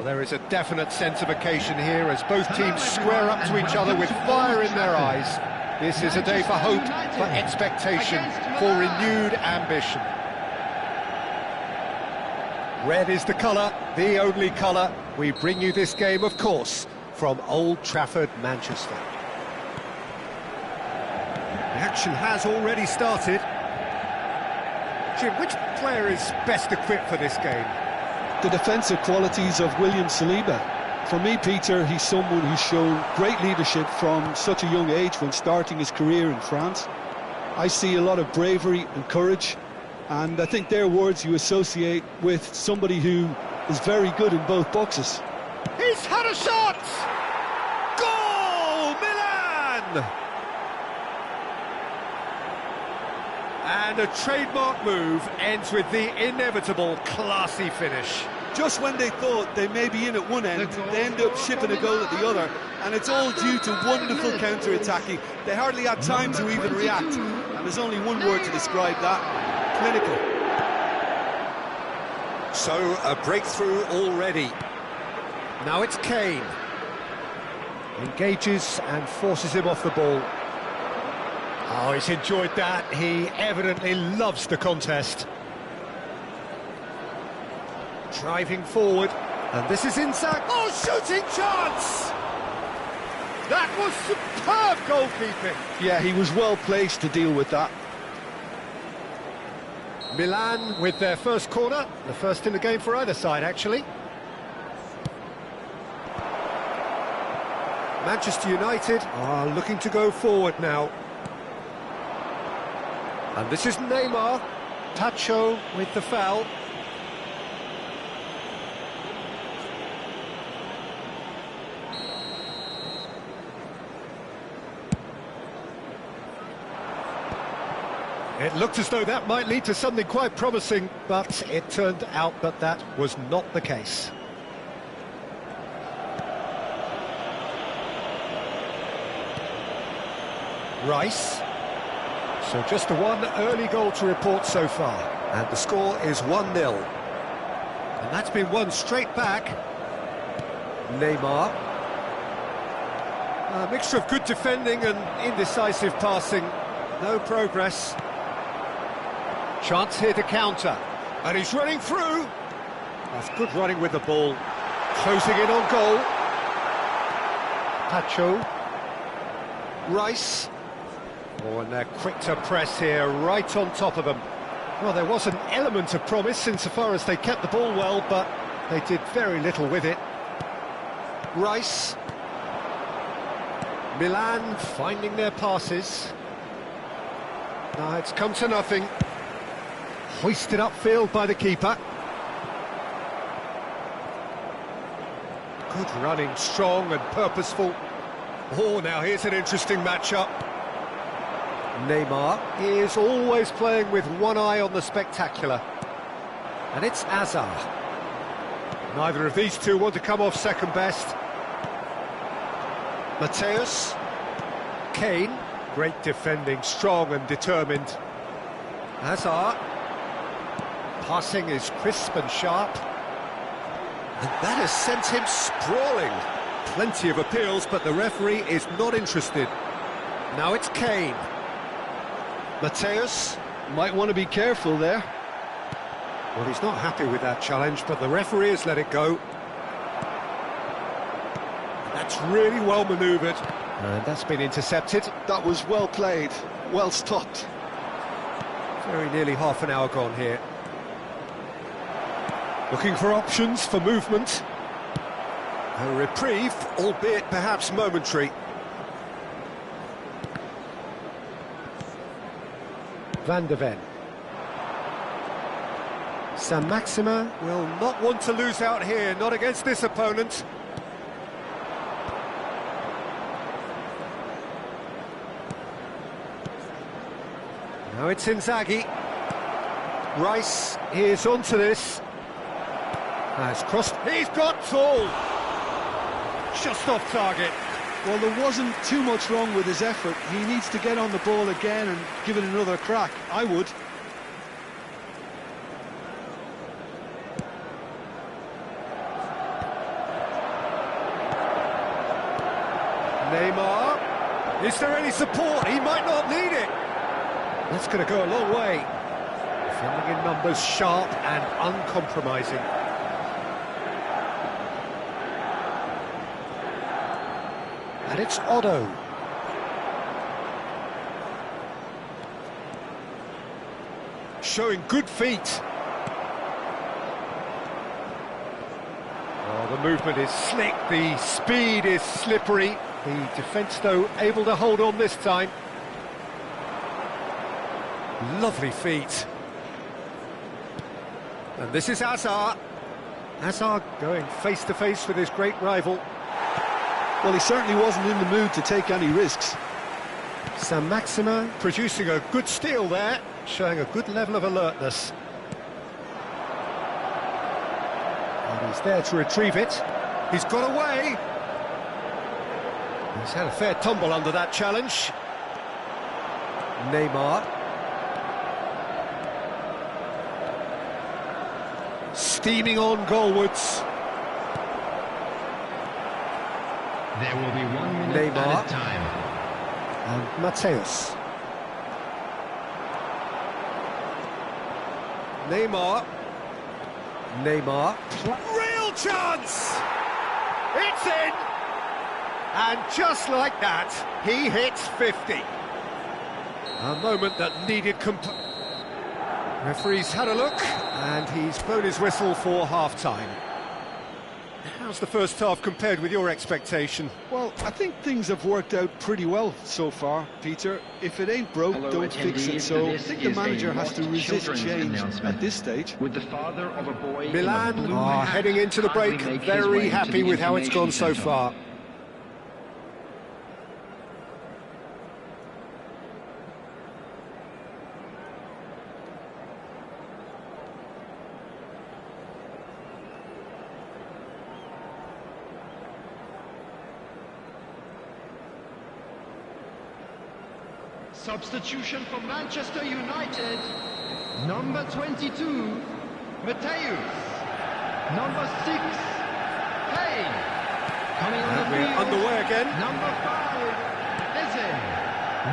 Well, there is a definite sense of occasion here as both teams square up to each other with fire in their eyes. This is a day for hope, for expectation, for renewed ambition. Red is the colour, the only colour. We bring you this game, of course, from Old Trafford, Manchester. The action has already started. Jim, which player is best equipped for this game? The defensive qualities of William Saliba. For me, Peter, he's someone who's shown great leadership from such a young age when starting his career in France. I see a lot of bravery and courage, and I think they're words you associate with somebody who is very good in both boxes. He's had a shot! Goal! Milan! And a trademark move ends with the inevitable classy finish. Just when they thought they may be in at one end, they end up shipping a goal at the other, and it's all due to wonderful counter-attacking. They hardly had time to even react, and there's only one word to describe that: clinical. So, a breakthrough already. Now it's Kane. Engages and forces him off the ball. Oh, he's enjoyed that. He evidently loves the contest. Driving forward, and this is inside. Oh, shooting chance! That was superb goalkeeping. Yeah, he was well placed to deal with that. Milan with their first corner, the first in the game for either side, actually. Manchester United are looking to go forward now. And this is Neymar. Tacho with the foul. It looked as though that might lead to something quite promising, but it turned out that that was not the case. Rice. So just the one early goal to report so far. And the score is 1-0. And that's been won straight back. Neymar. A mixture of good defending and indecisive passing. No progress. Chance here to counter. And he's running through. That's good running with the ball. Closing in on goal. Tacho. Rice. Oh, and they're quick to press here, right on top of them. Well, there was an element of promise insofar as they kept the ball well, but they did very little with it. Rice. Milan finding their passes. Now it's come to nothing. Hoisted upfield by the keeper. Good running, strong and purposeful. Oh, now here's an interesting matchup. Neymar is always playing with one eye on the spectacular. And it's Hazard. Neither of these two want to come off second best. Mateus. Kane. Great defending, strong and determined. Hazard. Passing is crisp and sharp. And that has sent him sprawling. Plenty of appeals, but the referee is not interested. Now it's Kane. Mateus. Might want to be careful there. Well, he's not happy with that challenge, but the referee has let it go. That's really well manoeuvred. And that's been intercepted. That was well played, well stopped. Very nearly half an hour gone here. Looking for options for movement. A reprieve, albeit perhaps momentary. Van de Ven. Saint-Maximin will not want to lose out here, not against this opponent. Now it's Inzaghi. Rice is onto this. Has crossed. He's got Tool. Just off target. Well, there wasn't too much wrong with his effort. He needs to get on the ball again and give it another crack. I would. Neymar. Is there any support? He might not need it. That's going to go a long way. Defending in numbers, sharp and uncompromising. And it's Otto. Showing good feet. Oh, the movement is slick, the speed is slippery. The defence, though, able to hold on this time. Lovely feet. And this is Hazard. Hazard going face-to-face with his great rival. Well, he certainly wasn't in the mood to take any risks. Saint-Maximin producing a good steal there, showing a good level of alertness. And he's there to retrieve it. He's got away. He's had a fair tumble under that challenge. Neymar. Steaming on goalwards. There will be 1 minute Neymar. at a time. And Mateus. Neymar. Neymar. Real chance! It's in! And just like that, he hits 50. A moment that needed Referee's had a look, and he's blown his whistle for half-time. How's the first half compared with your expectation? Well, I think things have worked out pretty well so far, Peter. If it ain't broke, don't fix it. So I think the manager has to resist change at this stage. With the father of a boy Milan are heading into the break, very happy with how it's gone so far. Substitution for Manchester United. Number 22, Mateus. Number 6, Kane. Coming on the We're field. underway again. Number 5, Eze.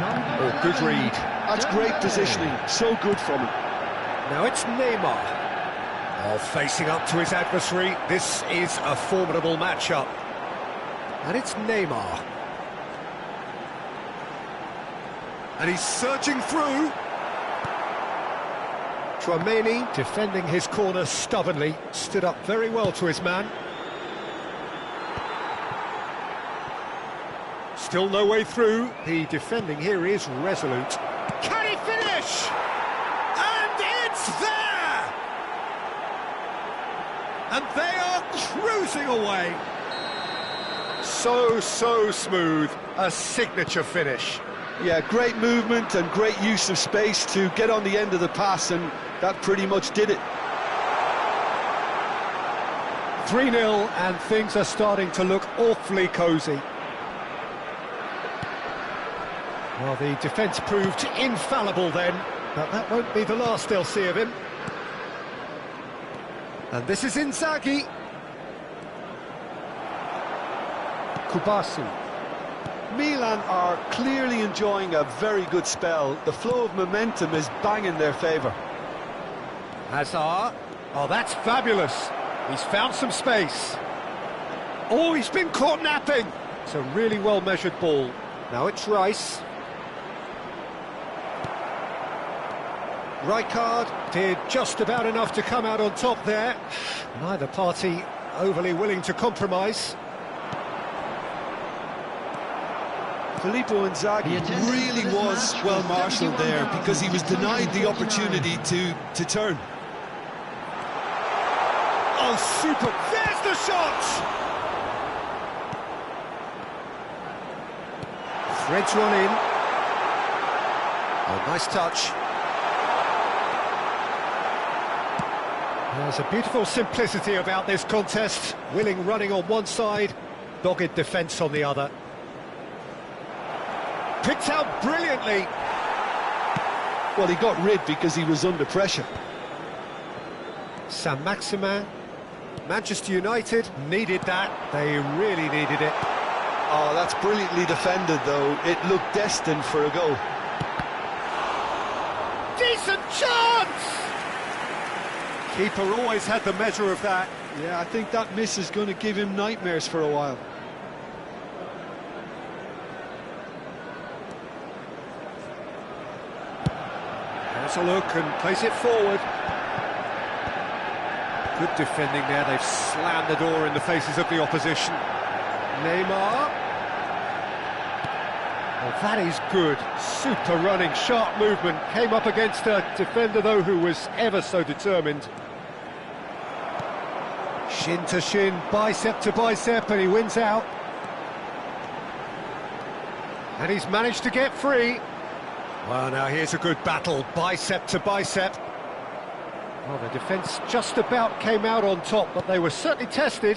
Number Oh, good 11, read. That's great positioning, so good from him. Now it's Neymar. Oh, facing up to his adversary. This is a formidable matchup. And it's Neymar. And he's searching through. Tchouaméni defending his corner stubbornly, stood up very well to his man. Still no way through. The defending here is resolute. Can he finish? And it's there! And they are cruising away. So smooth. A signature finish. Yeah, great movement and great use of space to get on the end of the pass, and that pretty much did it. 3-0, and things are starting to look awfully cosy. Well, the defence proved infallible then, but that won't be the last they'll see of him. And this is Inzaghi. Kubasu. Milan are clearly enjoying a very good spell. The flow of momentum is bang in their favour. Hazard. Oh, that's fabulous. He's found some space. Oh, he's been caught napping. It's a really well-measured ball. Now it's Rice. Rijkaard did just about enough to come out on top there. Neither party overly willing to compromise. Filippo Inzaghi really was well marshalled there because he was denied the opportunity to turn. Oh, super! There's the shot! Threads one in. Oh, nice touch. There's a beautiful simplicity about this contest. Willing running on one side, dogged defence on the other. Picked out brilliantly. Well, he got rid because he was under pressure. Saint-Maximin. Manchester United needed that. They really needed it. Oh, that's brilliantly defended, though. It looked destined for a goal. Decent chance! Keeper always had the measure of that. Yeah, I think that miss is going to give him nightmares for a while. Has a look and plays it forward. Good defending there. They've slammed the door in the faces of the opposition. Neymar. Well, that is good. Super running, sharp movement. Came up against a defender, though, who was ever so determined. Shin to shin, bicep to bicep, and he wins out. And he's managed to get free. Well, now here's a good battle, bicep to bicep. Well, the defence just about came out on top, but they were certainly tested.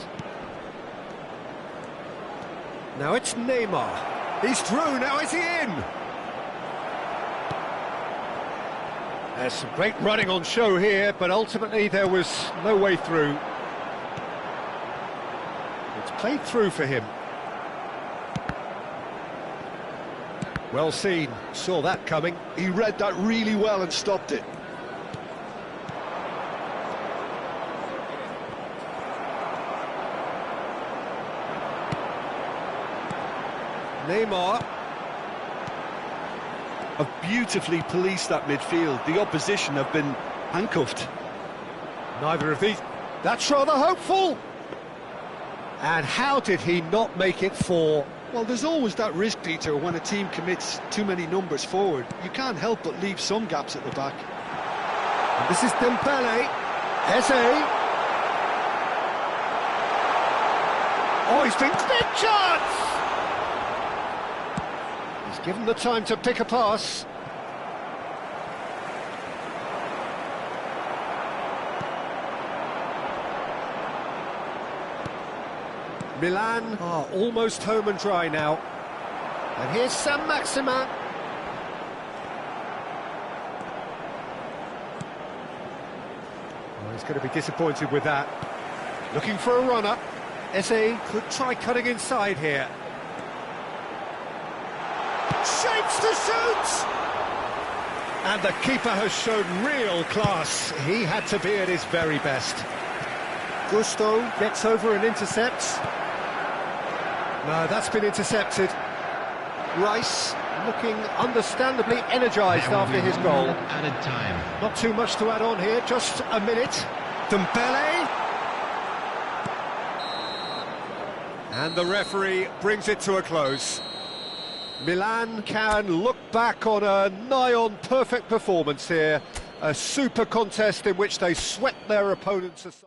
Now it's Neymar. He's through, now is he in? There's some great running on show here, but ultimately there was no way through. It's played through for him. Well seen, saw that coming. He read that really well and stopped it. Neymar. Have beautifully policed that midfield. The opposition have been handcuffed. Neither of these. That's rather hopeful. And how did he not make it 4? Well, there's always that risk, Peter, when a team commits too many numbers forward. You can't help but leave some gaps at the back. And this is Dembele. Eze. Oh, he's been big chance! He's given the time to pick a pass. Milan are almost home and dry now. And here's Saint-Maximin. Well, he's going to be disappointed with that. Looking for a runner. Eze could try cutting inside here. Shapes to shoot! And the keeper has shown real class. He had to be at his very best. Gusto gets over and intercepts. No, that's been intercepted. Rice looking understandably energised after his goal. Added time. Not too much to add on here, just a minute. Dembele. And the referee brings it to a close. Milan can look back on a nigh-on perfect performance here. A super contest in which they swept their opponents aside.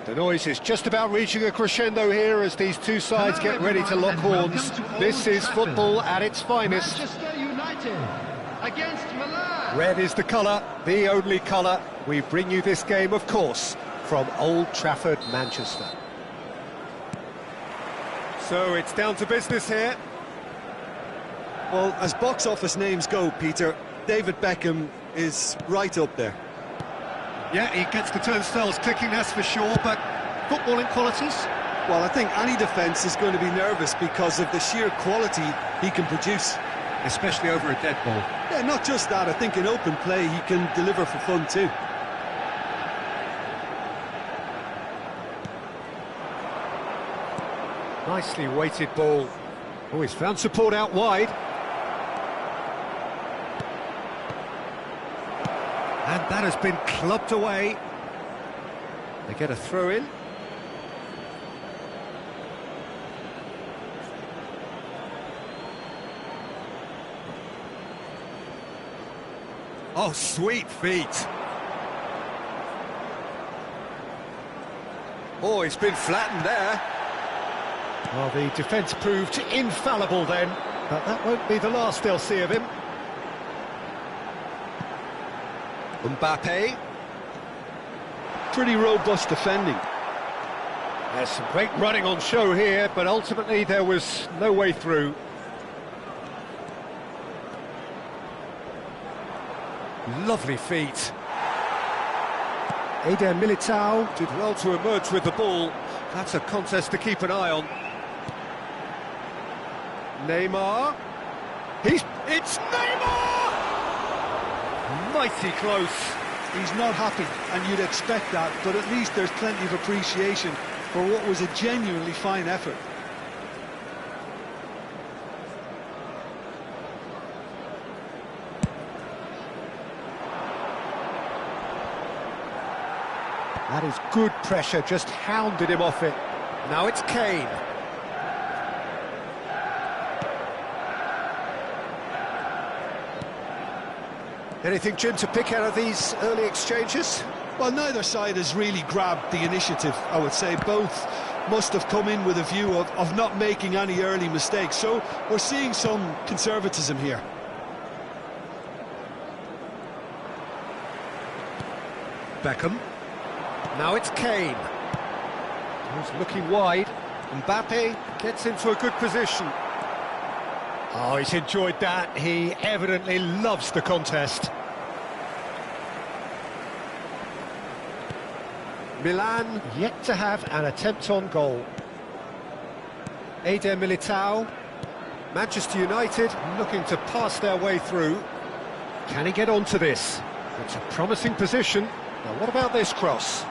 The noise is just about reaching a crescendo here as these two sides get ready to lock horns. This is football at its finest. Manchester United against Milan. Red is the colour, the only colour. We bring you this game, of course, from Old Trafford, Manchester. So it's down to business here. Well, as box office names go, Peter, David Beckham is right up there. Yeah, he gets the turnstiles clicking, that's for sure, but footballing qualities? Well, I think any defence is going to be nervous because of the sheer quality he can produce. Especially over a dead ball. Yeah, not just that, I think in open play he can deliver for fun too. Nicely weighted ball. Oh, he's found support out wide. And that has been clubbed away. They get a throw in. Oh, sweet feet. Oh, he's been flattened there. Well, the defence proved infallible then, but that won't be the last they'll see of him. Mbappe. Pretty robust defending. There's some great running on show here, but ultimately there was no way through. Lovely feet. Eder Militao did well to emerge with the ball. That's a contest to keep an eye on. Neymar. It's Neymar! Mighty close. He's not happy, and you'd expect that, but at least there's plenty of appreciation for what was a genuinely fine effort. That is good pressure, just hounded him off it. Now it's Kane. Anything, Jim, to pick out of these early exchanges? Well, neither side has really grabbed the initiative, I would say. Both must have come in with a view of not making any early mistakes, so we're seeing some conservatism here. Beckham. Now it's Kane. He's looking wide. Mbappe gets into a good position. Oh, he's enjoyed that. He evidently loves the contest. Milan yet to have an attempt on goal. Eder Militao. Manchester United looking to pass their way through. Can he get onto this? It's a promising position. Now, what about this cross?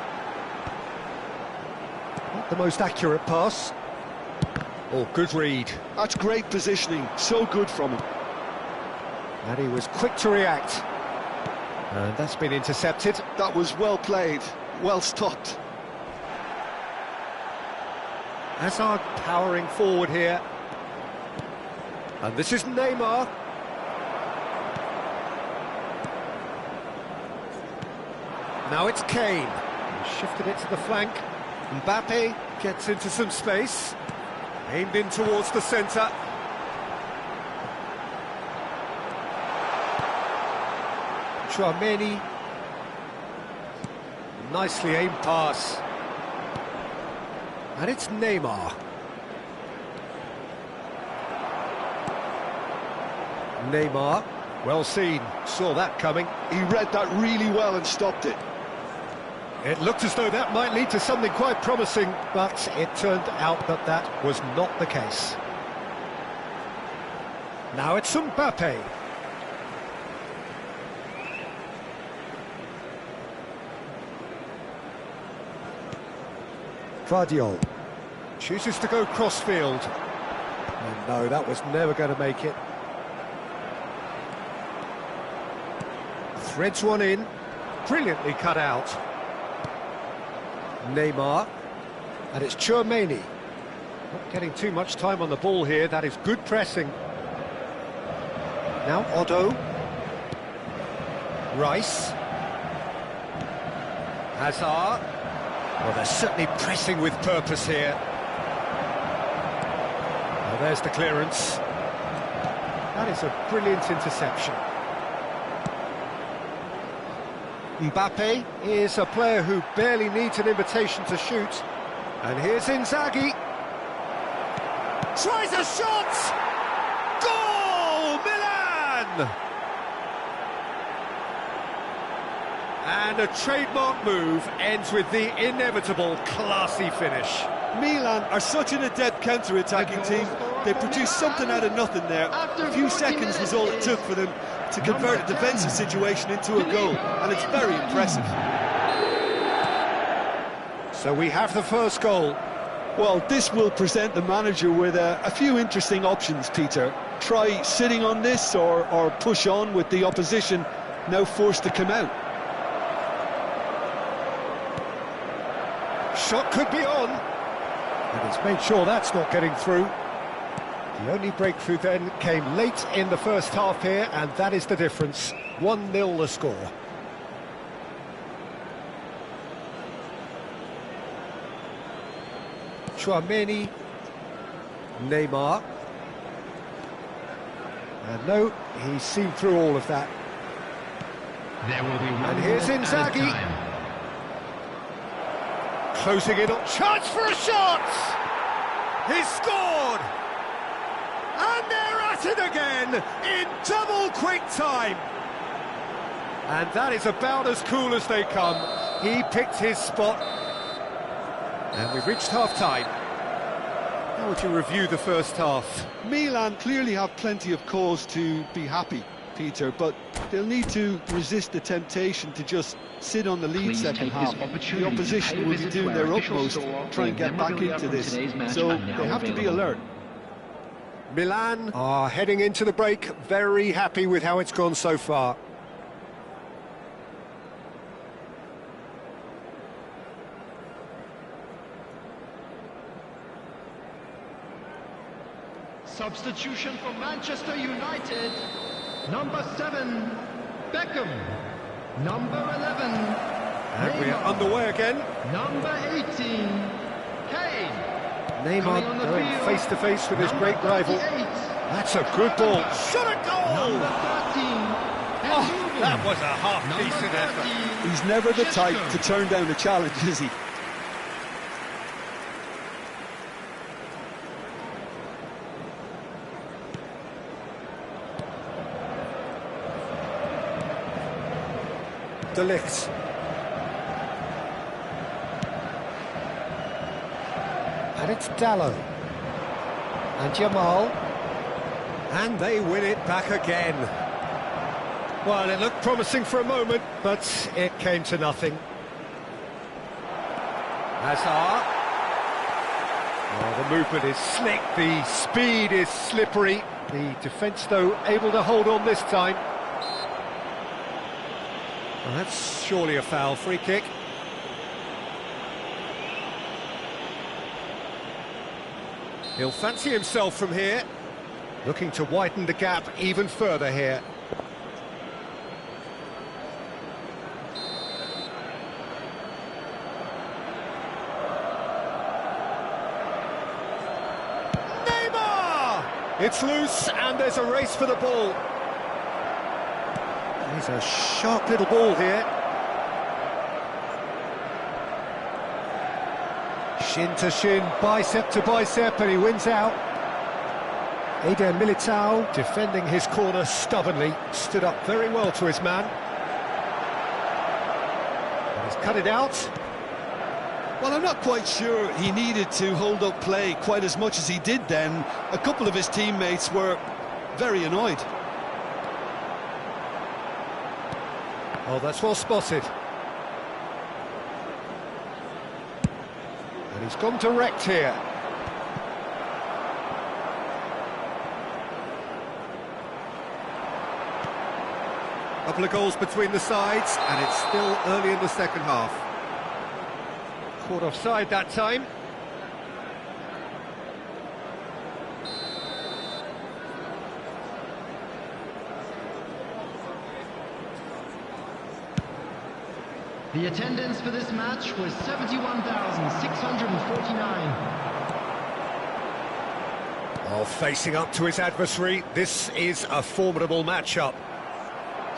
Not the most accurate pass. Oh, good read. That's great positioning, so good from him. And he was quick to react. And that's been intercepted. That was well played, well stopped. Hazard powering forward here. And this is Neymar. Now it's Kane. He shifted it to the flank. Mbappe gets into some space. Aimed in towards the centre. Chouameni. Nicely aimed pass. And it's Neymar. Neymar, well seen, saw that coming. He read that really well and stopped it. It looked as though that might lead to something quite promising, but it turned out that that was not the case. Now it's Mbappe. Vardiol chooses to go crossfield. Oh no, that was never going to make it. Threads one in, brilliantly cut out. Neymar, and it's Chouameni. Not getting too much time on the ball here, that is good pressing. Now Otto. Rice. Hazard. Well, they're certainly pressing with purpose here. Well, there's the clearance. That is a brilliant interception. Mbappe is a player who barely needs an invitation to shoot. And here's Inzaghi. Tries a shot! Goal! Milan! And a trademark move ends with the inevitable classy finish. Milan are such an adept counter-attacking team. They produced something out of nothing there. A few seconds was all it took for them to convert a defensive situation into a goal, and it's very impressive. So we have the first goal. Well, this will present the manager with a few interesting options, Peter. Try sitting on this or push on with the opposition now forced to come out. Shot could be on. And he's made sure that's not getting through. The only breakthrough then came late in the first half here, and that is the difference. 1-0 the score. Chouameni, Neymar. And no, he's seen through all of that. There will be one And here's Inzaghi. Closing in on... Chance for a shot! He's scored! And they're at it again in double quick time. And that is about as cool as they come. He picked his spot. And we've reached half-time. How would you review the first half? Milan clearly have plenty of cause to be happy, Peter, but they'll need to resist the temptation to just sit on the lead second half. The opposition will be doing their utmost to try and get back into this, so they have to be alert. Milan are heading into the break, very happy with how it's gone so far. Substitution for Manchester United. Number 7, Beckham. Number 11, And we're Neymar. underway again. Number 18, Kane. Neymar going face-to-face with his great rival. That's a good ball. Shot a goal! Number 13, Oh, that was a half-decent effort. He's never the type to turn down a challenge, is he? De Ligt. And it's Dallo. And Jamal. And they win it back again. Well, it looked promising for a moment, but it came to nothing. Hazard. Well, the movement is slick, the speed is slippery. The defence, though, able to hold on this time. Well, that's surely a foul. Free kick. He'll fancy himself from here. Looking to widen the gap even further here. Neymar! It's loose and there's a race for the ball. He's a sharp little ball here. Shin to shin, bicep to bicep, and he wins out. Eder Militao, defending his corner stubbornly, stood up very well to his man. And he's cut it out. Well, I'm not quite sure he needed to hold up play quite as much as he did then. A couple of his teammates were very annoyed. Oh, that's well spotted. And he's gone direct here. Couple of goals between the sides, and it's still early in the second half. Caught offside that time. The attendance for this match was 71,649. While facing up to his adversary, this is a formidable matchup.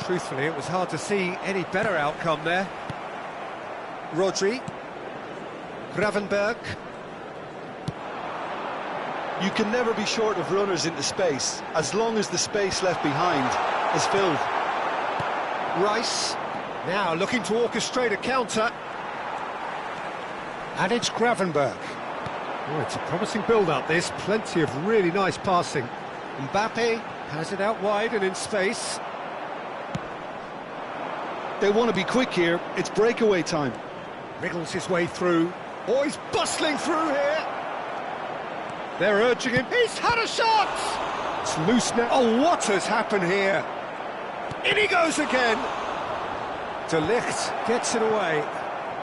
Truthfully, it was hard to see any better outcome there. Rodri. Gravenberg. You can never be short of runners into space, as long as the space left behind is filled. Rice. Now looking to orchestrate a counter. And it's Gravenberg. Oh, it's a promising build-up, this. Plenty of really nice passing. Mbappe has it out wide and in space. They want to be quick here. It's breakaway time. Wriggles his way through. Oh, he's bustling through here. They're urging him. He's had a shot! It's loose now. Oh, what has happened here? In he goes again. De Ligt gets it away.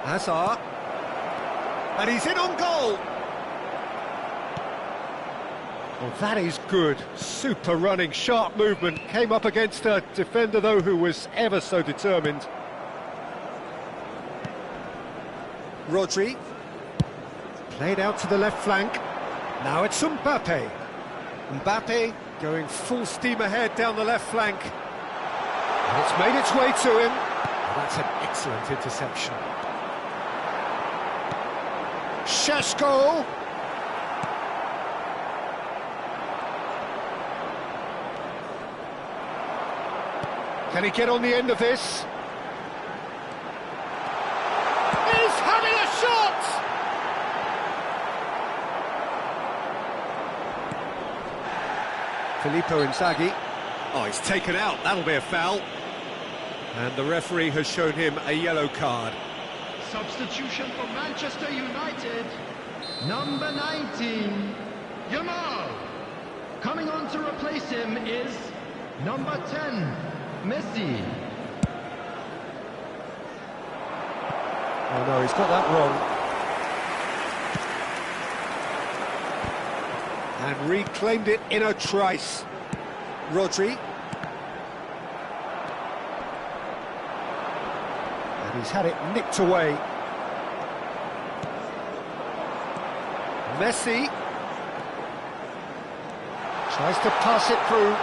Hazard. And he's in on goal. Well, that is good. Super running, sharp movement. Came up against a defender, though, who was ever so determined. Rodri. Played out to the left flank. Now it's Mbappe. Mbappe going full steam ahead down the left flank. And it's made its way to him. That's an excellent interception. Šeško. Can he get on the end of this? He's having a shot! Filippo Inzaghi. Oh, he's taken out. That'll be a foul. And the referee has shown him a yellow card. Substitution for Manchester United. Number 19, Yamal. Coming on to replace him is number 10, Messi. Oh no, he's got that wrong. And reclaimed it in a trice. Rodri. And he's had it nicked away. Messi. Tries to pass it through.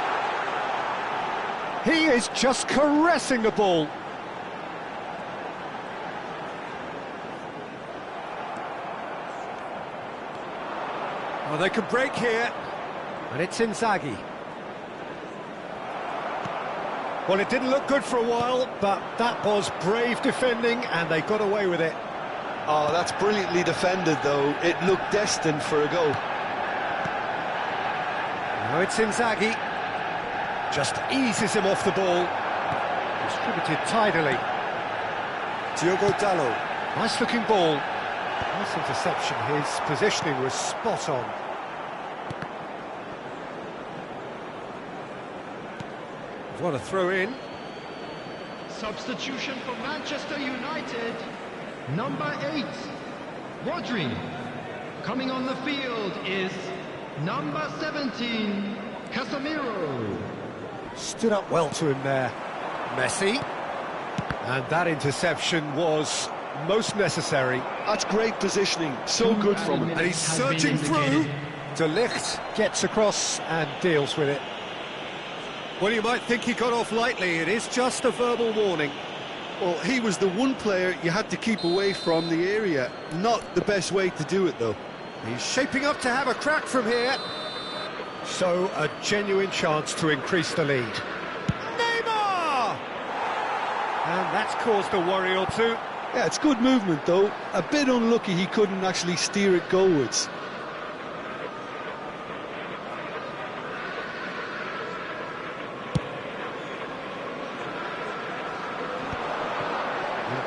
He is just caressing the ball. Well, they can break here. And it's Inzaghi. Well, it didn't look good for a while, but that was brave defending, and they got away with it. Oh, that's brilliantly defended, though. It looked destined for a goal. Now it's Inzaghi. Just eases him off the ball. Distributed tidily. Diogo Dalot. Nice looking ball. Nice interception. His positioning was spot on. What a throw in. Substitution for Manchester United. Number 8, Rodri. Coming on the field is number 17, Casemiro. Stood up well to him there. Messi. And that interception was most necessary. That's great positioning. So good from him. And he's searching through. De Ligt gets across and deals with it. Well, you might think he got off lightly. It is just a verbal warning. Well, he was the one player you had to keep away from the area. Not the best way to do it, though. He's shaping up to have a crack from here. So, a genuine chance to increase the lead. Neymar! And that's caused a worry or two. Yeah, it's good movement, though. A bit unlucky he couldn't actually steer it goalwards.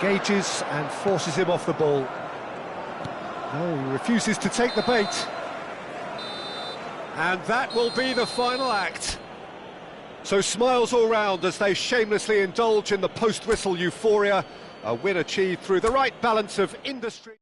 Engages and forces him off the ball. No, he refuses to take the bait. And that will be the final act. So smiles all round as they shamelessly indulge in the post-whistle euphoria. A win achieved through the right balance of industry.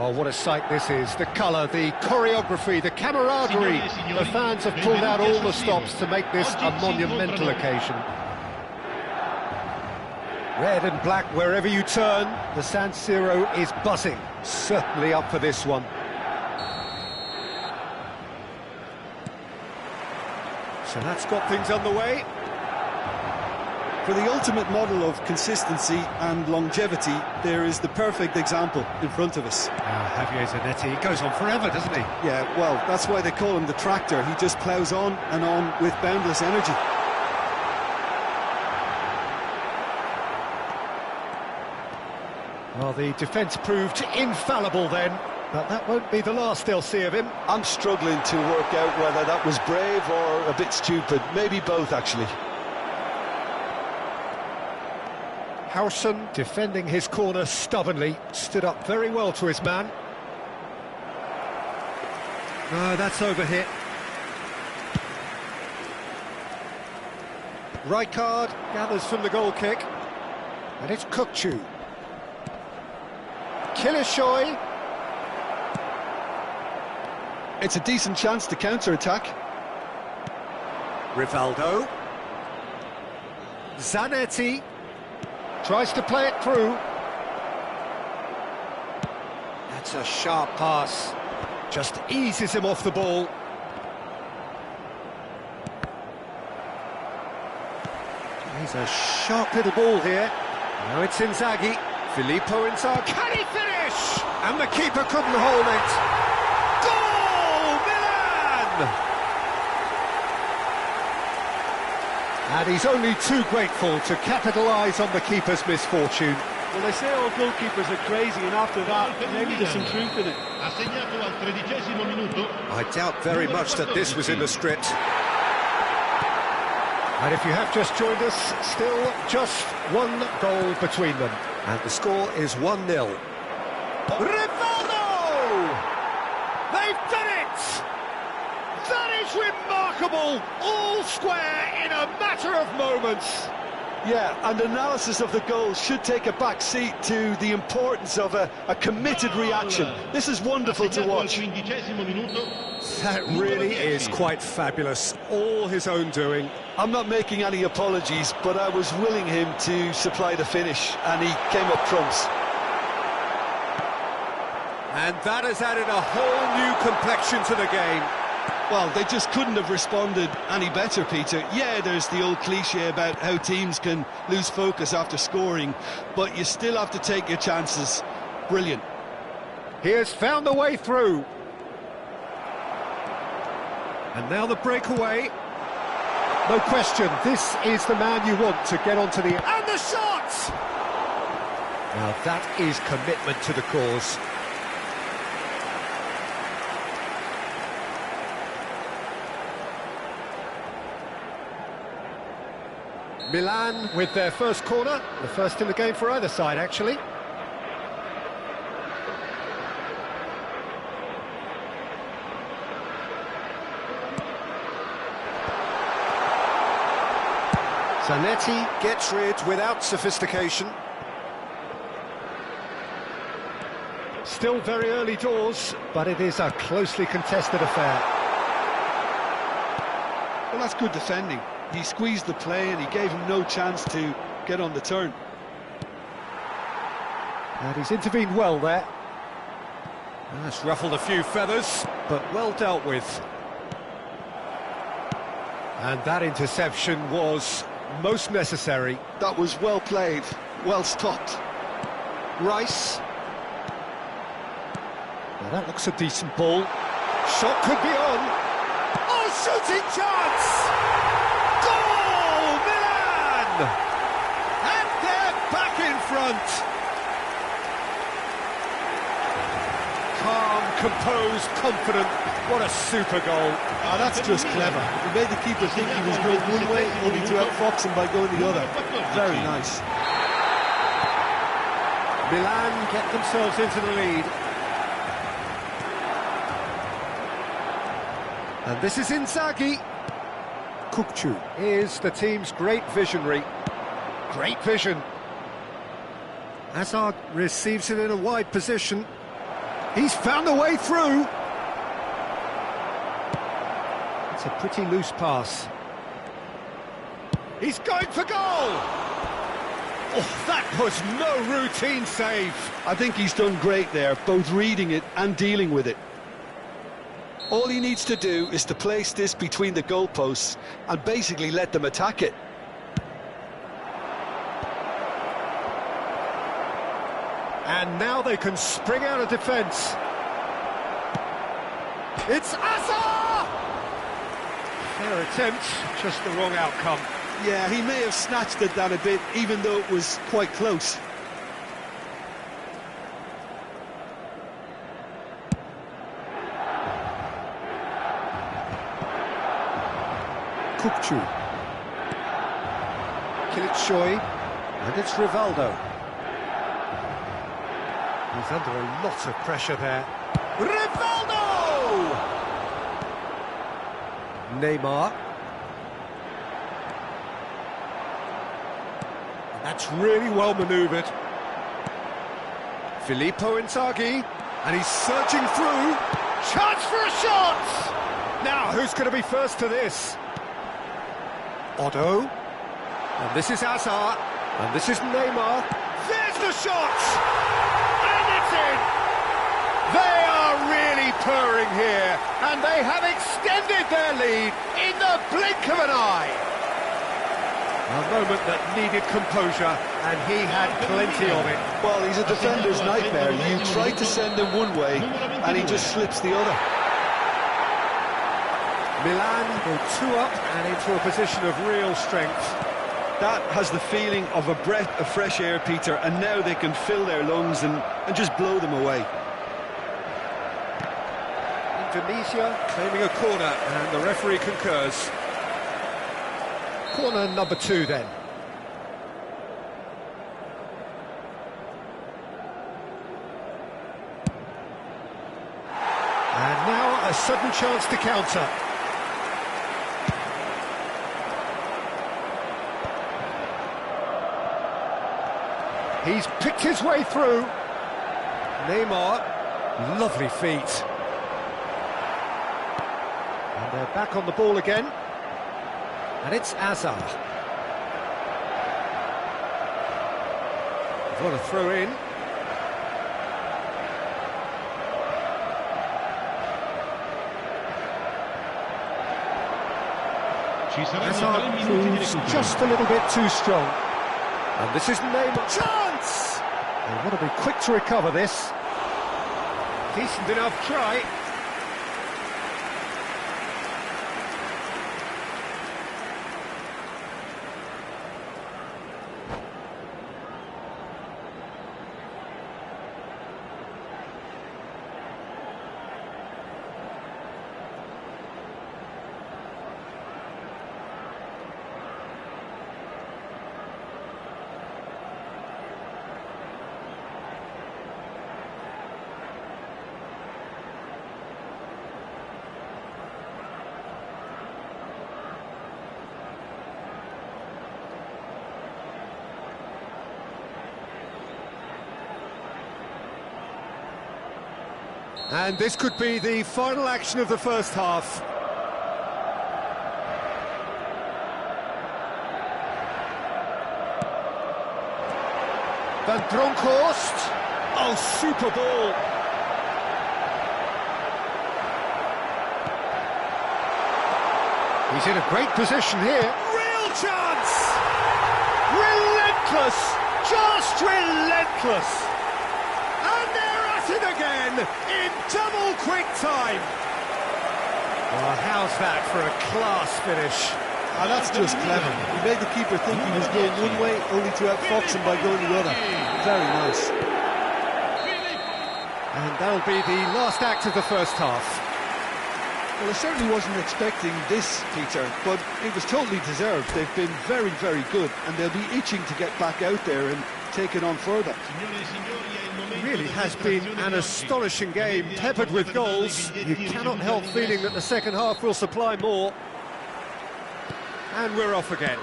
Well, what a sight this is. The colour, the choreography, the camaraderie. The fans have pulled out all the stops to make this a monumental occasion. Red and black wherever you turn. The San Siro is buzzing. Certainly up for this one. So that's got things underway. For the ultimate model of consistency and longevity, there is the perfect example in front of us. Javier Zanetti, he goes on forever, doesn't he? Yeah, well, that's why they call him the tractor. He just ploughs on and on with boundless energy. Well, the defence proved infallible then, but that won't be the last they'll see of him. I'm struggling to work out whether that was brave or a bit stupid. Maybe both, actually. Howson, defending his corner stubbornly, stood up very well to his man. No, that's overhit. Rijkaard gathers from the goal kick. And it's Kukçu. Kilishoy. It's a decent chance to counter-attack. Rivaldo. Zanetti. Tries to play it through. That's a sharp pass. Just eases him off the ball. He's a sharp little ball here. Now it's Inzaghi. Filippo Inzaghi. Can he finish? And the keeper couldn't hold it. Goal! Milan! And he's only too grateful to capitalise on the keeper's misfortune. Well, they say all goalkeepers are crazy, and after that, maybe there's some truth in it. I doubt very much that this was in the script. And if you have just joined us, still just one goal between them. And the score is 1-0. Rivaldo! They've done it! That is remarkable! All square in a matter of moments. Yeah, and analysis of the goal should take a back seat to the importance of a committed reaction. This is wonderful to watch. That really is quite fabulous. All his own doing. I'm not making any apologies, but I was willing him to supply the finish, and he came up trumps. And that has added a whole new complexion to the game. Well, they just couldn't have responded any better, Peter. Yeah, there's the old cliche about how teams can lose focus after scoring, but you still have to take your chances. Brilliant. He has found a way through. And now the breakaway. No question, this is the man you want to get onto the... And the shot! Now that is commitment to the cause. Milan with their first corner, the first in the game for either side, actually. Zanetti gets rid without sophistication. Still very early doors, but it is a closely contested affair. Well, that's good defending. He squeezed the play and he gave him no chance to get on the turn. And he's intervened well there. That's ruffled a few feathers, but well dealt with. And that interception was most necessary. That was well played, well stopped. Rice. Now that looks a decent ball. Shot could be on. Oh, shooting chance! Goal, Milan! And they're back in front. Calm, composed, confident. What a super goal. Oh, that's just clever. He made the keeper think he was going one way, only to outfox him by going the other. Very nice. Milan get themselves into the lead. And this is Inzaghi. Kukçu is the team's great visionary. Great vision. Hazard receives it in a wide position. He's found a way through. It's a pretty loose pass. He's going for goal! Oh, that was no routine save. I think he's done great there, both reading it and dealing with it. All he needs to do is to place this between the goalposts and basically let them attack it. And now they can spring out of defence. It's Asa! Fair attempt, just the wrong outcome. Yeah, he may have snatched at that a bit, even though it was quite close. Kukcu. Kilitshoy. And it's Rivaldo. He's under a lot of pressure there. Rivaldo! Neymar. That's really well manoeuvred. Filippo Inzaghi, and he's surging through. Chance for a shot! Now, who's going to be first to this? Otto. And this is Hazard. And this is Neymar. There's the shot! And it's in! They are really purring here, and they have extended their lead in the blink of an eye. A moment that needed composure, and he had plenty of it. Well, he's a defender's nightmare. You try to send him one way, and he just slips the other. Milan go 2 up and into a position of real strength. That has the feeling of a breath of fresh air, Peter, and now they can fill their lungs and just blow them away. Indonesia claiming a corner, and the referee concurs. Corner number 2 then. And now a sudden chance to counter. He's picked his way through. Neymar, lovely feet. And they're back on the ball again. And it's Hazard. What a throw in. Hazard proves just a little bit too strong. And this is Neymar. Chance! They want to be quick to recover this. Decent enough try. And this could be the final action of the first half. Van Bronckhorst. Oh, super ball. He's in a great position here. Real chance! Relentless! Just relentless! Again in double quick time. Well, how's that for a class finish? Oh, that's just clever. He made the keeper think he was going one way, only to outfox him by going the other. Very nice. And that'll be the last act of the first half. Well, I certainly wasn't expecting this, Peter, but it was totally deserved. They've been very, very good, and they'll be itching to get back out there and take it on further. It really has been an astonishing game, peppered with goals. You cannot help feeling that the second half will supply more. And we're off again.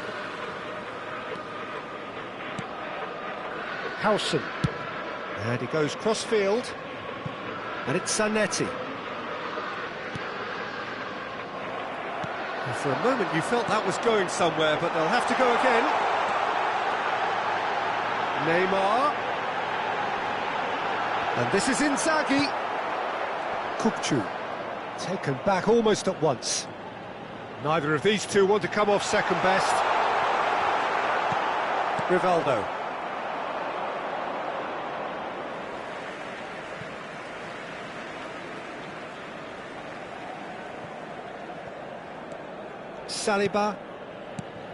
Howson. And he goes cross-field. And it's Zanetti. And for a moment you felt that was going somewhere, but they'll have to go again. Neymar. And this is Inzaghi. Kupchu. Taken back almost at once. Neither of these two want to come off second best. Rivaldo. Saliba.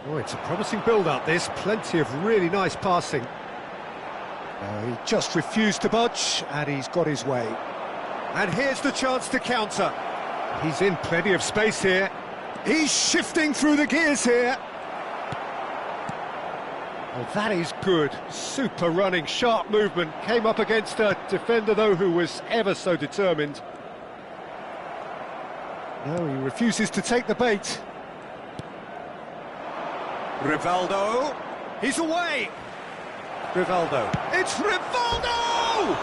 Oh, it's a promising build-up, this. Plenty of really nice passing. He just refused to budge, and he's got his way. And here's the chance to counter. He's in plenty of space here. He's shifting through the gears here. Oh, that is good. Super running, sharp movement. Came up against a defender, though, who was ever so determined. No, he refuses to take the bait. Rivaldo. He's away. Rivaldo. It's Rivaldo!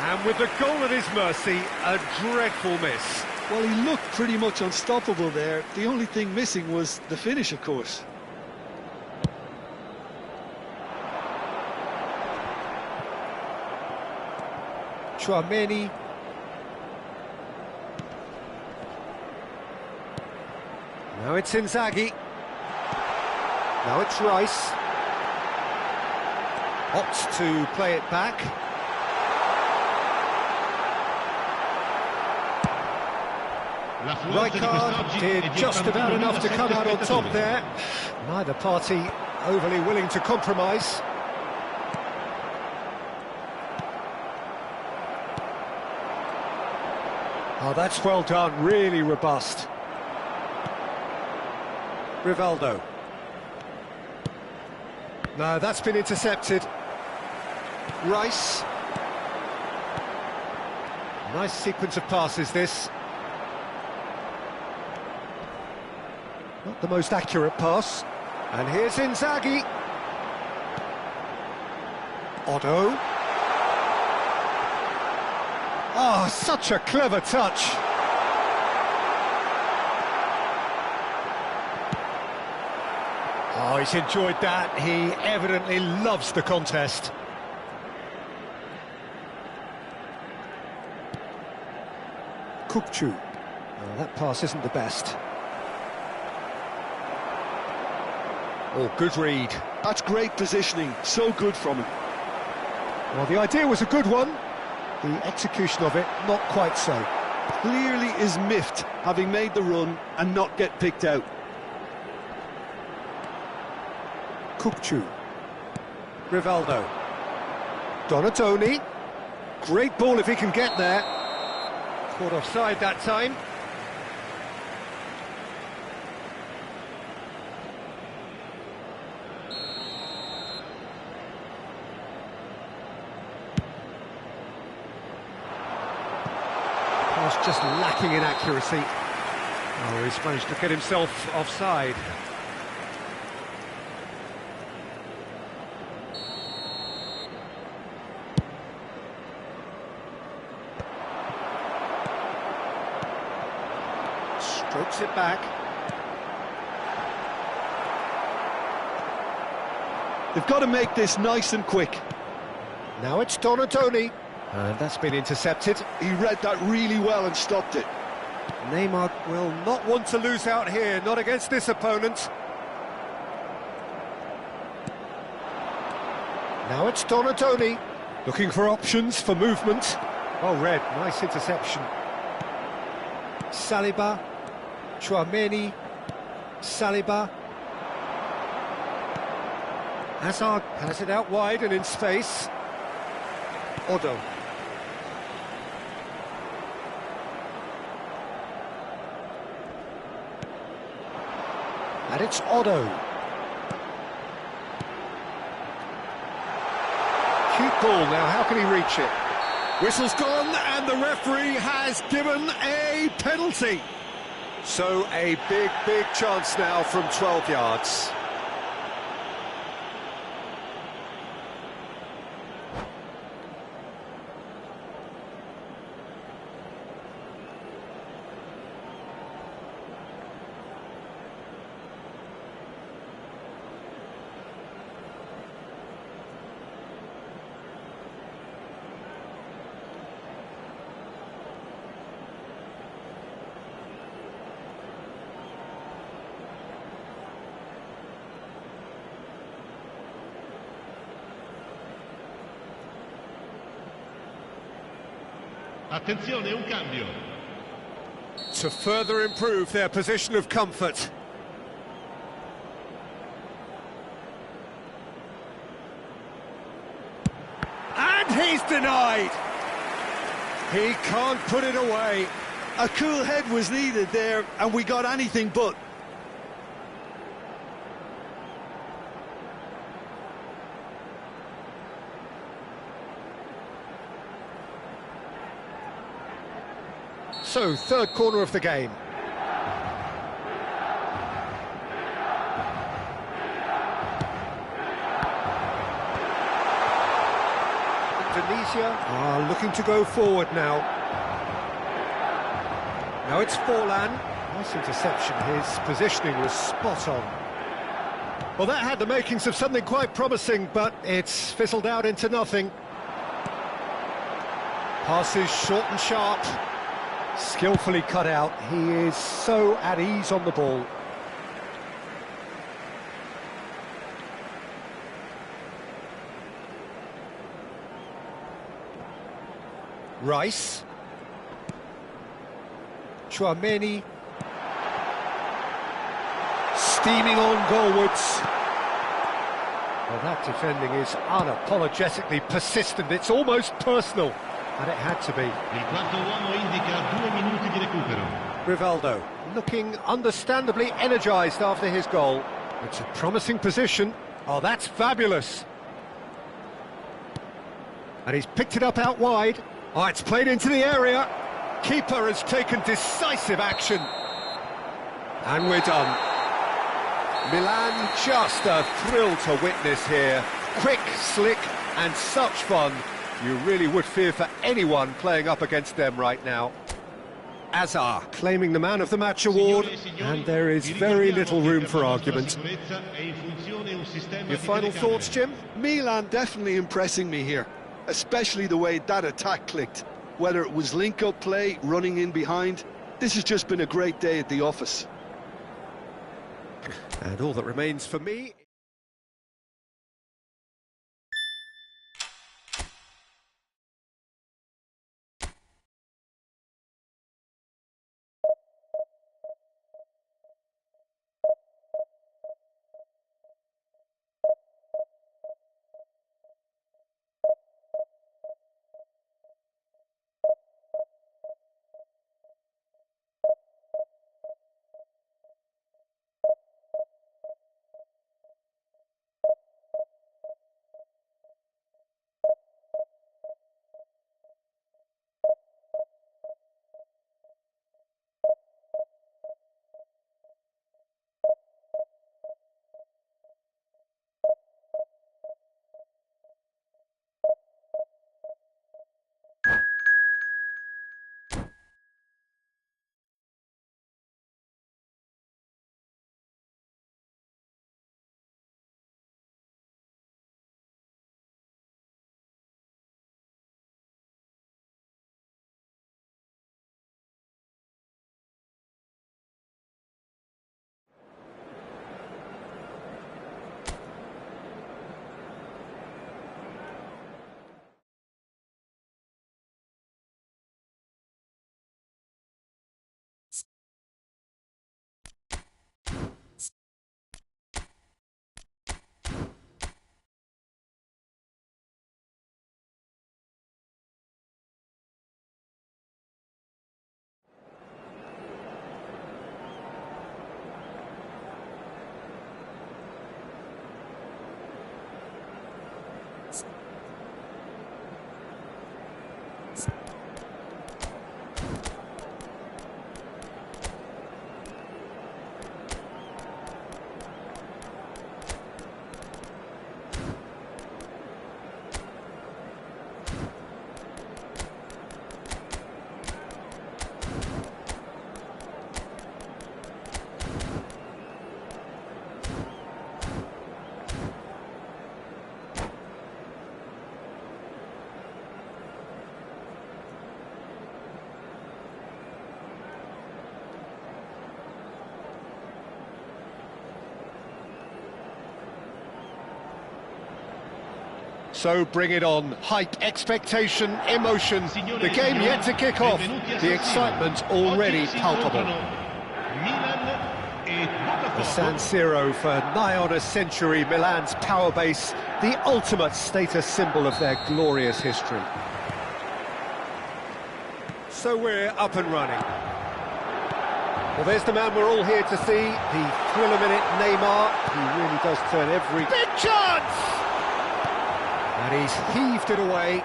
And with the goal at his mercy, a dreadful miss. Well, he looked pretty much unstoppable there. The only thing missing was the finish, of course. Tchouaméni. Now it's Inzaghi. Now it's Rice. Opts to play it back. Rijkaard did just about enough to come out on top there. Neither party overly willing to compromise. Oh, that's well done, really robust. Rivaldo. No, that's been intercepted. Rice. Nice sequence of passes, this. Not the most accurate pass. And here's Inzaghi. Otto. Oh, such a clever touch. Oh, he's enjoyed that. He evidently loves the contest. Kupchu. Oh, that pass isn't the best. Oh, good read. That's great positioning. So good from him. Well, the idea was a good one. The execution of it, not quite so. Clearly is miffed, having made the run and not get picked out. Kupchu. Rivaldo. Donatoni. Great ball if he can get there. Caught offside that time. Pass just lacking in accuracy. Oh, he's managed to get himself offside. Strokes it back. They've got to make this nice and quick. Now it's Donatoni. And that's been intercepted. He read that really well and stopped it. Neymar will not want to lose out here, not against this opponent. Now it's Donatoni. Looking for options for movement. Oh, Red, nice interception. Saliba. Tchouaméni. Saliba. Hazard has it out wide and in space. Otto. And it's Otto. Cute ball now, how can he reach it? Whistle's gone and the referee has given a penalty. So a big, big chance now from 12 yards. Attenzione, un cambio. To further improve their position of comfort. And he's denied. He can't put it away. A cool head was needed there, and we got anything but. So, third corner of the game. Indonesia are looking to go forward now. Now it's Forlan. Nice interception. His positioning was spot on. Well, that had the makings of something quite promising, but it's fizzled out into nothing. Passes short and sharp. Skillfully cut out. He is so at ease on the ball. Rice. Chouameni. Steaming on goalwards. Well, that defending is unapologetically persistent. It's almost personal. And it had to be. Il quarto uomo indica 2 minuti di recupero. Rivaldo looking understandably energised after his goal. It's a promising position. Oh, that's fabulous. And he's picked it up out wide. Oh, it's played into the area. Keeper has taken decisive action. And we're done. Milan, just a thrill to witness here. Quick, slick, and such fun. You really would fear for anyone playing up against them right now. Azar claiming the Man of the Match award, and there is very little room for argument. Your final thoughts, Jim? Milan definitely impressing me here, especially the way that attack clicked. Whether it was link-up play, running in behind, this has just been a great day at the office. And all that remains for me So bring it on. Hype, expectation, emotion. The game yet to kick off. The excitement already palpable. The San Siro for nigh on a century, Milan's power base, the ultimate status symbol of their glorious history. So we're up and running. Well, there's the man we're all here to see, the thriller-minute Neymar. He really does turn every... Big chance! And he's heaved it away.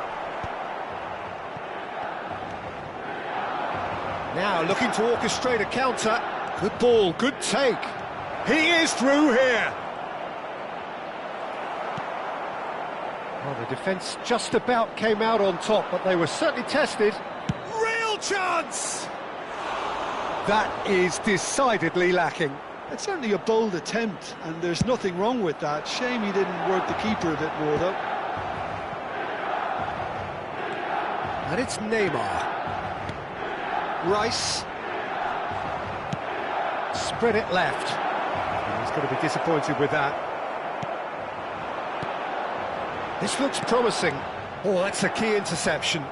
Now looking to orchestrate a counter. Good ball, good take. He is through here. Well, the defence just about came out on top, but they were certainly tested. Real chance! That is decidedly lacking. It's certainly a bold attempt, and there's nothing wrong with that. Shame he didn't work the keeper a bit more, though. And it's Neymar. Rice. Spread it left. He's going to be disappointed with that. This looks promising. Oh, that's a key interception.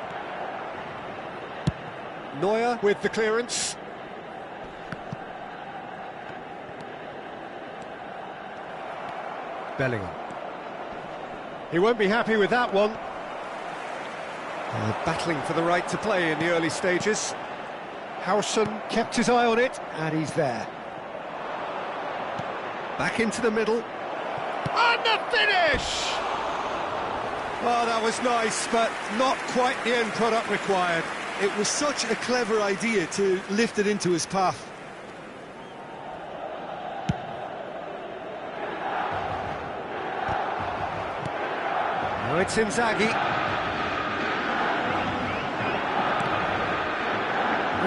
Neuer with the clearance. Bellingham. He won't be happy with that one. Battling for the right to play in the early stages. Howson kept his eye on it, and he's there. Back into the middle. And the finish! Oh, that was nice, but not quite the end product required. It was such a clever idea to lift it into his path. Now it's Inzaghi.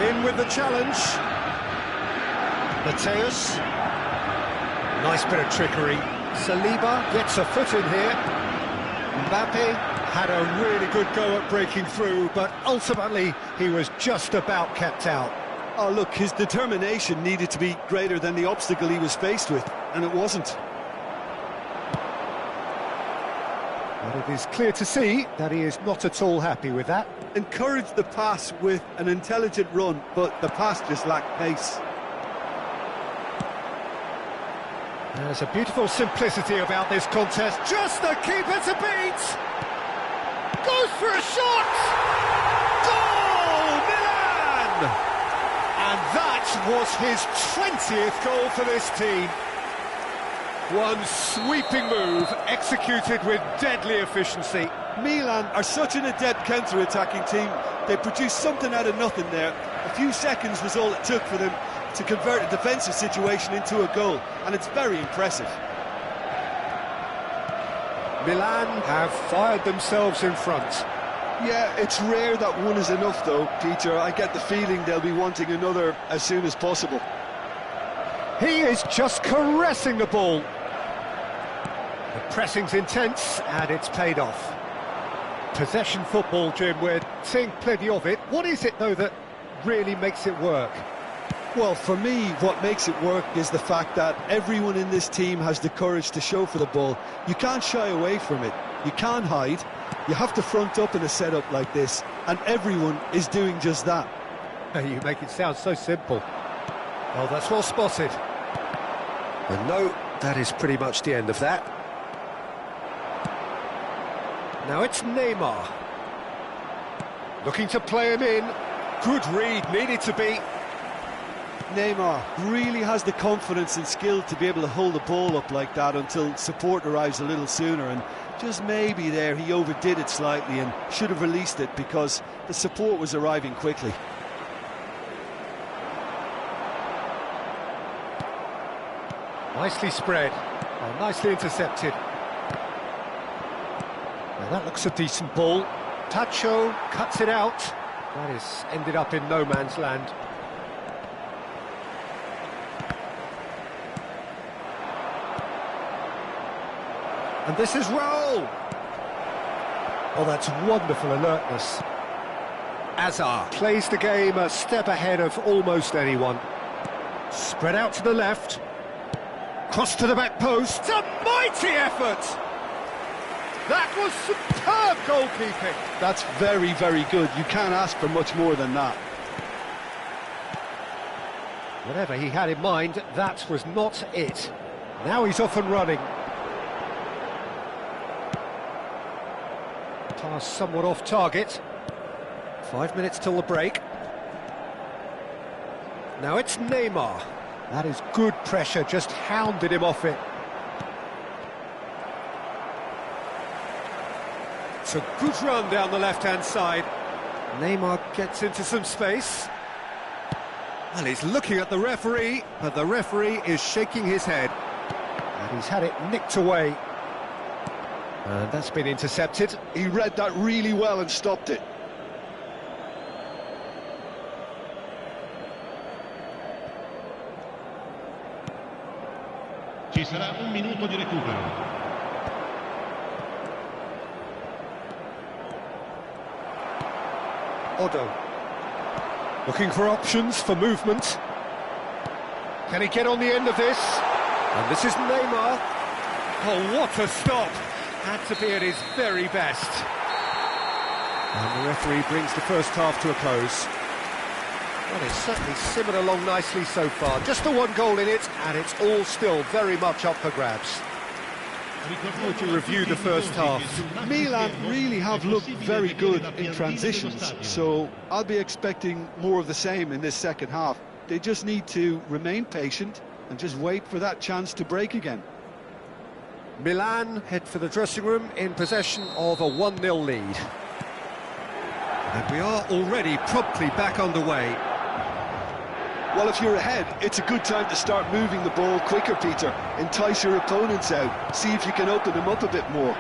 In with the challenge. Mateus. Nice bit of trickery. Saliba gets a foot in here. Mbappe had a really good go at breaking through, but ultimately he was just about kept out. Oh, look, his determination needed to be greater than the obstacle he was faced with, and it wasn't. But it is clear to see that he is not at all happy with that. Encouraged the pass with an intelligent run, but the pass just lacked pace. There's a beautiful simplicity about this contest. Just the keeper to beat! Goes for a shot! Goal! Milan! And that was his 20th goal for this team. One sweeping move, executed with deadly efficiency. Milan are such an adept counter-attacking team. They produced something out of nothing there. A few seconds was all it took for them to convert a defensive situation into a goal, and it's very impressive. Milan have fired themselves in front. Yeah, it's rare that one is enough though, Peter. I get the feeling they'll be wanting another as soon as possible. He is just caressing the ball. The pressing's intense, and it's paid off. Possession football, Jim, we're seeing plenty of it. What is it, though, that really makes it work? Well, for me, what makes it work is the fact that everyone in this team has the courage to show for the ball. You can't shy away from it. You can't hide. You have to front up in a setup like this, and everyone is doing just that. You make it sound so simple. Well, that's well spotted. And no, that is pretty much the end of that. Now it's Neymar. Looking to play him in. Good read, needed to be. Neymar really has the confidence and skill to be able to hold the ball up like that until support arrives a little sooner, and just maybe there he overdid it slightly and should have released it because the support was arriving quickly. Nicely spread, well, nicely intercepted. Now that looks a decent ball. Tacho cuts it out. That is ended up in no man's land. And this is Raul. Oh, that's wonderful alertness. Azar plays the game a step ahead of almost anyone. Spread out to the left. Cross to the back post. A mighty effort! That was superb goalkeeping. That's very, very good. You can't ask for much more than that. Whatever he had in mind, that was not it. Now he's off and running. Pass somewhat off target. 5 minutes till the break. Now it's Neymar. That is good pressure, just hounded him off it. It's a good run down the left-hand side. Neymar gets into some space. Well, he's looking at the referee, but the referee is shaking his head. And he's had it nicked away. And that's been intercepted. He read that really well and stopped it. Ci sarà un minuto di recupero. Odo. Looking for options for movement. Can he get on the end of this? And this is Neymar. Oh, what a stop! Had to be at his very best. And the referee brings the first half to a close. Well, it's certainly simmered along nicely so far. Just the one goal in it, and it's all still very much up for grabs. How would you review the first half? Milan really have looked very good in transitions, so I'll be expecting more of the same in this second half. They just need to remain patient and just wait for that chance to break again. Milan head for the dressing room in possession of a 1-0 lead. And we are already promptly back underway. Well, if you're ahead, it's a good time to start moving the ball quicker, Peter. Entice your opponents out. See if you can open them up a bit more.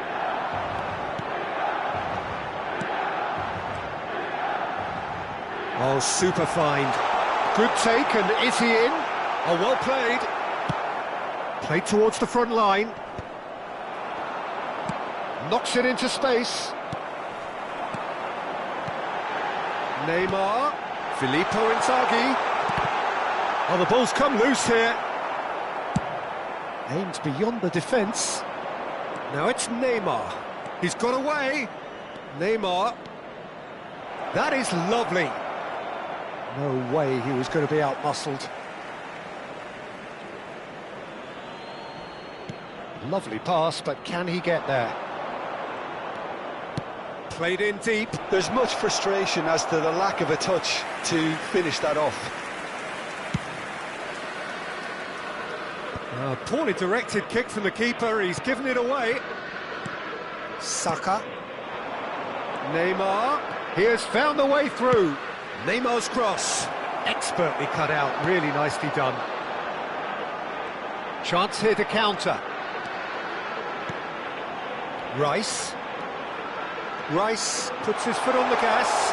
Oh, super find. Good take, and is he in? Oh, well played. Played towards the front line. Knocks it into space. Neymar. Filippo Inzaghi. Oh, the ball's come loose here. Aimed beyond the defence. Now it's Neymar. He's got away. Neymar. That is lovely. No way he was going to be out-muscled. Lovely pass, but can he get there? Played in deep. There's much frustration as to the lack of a touch to finish that off. Poorly directed kick from the keeper, he's given it away. Saka. Neymar, he has found the way through. Neymar's cross, expertly cut out, really nicely done. Chance here to counter. Rice. Rice puts his foot on the gas.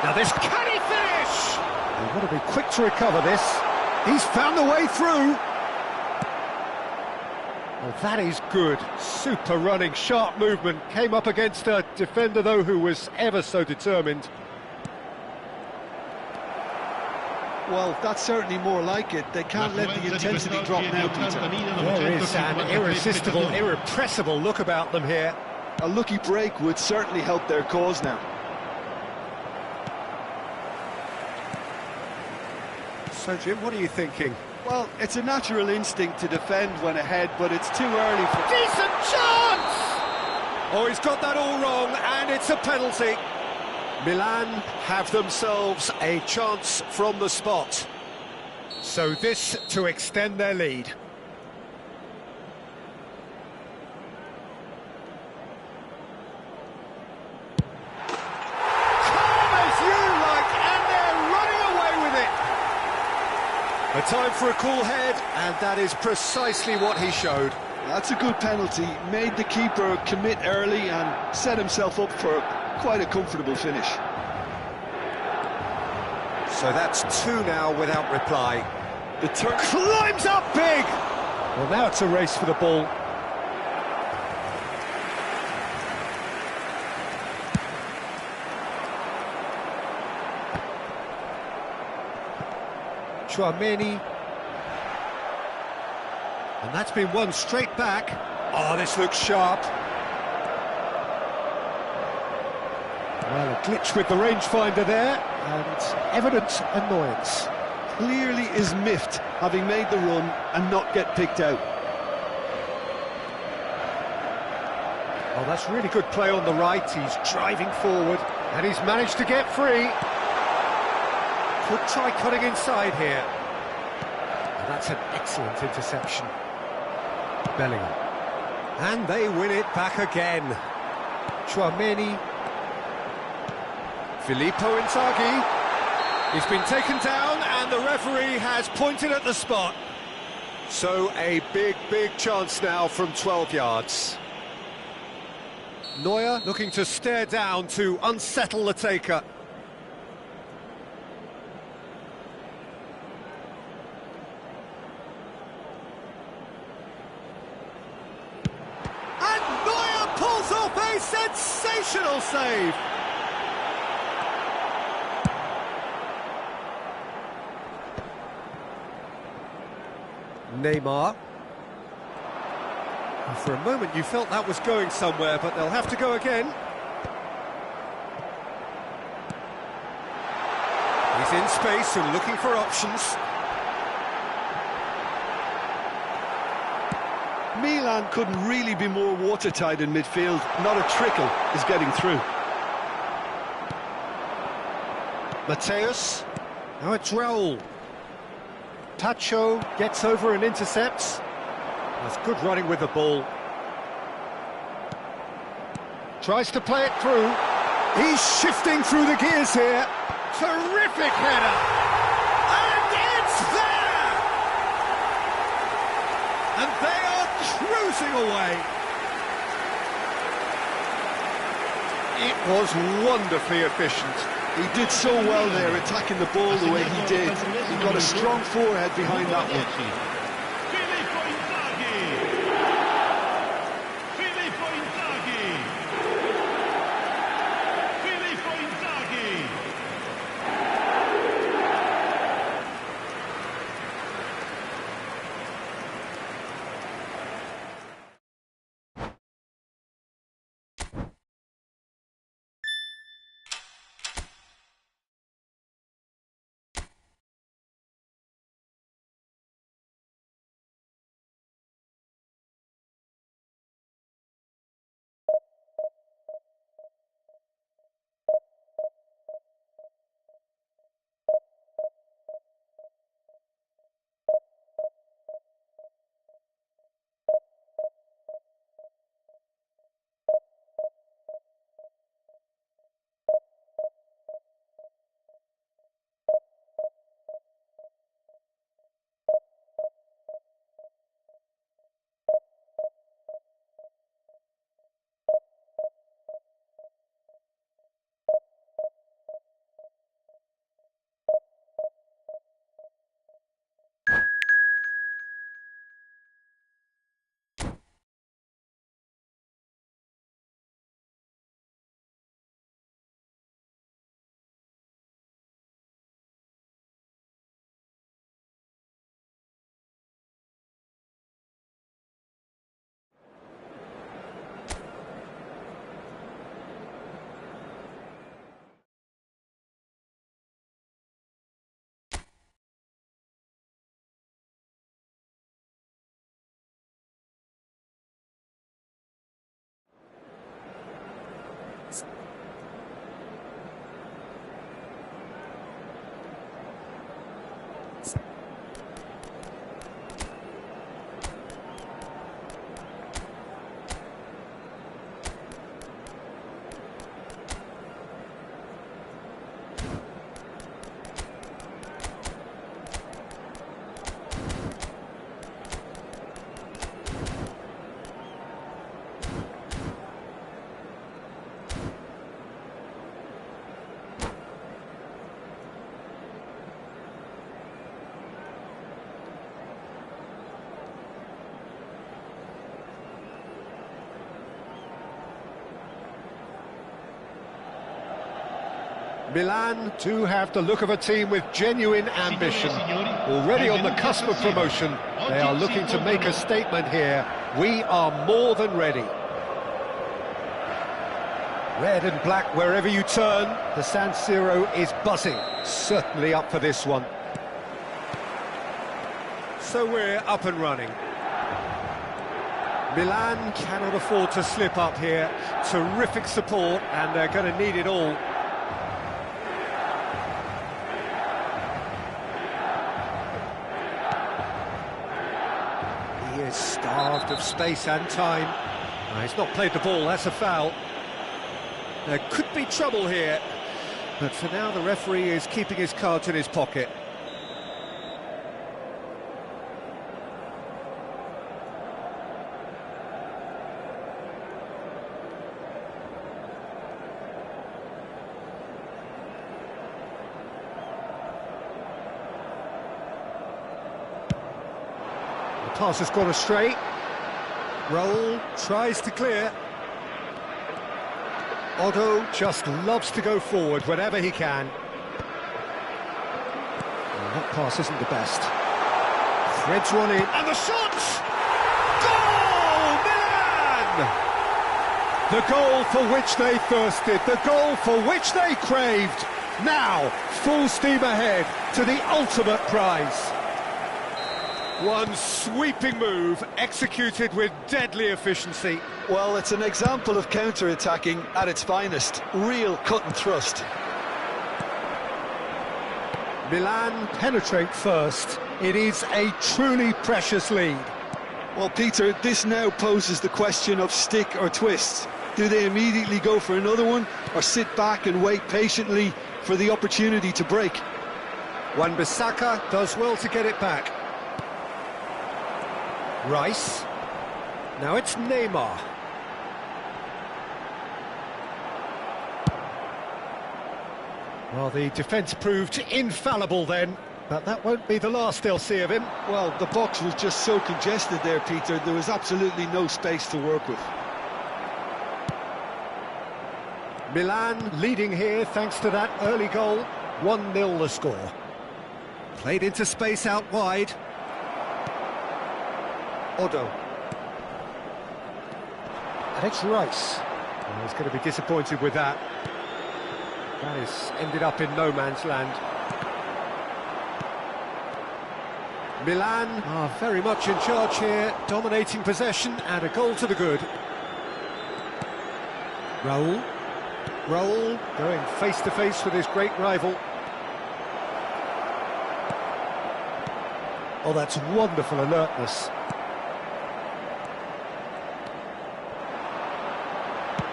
Now this, can he finish? They've got to be quick to recover this. He's found the way through. Well, that is good. Super running, sharp movement. Came up against a defender, though, who was ever so determined. Well, that's certainly more like it. They can't let the intensity drop now, Peter. There is an irresistible, irrepressible look about them here. A lucky break would certainly help their cause now. So, Jim, what are you thinking? Well, it's a natural instinct to defend when ahead, but it's too early for... Decent chance! Oh, he's got that all wrong, and it's a penalty. Milan have themselves a chance from the spot. So this to extend their lead. Calm as you like, and they're running away with it. A time for a cool head, and that is precisely what he showed. That's a good penalty. Made the keeper commit early and set himself up for quite a comfortable finish. So that's two now without reply. The Turk climbs up big! Well, now it's a race for the ball. Chouameni. And that's been won straight back. Oh, this looks sharp. Glitch with the rangefinder there, and evident annoyance. Clearly is miffed, having made the run and not get picked out. Oh, that's really good play on the right. He's driving forward, and he's managed to get free. Could try cutting inside here. And that's an excellent interception. Bellingham. And they win it back again. Chouameni. Filippo Inzaghi. He's been taken down, and the referee has pointed at the spot. So a big chance now from 12 yards. Neuer looking to stare down to unsettle the taker. And Neuer pulls off a sensational save. Neymar. And for a moment you felt that was going somewhere, but they'll have to go again. He's in space and looking for options. Milan couldn't really be more watertight in midfield. Not a trickle is getting through. Mateus. Now it's Raul. Tacho gets over and intercepts. That's good running with the ball. Tries to play it through. He's shifting through the gears here. Terrific header. And it's there! And they are cruising away. It was wonderfully efficient. He did so well there, attacking the ball the way he did. He got a strong forehead behind that one. Milan do have the look of a team with genuine ambition. Already on the cusp of promotion, they are looking to make a statement here. We are more than ready. Red and black wherever you turn. The San Siro is buzzing. Certainly up for this one. So we're up and running. Milan cannot afford to slip up here. Terrific support, and they're going to need it all. He is starved of space and time. He's not played the ball, that's a foul. There could be trouble here, but for now the referee is keeping his cards in his pocket. The pass has gone astray. Raul tries to clear. Otto just loves to go forward whenever he can. Well, that pass isn't the best. Threads one in, and the shot! Goal! Milan! The goal for which they thirsted, the goal for which they craved. Now, full steam ahead to the ultimate prize. One sweeping move, executed with deadly efficiency. Well, it's an example of counter-attacking at its finest. Real cut and thrust. Milan penetrate first. It is a truly precious lead. Well, Peter, this now poses the question of stick or twist. Do they immediately go for another one, or sit back and wait patiently for the opportunity to break? Wan-Bissaka does well to get it back. Rice. Now it's Neymar. Well, the defence proved infallible then, but that won't be the last they'll see of him. Well, the box was just so congested there, Peter. There was absolutely no space to work with. Milan leading here thanks to that early goal. 1-0 the score. Played into space out wide. Otto. And it's Rice. Well, he's going to be disappointed with that. That has ended up in no man's land. Milan are very much in charge here, dominating possession and a goal to the good. Raul. Raul going face to face with his great rival. Oh, that's wonderful alertness.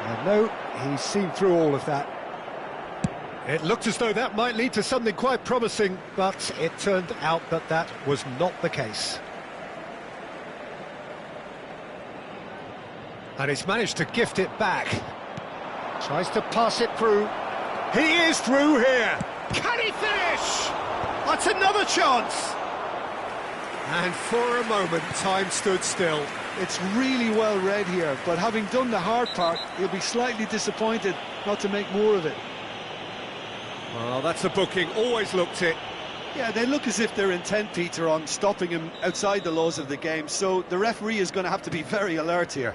And no, he's seen through all of that. It looked as though that might lead to something quite promising, but it turned out that that was not the case. And he's managed to gift it back. Tries to pass it through. He is through here. Can he finish? That's another chance. And for a moment, time stood still. It's really well read here, but having done the hard part, he'll be slightly disappointed not to make more of it. Well, that's a booking, always looked it. Yeah, they look as if they're intent, Peter, on stopping him outside the laws of the game, so the referee is going to have to be very alert here.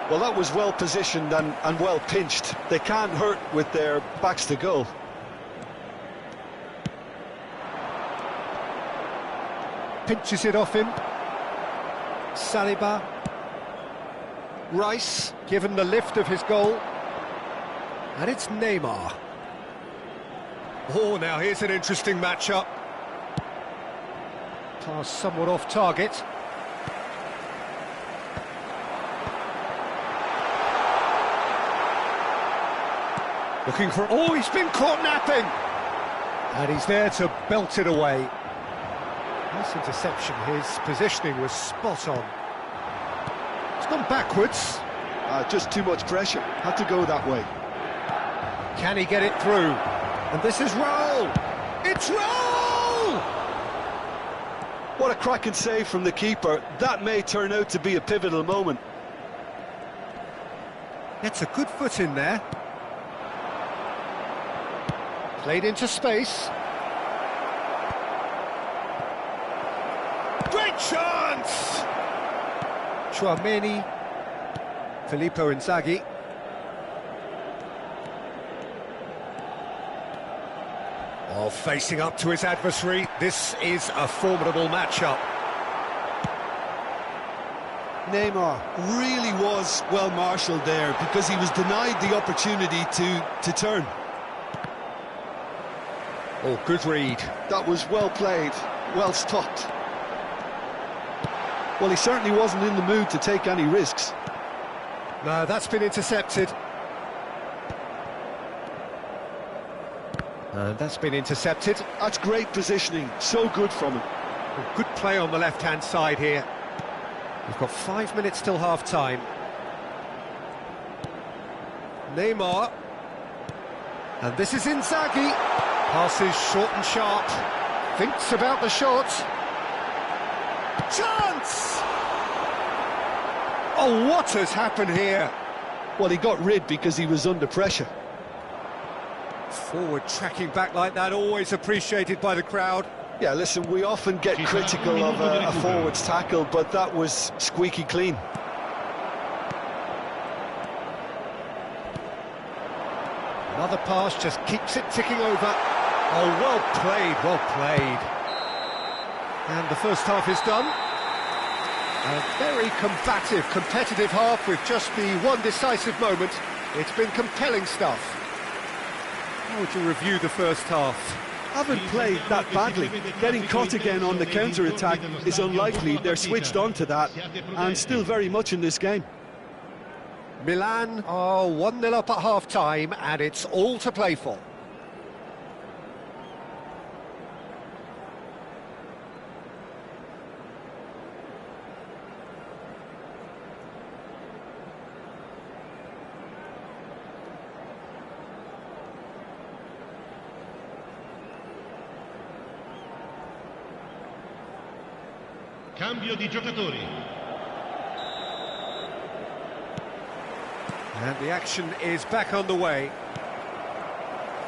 Well, that was well positioned and well pinched. They can't hurt with their backs to goal. Pinches it off him. Saliba. Rice, given the lift of his goal. And it's Neymar. Oh, now here's an interesting matchup. Pass somewhat off target. Looking for... Oh, he's been caught napping! And he's there to belt it away. Nice interception. His positioning was spot on. It's gone backwards. Just too much pressure. Had to go that way. Can he get it through? And this is Raul! It's Raul! What a cracking save from the keeper. That may turn out to be a pivotal moment. Gets a good foot in there. Played into space. Great chance! Tchouaméni, Filippo Inzaghi. Oh, facing up to his adversary, this is a formidable matchup. Neymar really was well marshalled there because he was denied the opportunity to turn. Oh, good read. That was well played, well stopped. Well, he certainly wasn't in the mood to take any risks. No, that's been intercepted. And that's been intercepted. That's great positioning, so good from him. Oh, good play on the left-hand side here. We've got 5 minutes till half-time. Neymar. And this is Inzaghi. Passes short and sharp. Thinks about the shot. Chance! Oh, what has happened here? Well, he got rid because he was under pressure. Forward tracking back like that, always appreciated by the crowd. Yeah, listen, we often get critical of a forward's tackle, but that was squeaky clean. Another pass just keeps it ticking over. Oh, well played, well played. And the first half is done. A very combative, competitive half with just the one decisive moment. It's been compelling stuff. How would you review the first half? Haven't played that badly. Getting caught again on the counter-attack is unlikely. They're switched on to that and still very much in this game. Milan are 1-0 up at half-time and it's all to play for. Cambio di giocatori. And the action is back underway.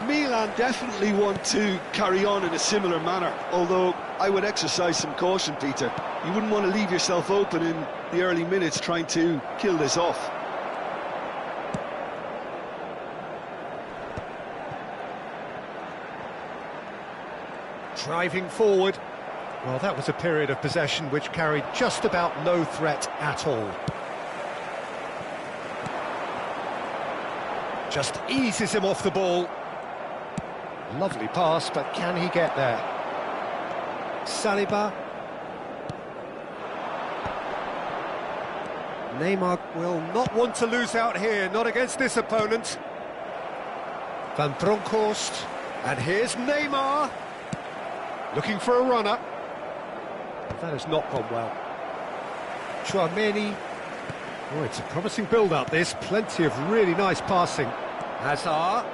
Milan definitely want to carry on in a similar manner, although I would exercise some caution, Peter. You wouldn't want to leave yourself open in the early minutes trying to kill this off. Driving forward. Well, that was a period of possession which carried just about no threat at all. Just eases him off the ball. Lovely pass, but can he get there? Saliba. Neymar will not want to lose out here, not against this opponent. Van Bronckhorst. And here's Neymar. Looking for a runner. That has not gone well. Tchouaméni. Oh, it's a promising build-up, this. Plenty of really nice passing. Hazard.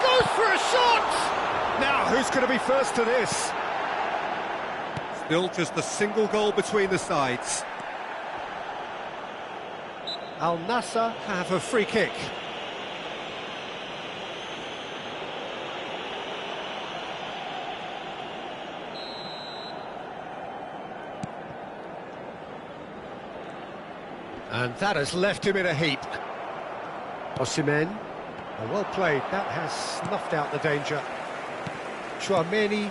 Goes for a shot! Now, who's going to be first to this? Still just a single goal between the sides. Al Nassr have a free kick. And that has left him in a heap. Osimhen. Oh, well played. That has snuffed out the danger. Tchouaméni.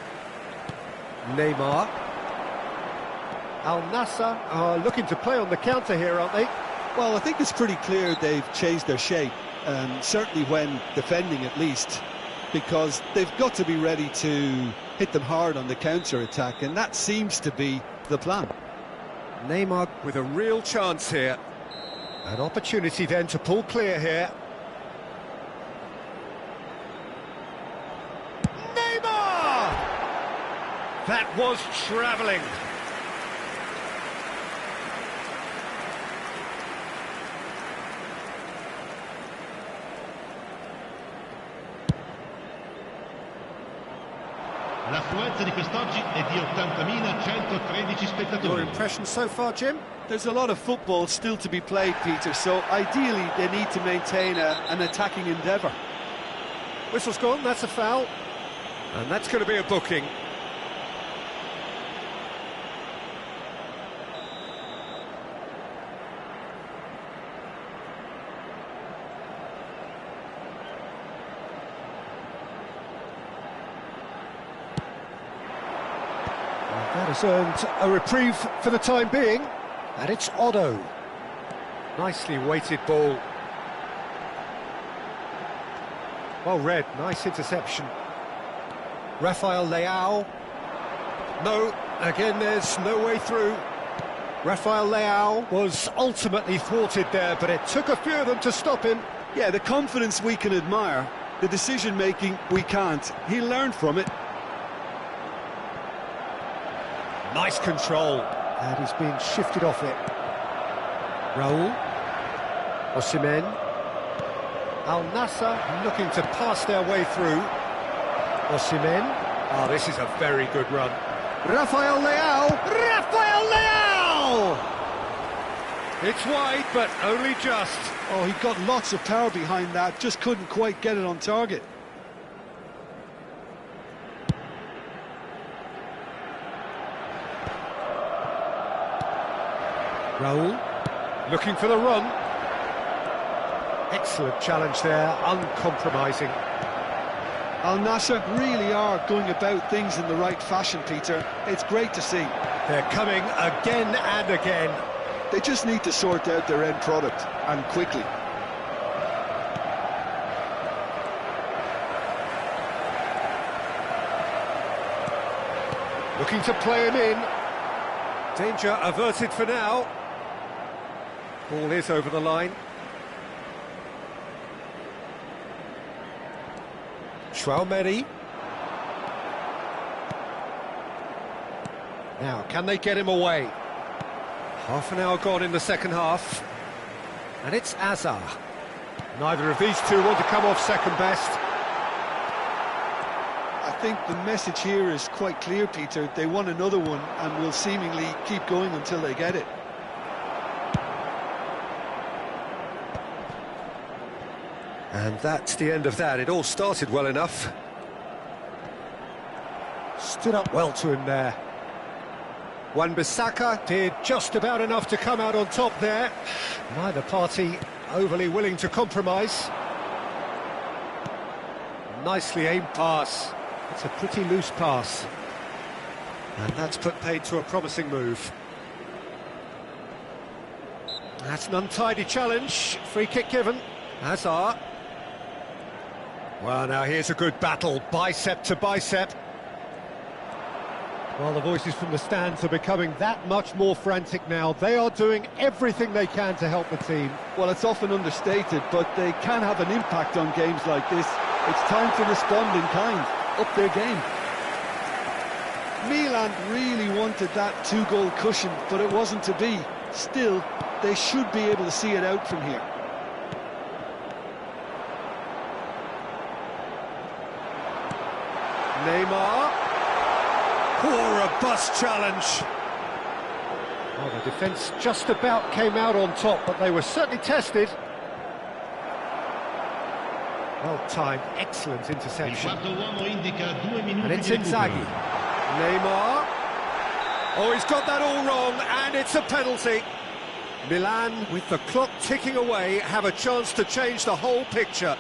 Neymar. Al Nassr are looking to play on the counter here, aren't they? Well, I think it's pretty clear they've changed their shape, certainly when defending at least, because they've got to be ready to hit them hard on the counter-attack, and that seems to be the plan. Neymar with a real chance here. An opportunity then to pull clear here. Neymar! That was travelling. L'affluenza di quest'oggi è di 80.113 spettatori. Your impression so far, Jim? There's a lot of football still to be played, Peter, so ideally they need to maintain an attacking endeavour. Whistle's gone, that's a foul. And that's going to be a booking. has earned a reprieve for the time being, and it's Otto. Nicely weighted ball. Well read, nice interception. Rafael Leao. No, again there's no way through. Rafael Leao was ultimately thwarted there, but it took a few of them to stop him. Yeah, the confidence we can admire, the decision-making we can't. He learned from it. Nice control, and he's been shifted off it. Raul. Osimhen. Al Nassr looking to pass their way through. Osimhen. Oh, this is a very good run. Rafael Leao! Rafael Leao! It's wide, but only just. Oh, he got lots of power behind that, just couldn't quite get it on target. Raul, looking for the run. Excellent challenge there, uncompromising. Al Nassr really are going about things in the right fashion, Peter. It's great to see. They're coming again and again. They just need to sort out their end product, and quickly. Looking to play him in. Danger averted for now. Ball is over the line. Schwalmeri. Now, can they get him away? Half an hour gone in the second half. And it's Azar. Neither of these two want to come off second best. I think the message here is quite clear, Peter. They want another one and will seemingly keep going until they get it. And that's the end of that. It all started well enough. Stood up well to him there. Wan-Bissaka did just about enough to come out on top there. Neither party overly willing to compromise. Nicely aimed pass. It's a pretty loose pass. And that's put paid to a promising move. That's an untidy challenge. Free kick given. Hazard. Well, now here's a good battle, bicep to bicep. Well, the voices from the stands are becoming that much more frantic now. They are doing everything they can to help the team. Well, it's often understated, but they can have an impact on games like this. It's time to respond in kind, up their game. Milan really wanted that two-goal cushion, but it wasn't to be. Still, they should be able to see it out from here. Neymar. Poor, robust challenge. Well, the defence just about came out on top, but they were certainly tested. Well-timed, excellent Il interception. quarto uomo indica 2 And minuti it's di Inzaghi. recupero. Neymar. Oh, he's got that all wrong, and it's a penalty. Milan, with the clock ticking away, have a chance to change the whole picture.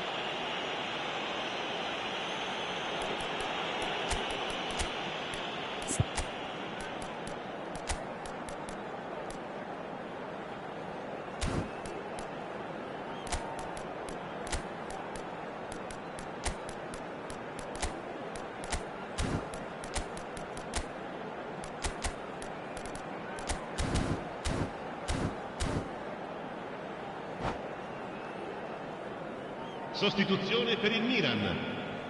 Sostituzione per il Milan.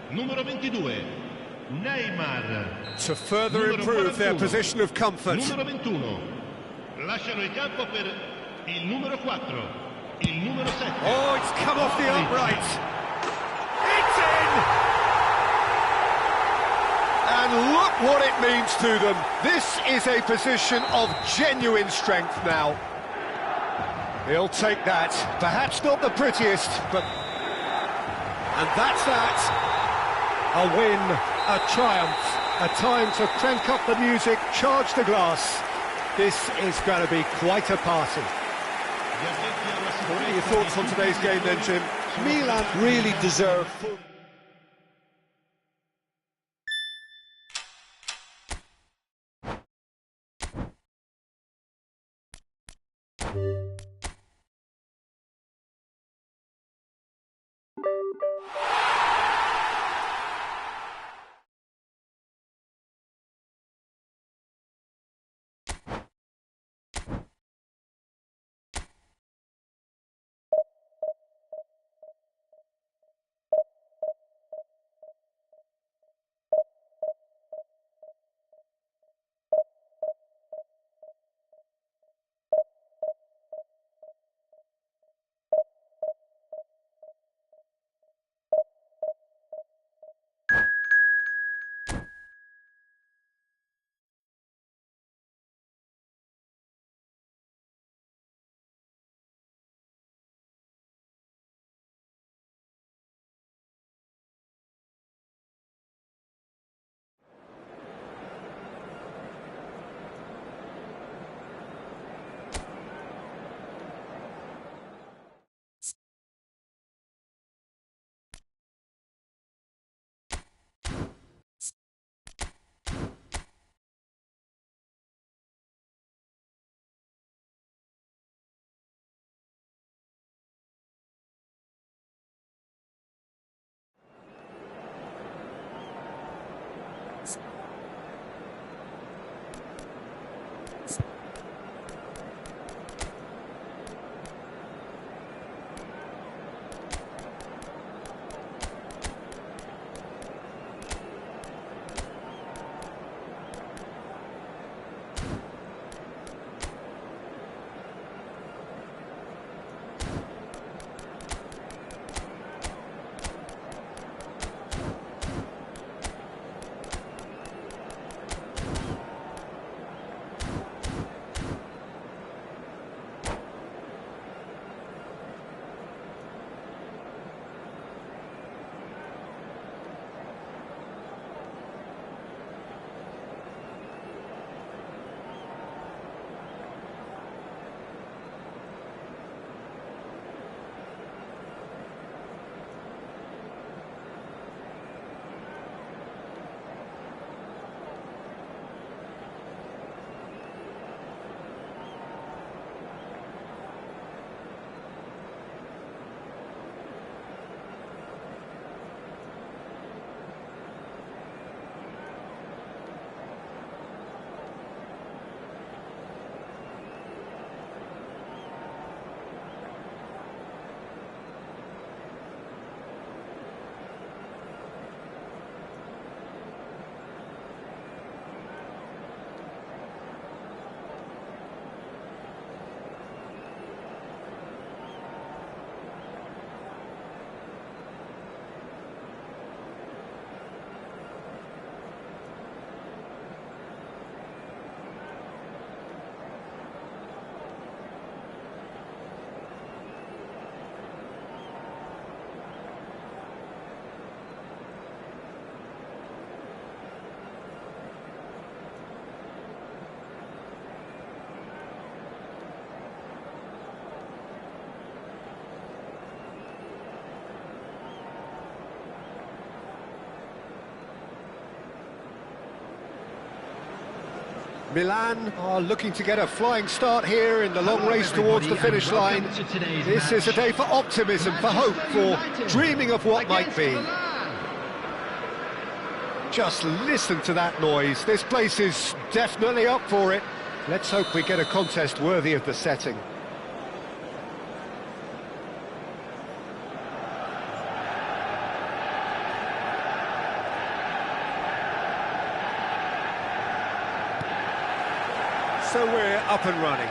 Numero 22, Neymar. To further Numero improve their 41, position of comfort. Numero 21. Lasciano il campo per il numero 4, il numero 7. Oh, it's come off the upright. It's in! And look what it means to them. This is a position of genuine strength now. He'll take that. Perhaps not the prettiest, but... And that's that. A win, a triumph, a time to crank up the music, charge the glass. This is going to be quite a party. What are your thoughts on today's game then, Jim? Milan really deserve full Milan are looking to get a flying start here in the long Hello, race towards the everybody, finish and line. welcome to today's This is a match. day for optimism, for hope, for dreaming of what might Against be. Milan. Just listen to that noise. This place is definitely up for it. Let's hope we get a contest worthy of the setting. So we're up and running.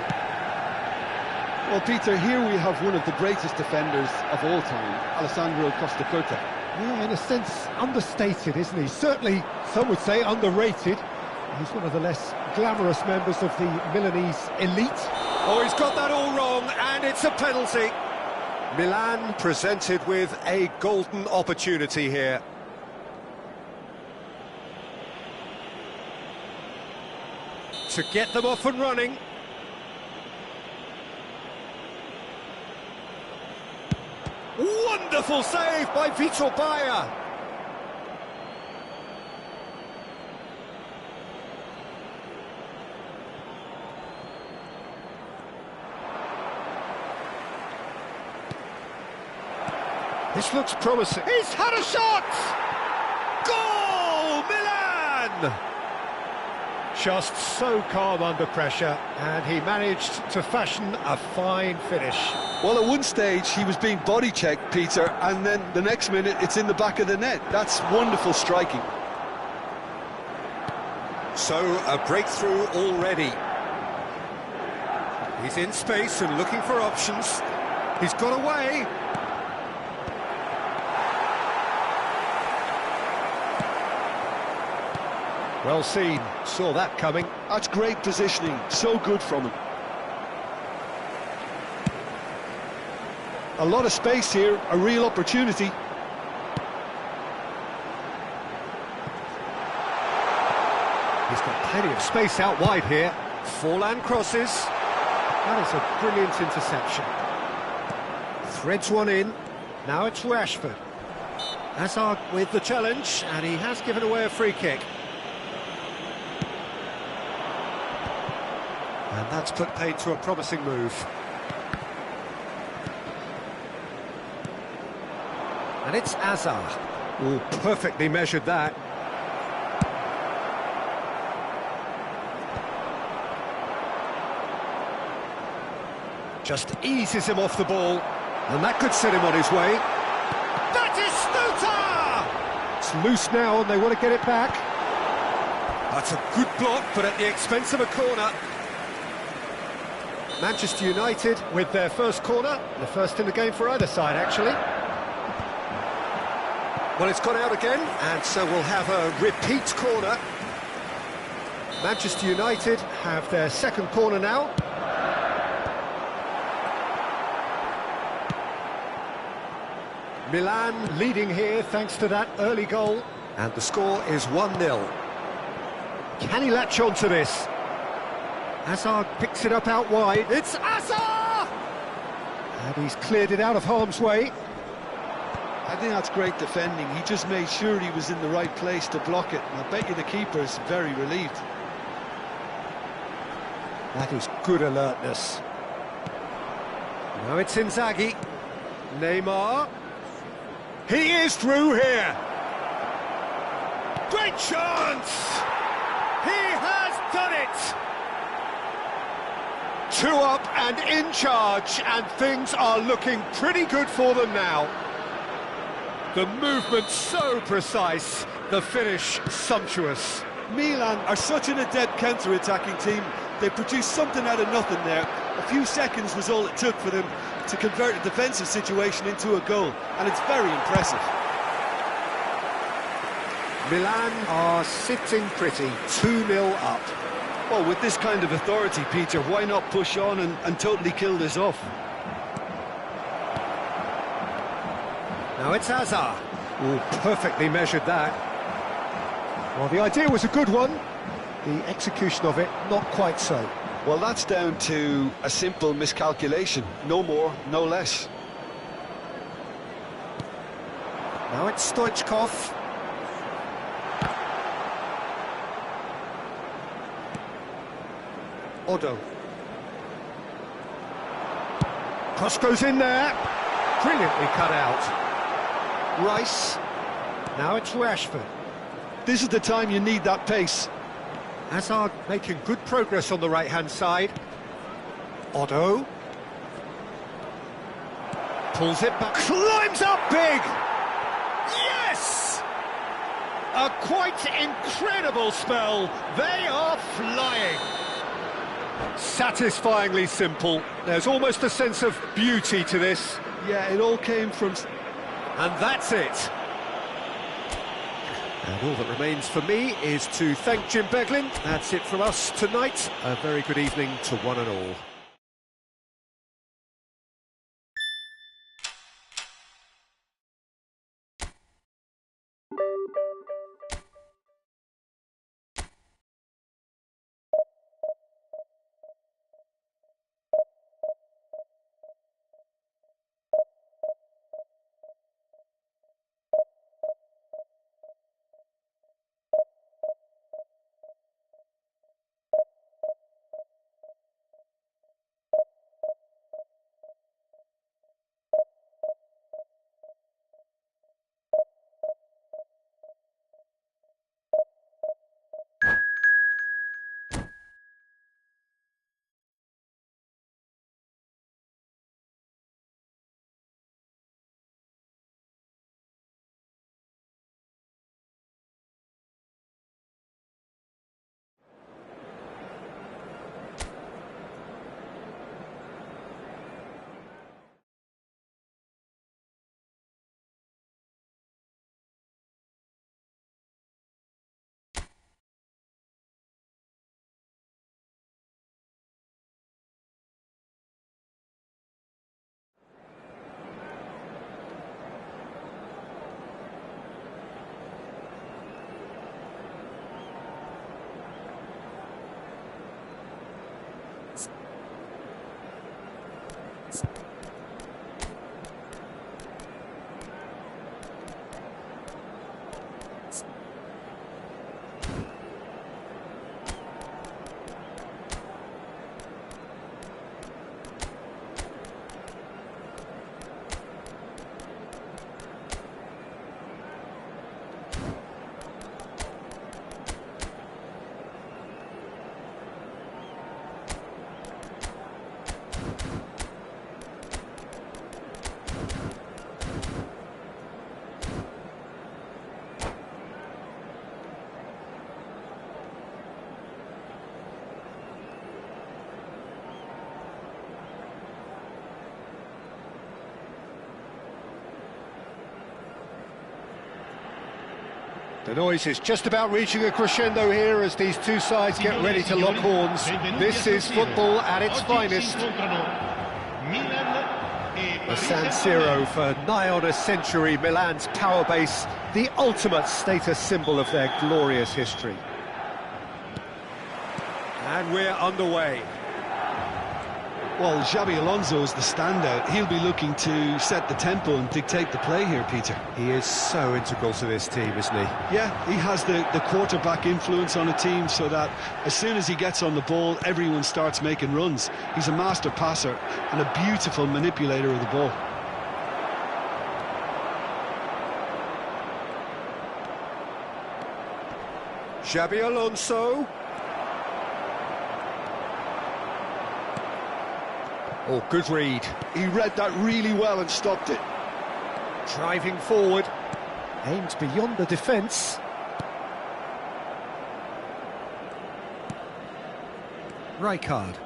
Well, Peter, here we have one of the greatest defenders of all time, Alessandro Costa. Yeah, in a sense, understated, isn't he? Certainly, some would say underrated. He's one of the less glamorous members of the Milanese elite. Oh, he's got that all wrong, and it's a penalty. Milan presented with a golden opportunity here. To get them off and running. Wonderful save by Vitor Baia. This looks promising. He's had a shot! Goal! Milan! Just so calm under pressure, and he managed to fashion a fine finish. Well, at one stage he was being body checked, Peter, and then the next minute it's in the back of the net. That's wonderful striking. So, a breakthrough already. He's in space and looking for options. He's got away. Well seen, saw that coming. That's great positioning, so good from him. A lot of space here, a real opportunity. He's got plenty of space out wide here. Forehand crosses. That is a brilliant interception. Threads one in. Now it's Rashford. Hazard with the challenge, and he has given away a free kick. And that's put paid to a promising move. And it's Hazard. Oh, perfectly measured that. Just eases him off the ball. And that could set him on his way. That is Stuta! It's loose now and they want to get it back. That's a good block, but at the expense of a corner. Manchester United with their first corner, the first in the game for either side, actually. Well, it's gone out again, and so we'll have a repeat corner. Manchester United have their second corner now. Milan leading here thanks to that early goal, and the score is 1-0. Can he latch on to this? Hazard picks it up out wide. It's Hazard! And he's cleared it out of harm's way. I think that's great defending. He just made sure he was in the right place to block it. And I bet you the keeper's very relieved. That is good alertness. Now it's Inzaghi. Neymar. He is through here. Great chance! He has done it! 2 up and in charge, and things are looking pretty good for them now. The movement so precise, the finish sumptuous. Milan are such an adept counter-attacking team. They produced something out of nothing there. A few seconds was all it took for them to convert a defensive situation into a goal, and it's very impressive. Milan are sitting pretty, 2-0 up. Well, with this kind of authority, Peter, why not push on and totally kill this off? Now it's Hazard. Oh, perfectly measured that. Well, the idea was a good one. The execution of it, not quite so. Well, that's down to a simple miscalculation. No more, no less. Now it's Odo. Cross goes in there. Brilliantly cut out. Rice. Now it's Rashford. This is the time you need that pace. Hazard making good progress on the right-hand side. Odo. Pulls it back. Climbs up big! Yes! A quite incredible spell. They are flying. Satisfyingly simple. There's almost a sense of beauty to this. Yeah, it all came from... And that's it. And all that remains for me is to thank Jim Beglin. That's it from us tonight. A very good evening to one and all. The noise is just about reaching a crescendo here as these two sides get ready to lock horns. This is football at its finest. The San Siro for nigh on a century, Milan's power base, the ultimate status symbol of their glorious history. And we're underway. Well, Xabi Alonso is the standout. He'll be looking to set the tempo and dictate the play here, Peter. He is so integral to this team, isn't he? Yeah, he has the quarterback influence on a team so that as soon as he gets on the ball, everyone starts making runs. He's a master passer and a beautiful manipulator of the ball. Xabi Alonso. Oh, good read. He read that really well and stopped it. Driving forward. Aimed beyond the defence. Rijkaard.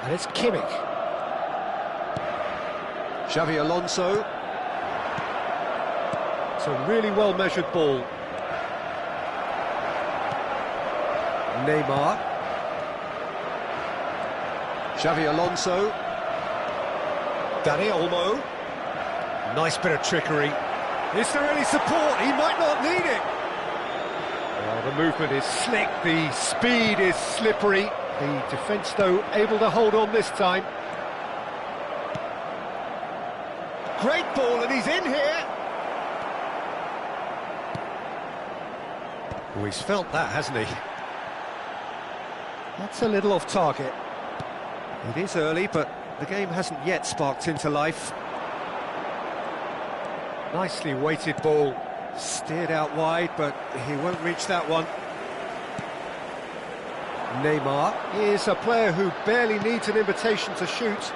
And it's Kimmich. Xabi Alonso. It's a really well-measured ball. Neymar. Xabi Alonso. Dani Olmo. Nice bit of trickery. Is there any support? He might not need it. Well, the movement is slick, the speed is slippery. The defence, though, able to hold on this time. Great ball, and he's in here. Oh, he's felt that, hasn't he? That's a little off target. It is early, but the game hasn't yet sparked into life. Nicely weighted ball, steered out wide, but he won't reach that one. Neymar is a player who barely needs an invitation to shoot.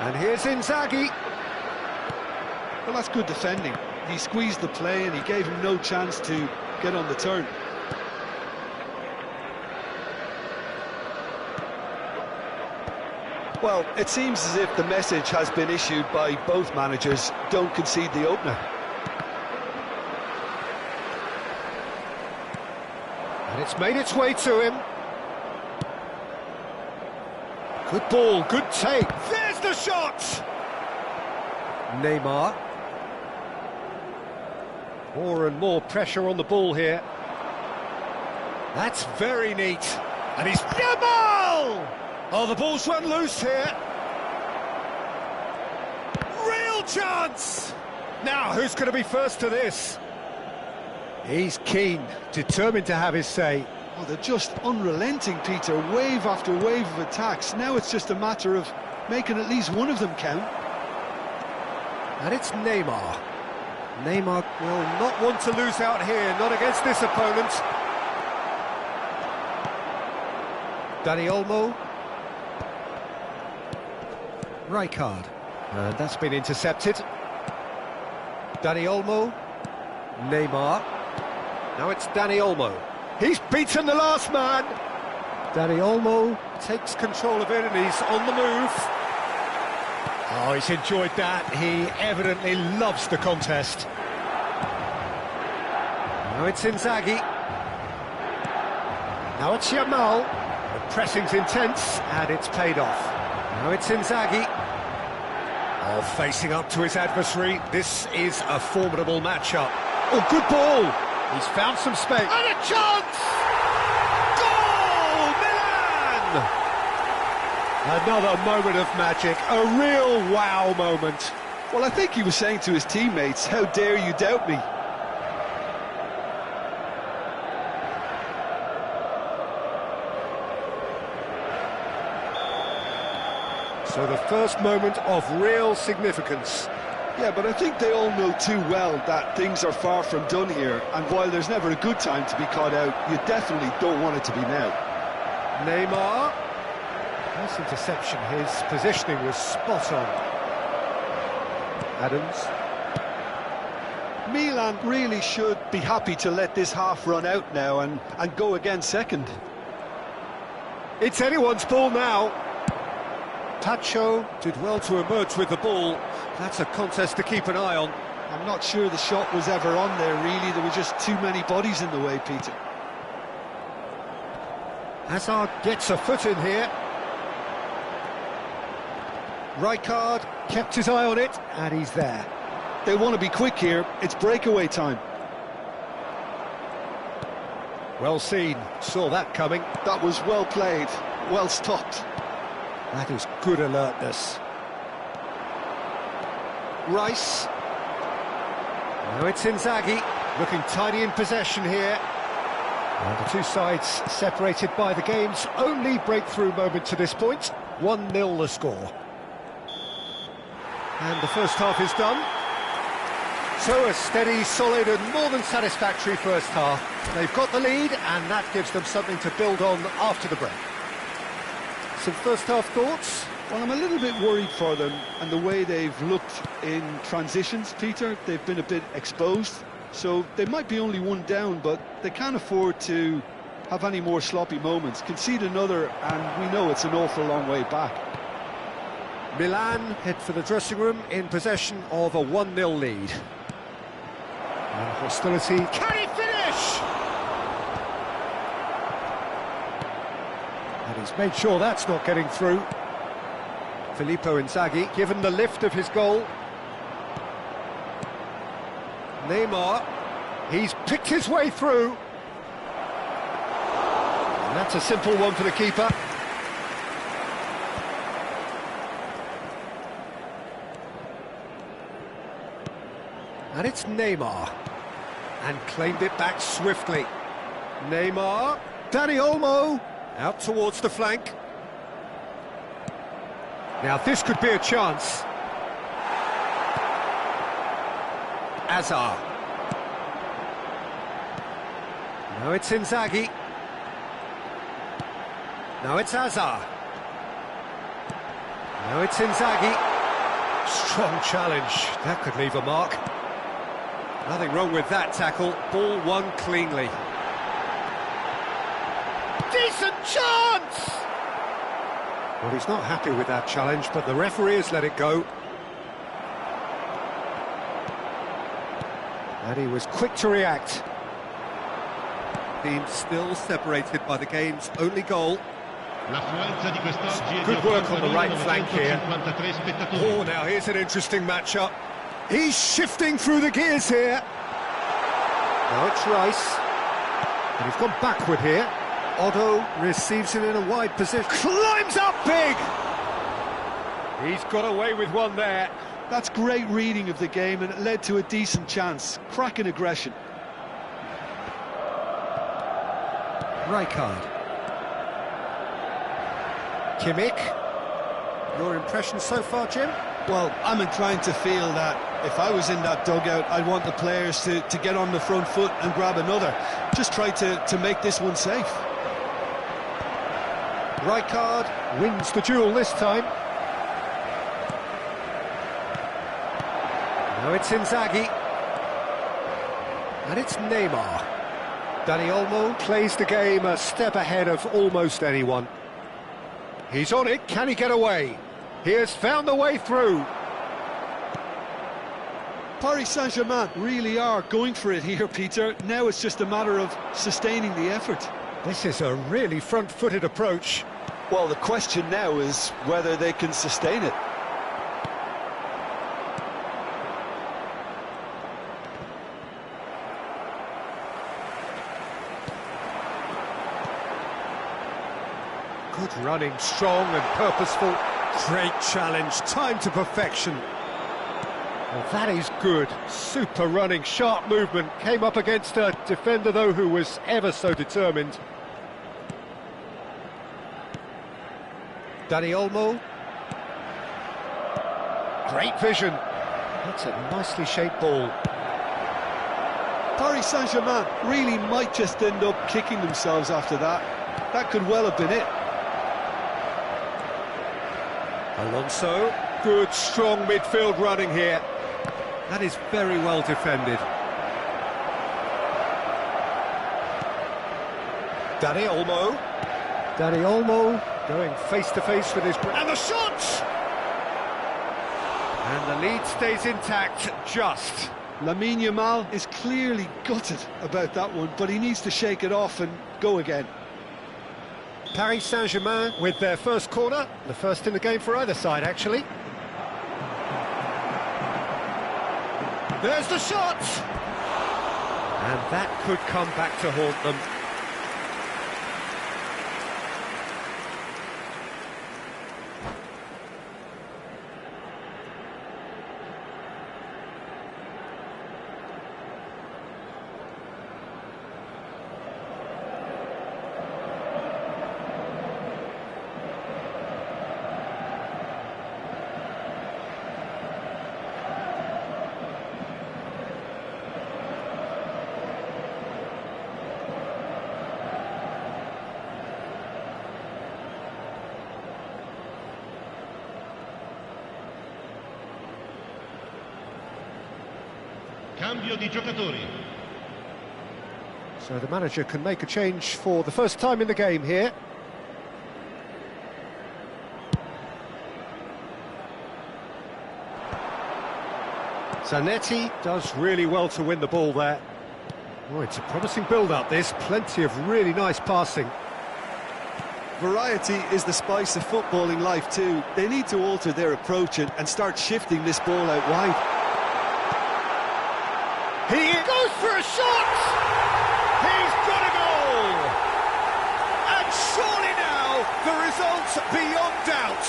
And here's Inzaghi. Well, that's good defending. He squeezed the play and he gave him no chance to get on the turn. Well, it seems as if the message has been issued by both managers: don't concede the opener. And it's made its way to him. Good ball, good take. There's the shot! Neymar. More and more pressure on the ball here. That's very neat. And he's... Yamal! Oh, the ball's run loose here. Real chance! Now, who's going to be first to this? He's keen, determined to have his say. Oh, they're just unrelenting, Peter. Wave after wave of attacks. Now it's just a matter of making at least one of them count. And it's Neymar. Neymar will not want to lose out here, not against this opponent. Dani Olmo. Rijkaard. And that's been intercepted. Dani Olmo. Neymar. Now it's Dani Olmo. He's beaten the last man. Dani Olmo takes control of it and he's on the move. Oh, he's enjoyed that. He evidently loves the contest. Now it's Inzaghi. Now it's Yamal. The pressing's intense and it's paid off. Now it's Inzaghi. Oh, facing up to his adversary. This is a formidable matchup. Oh, good ball. He's found some space. And a chance! Goal! Milan! Another moment of magic. A real wow moment. Well, I think he was saying to his teammates, how dare you doubt me? So the first moment of real significance. Yeah, but I think they all know too well that things are far from done here, and while there's never a good time to be caught out, you definitely don't want it to be now. Neymar. Nice interception, his positioning was spot on. Adams. Milan really should be happy to let this half run out now and go again second. It's anyone's ball now. Pacho did well to emerge with the ball. That's a contest to keep an eye on. I'm not sure the shot was ever on there, really. There were just too many bodies in the way, Peter. Hazard gets a foot in here. Rijkaard kept his eye on it, and he's there. They want to be quick here. It's breakaway time. Well seen. Saw that coming. That was well played. Well stopped. That is good alertness. Rice. Now it's Inzaghi, looking tidy in possession here. And the two sides separated by the game's only breakthrough moment to this point. 1-0 the score. And the first half is done. So a steady, solid and more than satisfactory first half. They've got the lead and that gives them something to build on after the break. Some first half thoughts? Well, I'm a little bit worried for them and the way they've looked in transitions, Peter. They've been a bit exposed, so they might be only one down, but they can't afford to have any more sloppy moments. Concede another and we know it's an awful long way back. Milan head for the dressing room in possession of a 1-0 lead. And hostility. Can he finish? And he's made sure that's not getting through. Filippo Inzaghi, given the lift of his goal. Neymar, he's picked his way through. And that's a simple one for the keeper. And it's Neymar. And claimed it back swiftly. Neymar. Dani Olmo, out towards the flank. Now this could be a chance. Azar. Now it's Inzaghi. Now it's Azar. Now it's Inzaghi. Strong challenge. That could leave a mark. Nothing wrong with that tackle. Ball won cleanly. Decent chance! Well, he's not happy with that challenge, but the referee has let it go. And he was quick to react. Team still separated by the game's only goal. Good work on the right flank here. Oh, now here's an interesting matchup. He's shifting through the gears here. Now it's Rice. And he's gone backward here. Otto receives it in a wide position. Climbs up big! He's got away with one there. That's great reading of the game, and it led to a decent chance. Cracking aggression. Rijkaard. Kimmich. Your impression so far, Jim? Well, I'm inclined to feel that if I was in that dugout, I'd want the players to get on the front foot and grab another. Just try to make this one safe. Rijkaard wins the duel this time. Now it's Inzaghi. And it's Neymar. Dani Olmo plays the game a step ahead of almost anyone. He's on it, can he get away? He has found the way through. Paris Saint-Germain really are going for it here, Peter. Now it's just a matter of sustaining the effort. This is a really front-footed approach. Well, the question now is whether they can sustain it. Good running, strong and purposeful. Great challenge, time to perfection. Well, that is good. Super running, sharp movement. Came up against a defender, though, who was ever so determined. Dani Olmo. Great vision. That's a nicely shaped ball. Paris Saint-Germain really might just end up kicking themselves after that. That could well have been it. Alonso, good, strong midfield running here. That is very well defended. Dani Olmo. Dani Olmo going face-to-face with his... And the shot! And the lead stays intact, just. Lamine Yamal is clearly gutted about that one, but he needs to shake it off and go again. Paris Saint-Germain with their first corner, the first in the game for either side, actually. There's the shot! And that could come back to haunt them. Cambio di giocatori. So the manager can make a change for the first time in the game here. Zanetti does really well to win the ball there. Oh, it's a promising build-up, this. Plenty of really nice passing. Variety is the spice of footballing life too. They need to alter their approach and start shifting this ball out wide. He goes for a shot! He's got a goal! And surely now, the result's beyond doubt.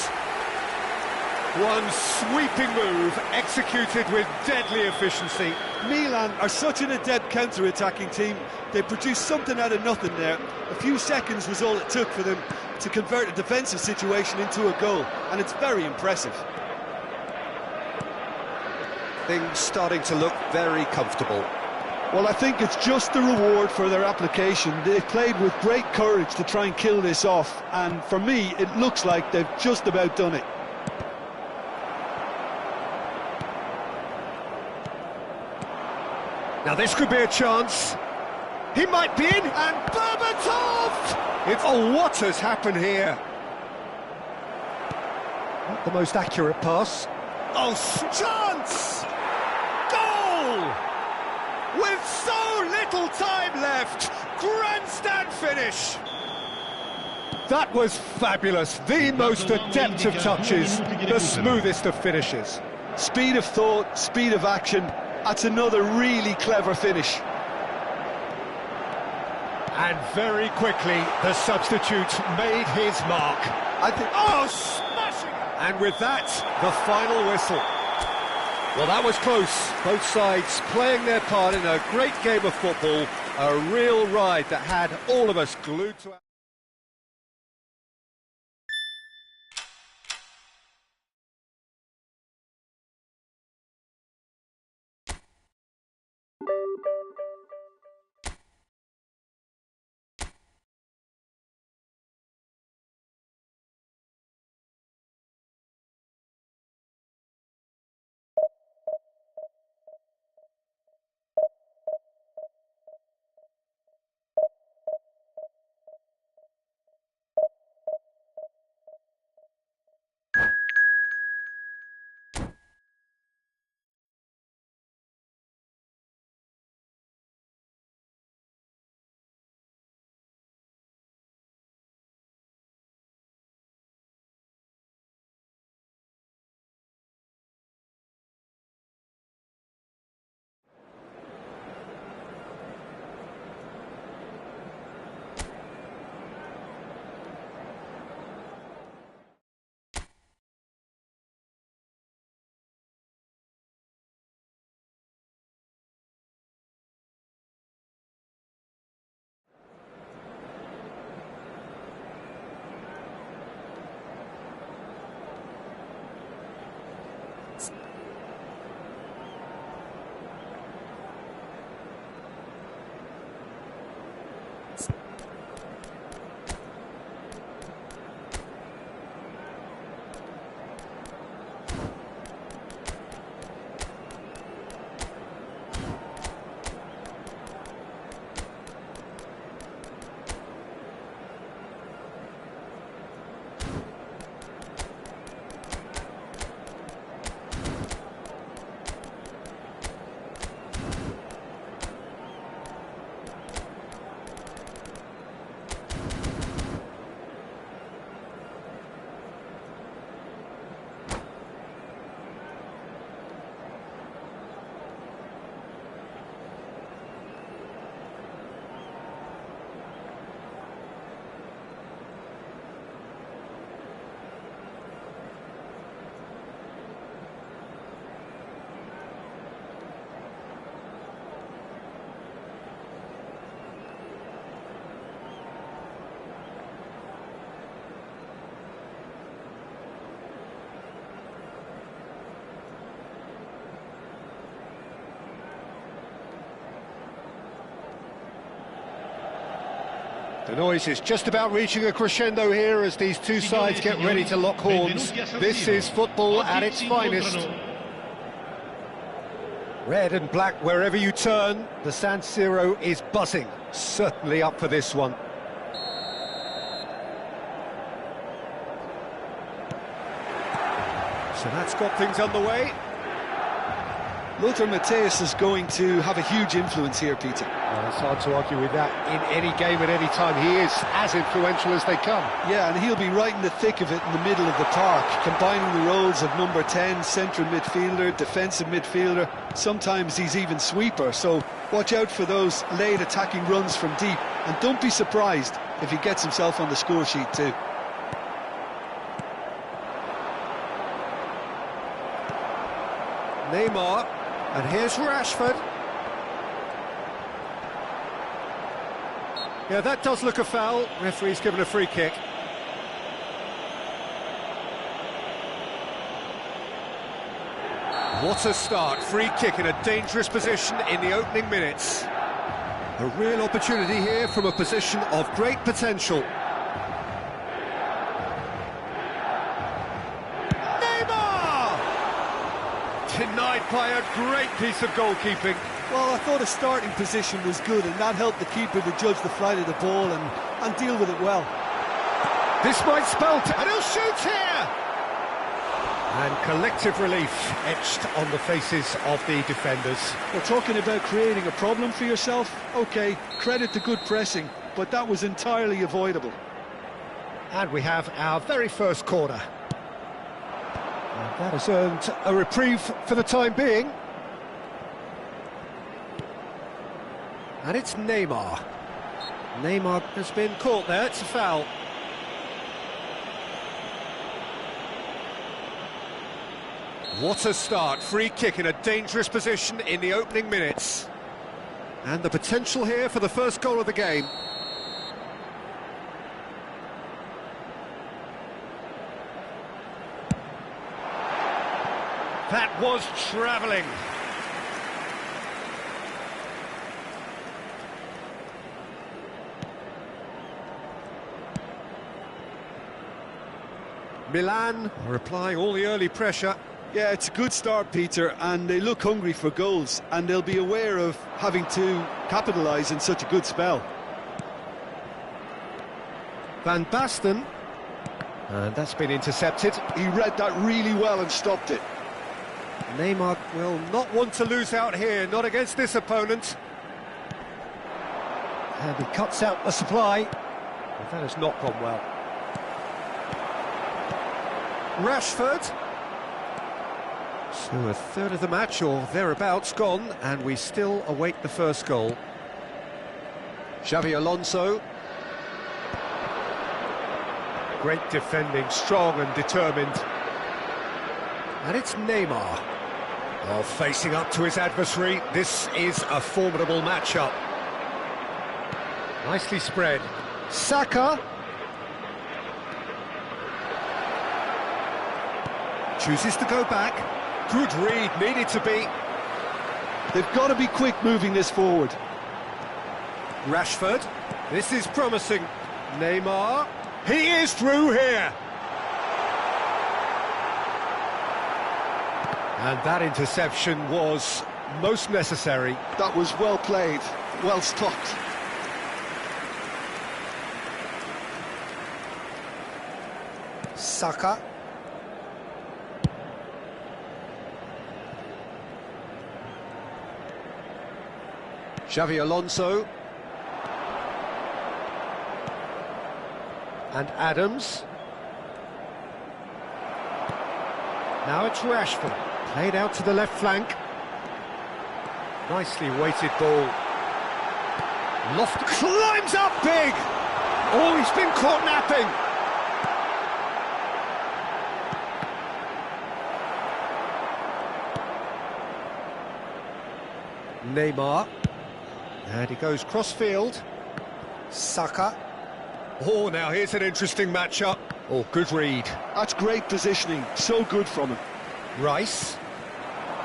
One sweeping move, executed with deadly efficiency. Milan are such an adept counter-attacking team. They produced something out of nothing there. A few seconds was all it took for them to convert a defensive situation into a goal, and it's very impressive. Things starting to look very comfortable. Well, I think it's just the reward for their application. They've played with great courage to try and kill this off, and for me, it looks like they've just about done it. Now this could be a chance. He might be in, and Berbatov! Oh, what has happened here? Not the most accurate pass. Oh, chance! Goal! With so little time left, grandstand finish. That was fabulous. The most adept of touches, the smoothest of finishes. Speed of thought, speed of action. That's another really clever finish. And very quickly, the substitute made his mark. Oh, smashing! And with that, the final whistle. Well, that was close. Both sides playing their part in a great game of football. A real ride that had all of us glued to our... The noise is just about reaching a crescendo here as these two sides get ready to lock horns. This is football at its finest. Red and black wherever you turn, the San Siro is buzzing. Certainly up for this one. So that's got things underway. Lothar Matthäus is going to have a huge influence here, Peter. Well, it's hard to argue with that. In any game at any time, he is as influential as they come. Yeah, and he'll be right in the thick of it in the middle of the park, combining the roles of number 10, central midfielder, defensive midfielder. Sometimes he's even sweeper, so watch out for those late attacking runs from deep. And don't be surprised if he gets himself on the score sheet too. Neymar, and here's Rashford. Yeah, that does look a foul. Referee's given a free kick. What a start. Free kick in a dangerous position in the opening minutes. A real opportunity here from a position of great potential. Neymar! Denied by a great piece of goalkeeping. Well, I thought his starting position was good, and that helped the keeper to judge the flight of the ball and deal with it well. This might spell... and he'll shoot here! And collective relief etched on the faces of the defenders. We're talking about creating a problem for yourself. OK, credit to good pressing, but that was entirely avoidable. And we have our very first corner. And that has earned a reprieve for the time being. And it's Neymar. Neymar has been caught there, it's a foul. What a start, free kick in a dangerous position in the opening minutes. And the potential here for the first goal of the game. That was travelling. Milan are applying all the early pressure. Yeah, it's a good start, Peter, and they look hungry for goals, and they'll be aware of having to capitalise in such a good spell. Van Basten, and that's been intercepted. He read that really well and stopped it. Neymar will not want to lose out here, not against this opponent. And he cuts out the supply. But that has not gone well. Rashford. So a third of the match, or thereabouts, gone, and we still await the first goal. Xavi Alonso. Great defending, strong and determined. And it's Neymar. Oh, facing up to his adversary, this is a formidable matchup. Nicely spread. Saka. Chooses to go back. Good read, needed to be. They've got to be quick moving this forward. Rashford. This is promising. Neymar. He is through here. And that interception was most necessary. That was well played, well stopped. Saka. Xavi Alonso. And Adams. Now it's Rashford. Played out to the left flank. Nicely weighted ball. Loft climbs up big! Oh, he's been caught napping! Neymar. And he goes cross-field. Saka. Oh, now here's an interesting matchup. Oh, good read. That's great positioning, so good from him. Rice.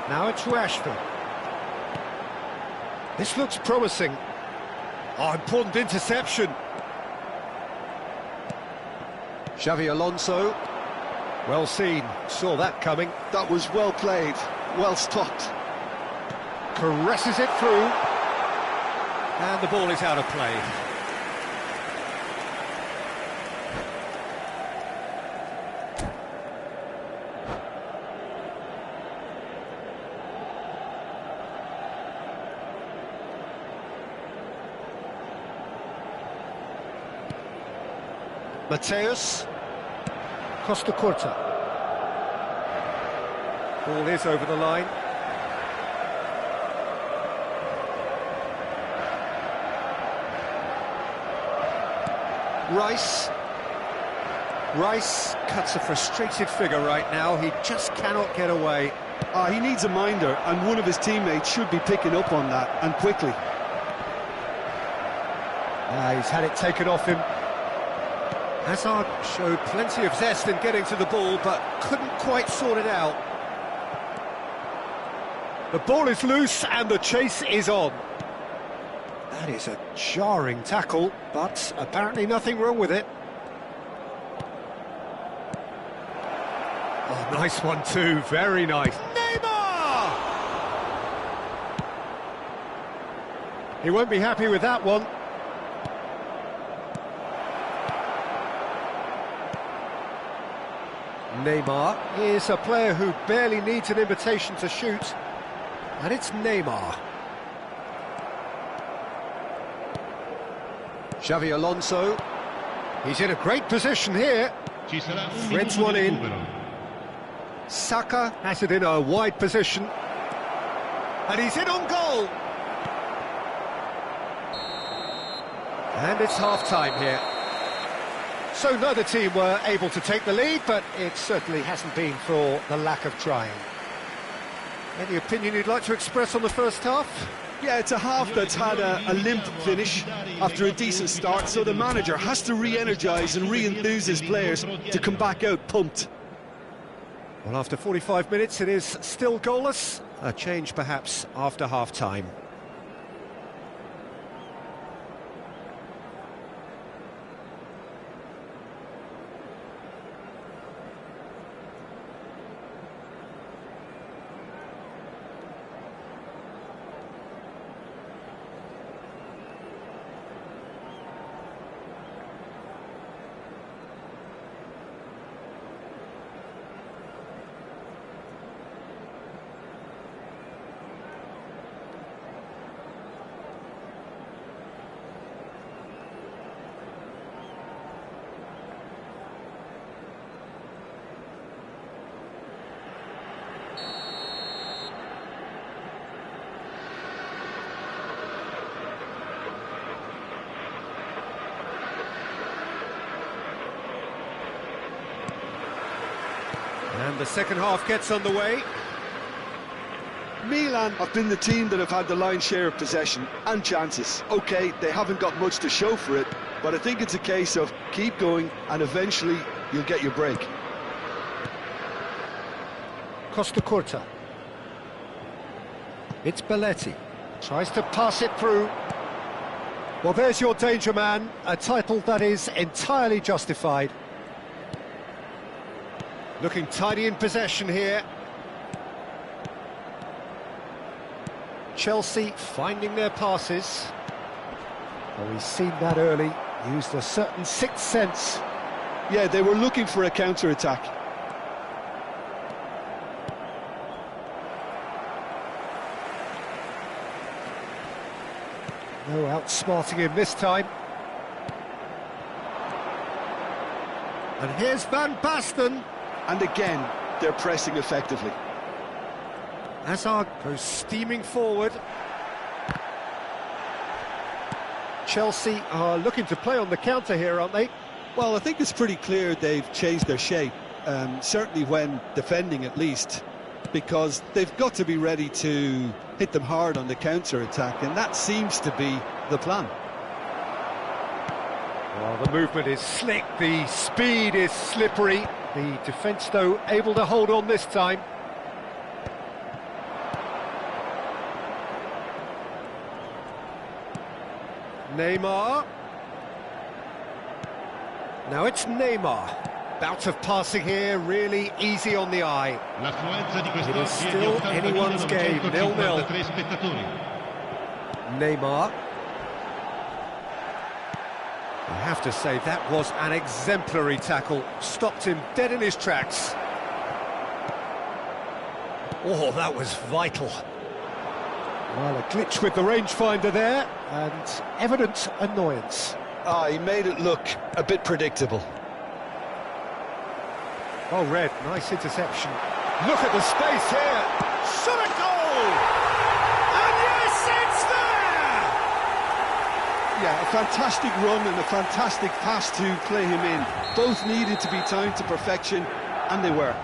Now it's Rashford. This looks promising. Oh, important interception. Xavi Alonso. Well seen, saw that coming. That was well played, well stopped. Caresses it through. And the ball is out of play. Mateus. Costa Curta. Ball is over the line. Rice. Rice cuts a frustrated figure right now. He just cannot get away. He needs a minder, and one of his teammates should be picking up on that, and quickly. He's had it taken off him. Hazard showed plenty of zest in getting to the ball, but couldn't quite sort it out. The ball is loose and the chase is on. That is a jarring tackle, but apparently nothing wrong with it. Oh, nice one too, very nice. Neymar! He won't be happy with that one. Neymar is a player who barely needs an invitation to shoot, and it's Neymar. Xavi Alonso, he's in a great position here. Threads one in. Saka has it in a wide position, and he's in on goal. And it's half-time here. So neither team were able to take the lead, but it certainly hasn't been for the lack of trying. Any opinion you'd like to express on the first half? Yeah, it's a half that's had a limp finish after a decent start, so the manager has to re-energise and re-enthuse his players to come back out pumped. Well, after 45 minutes, it is still goalless. A change, perhaps, after half-time. And the second half gets underway. Milan have been the team that have had the lion's share of possession and chances. OK, they haven't got much to show for it, but I think it's a case of keep going and eventually you'll get your break. Costa Curta. It's Belletti. Tries to pass it through. Well, there's your danger man, a title that is entirely justified. Looking tidy in possession here. Chelsea finding their passes. Well, we've seen that early, used a certain sixth sense. Yeah, they were looking for a counter-attack. No outsmarting him this time. And here's Van Basten. And again, they're pressing effectively. Hazard goes steaming forward. Chelsea are looking to play on the counter here, aren't they? Well, I think it's pretty clear they've changed their shape, certainly when defending at least, because they've got to be ready to hit them hard on the counter-attack, and that seems to be the plan. Well, the movement is slick, the speed is slippery. The defence, though, able to hold on this time. Neymar. Now it's Neymar. Bout of passing here, really easy on the eye. It is still anyone's game, 0-0. Neymar. I have to say, that was an exemplary tackle. Stopped him dead in his tracks. Oh, that was vital. Well, a glitch with the rangefinder there, and evident annoyance. He made it look a bit predictable. Well read, nice interception. Look at the space here. Shot a goal! And yes, it's there! Yeah, a fantastic run and a fantastic pass to play him in. Both needed to be timed to perfection, and they were.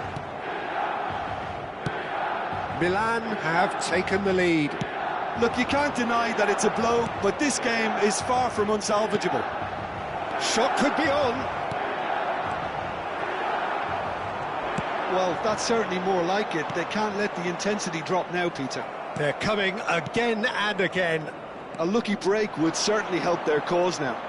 Milan have taken the lead. Look, you can't deny that it's a blow, but this game is far from unsalvageable. Shot could be on. Well, that's certainly more like it. They can't let the intensity drop now, Peter. They're coming again and again. A lucky break would certainly help their cause now.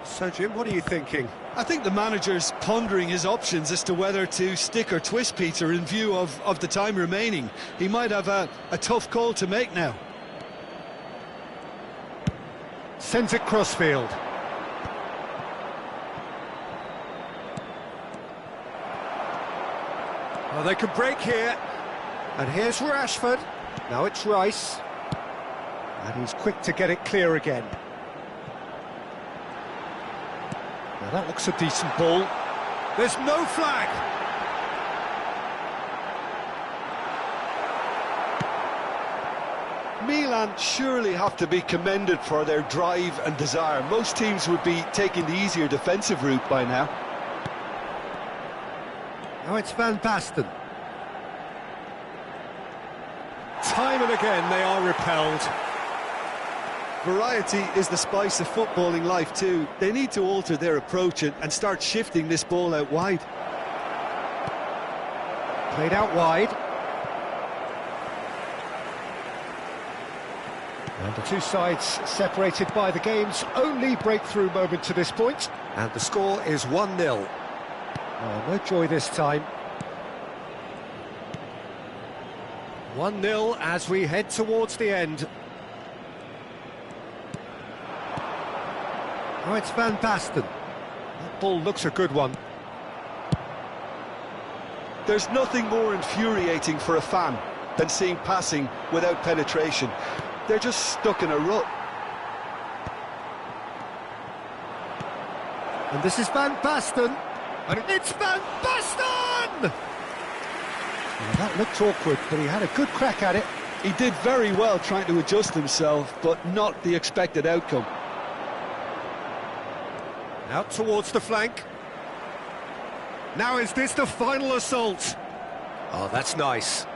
So, Jim, what are you thinking? I think the manager's pondering his options as to whether to stick or twist, Peter, in view of the time remaining. He might have a tough call to make now. Sends it crossfield. Oh, they can break here. And here's Rashford. Now it's Rice. And he's quick to get it clear again. Now that looks a decent ball. There's no flag. Milan surely have to be commended for their drive and desire. Most teams would be taking the easier defensive route by now. Now it's Van Basten. Time and again they are repelled. Variety is the spice of footballing life too. They need to alter their approach and start shifting this ball out wide. Played out wide. And the two sides separated by the game's only breakthrough moment to this point. And the score is 1-0. Oh, no joy this time. 1-0 as we head towards the end. Oh, it's Van Basten. That ball looks a good one. There's nothing more infuriating for a fan than seeing passing without penetration. They're just stuck in a rut. And this is Van Basten. And it's Van Basten! Well, that looked awkward, but he had a good crack at it. He did very well trying to adjust himself, but not the expected outcome. Out towards the flank. Now is this the final assault? Oh, that's nice.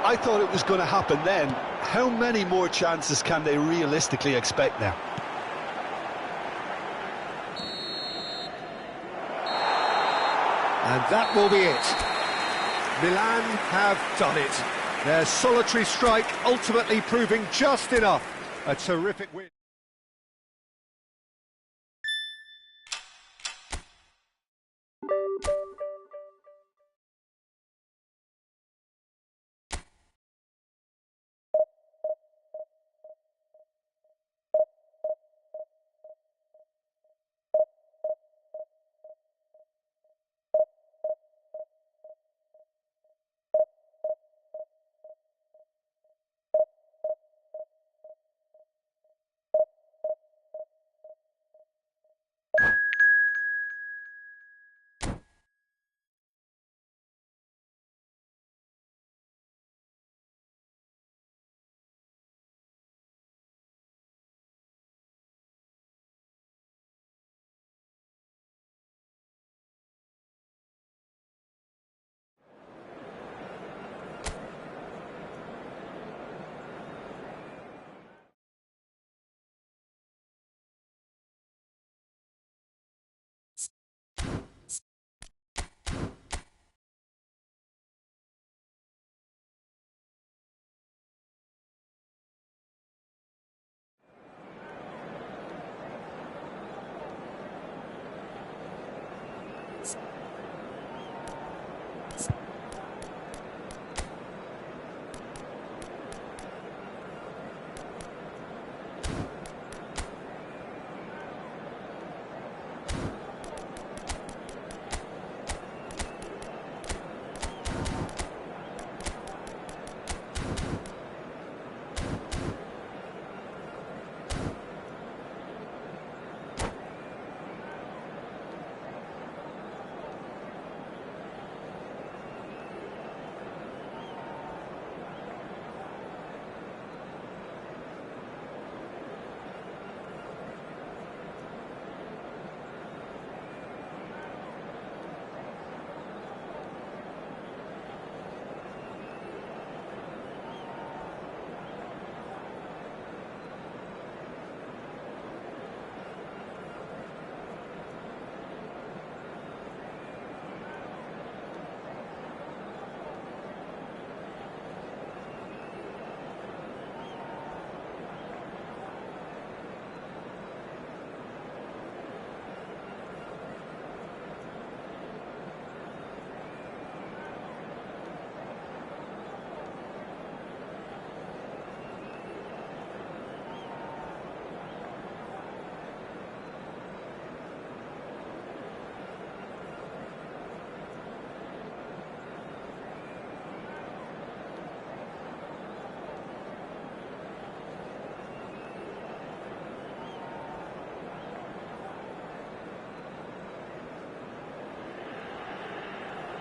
I thought it was going to happen then. How many more chances can they realistically expect now? And that will be it. Milan have done it. Their solitary strike ultimately proving just enough. A terrific win.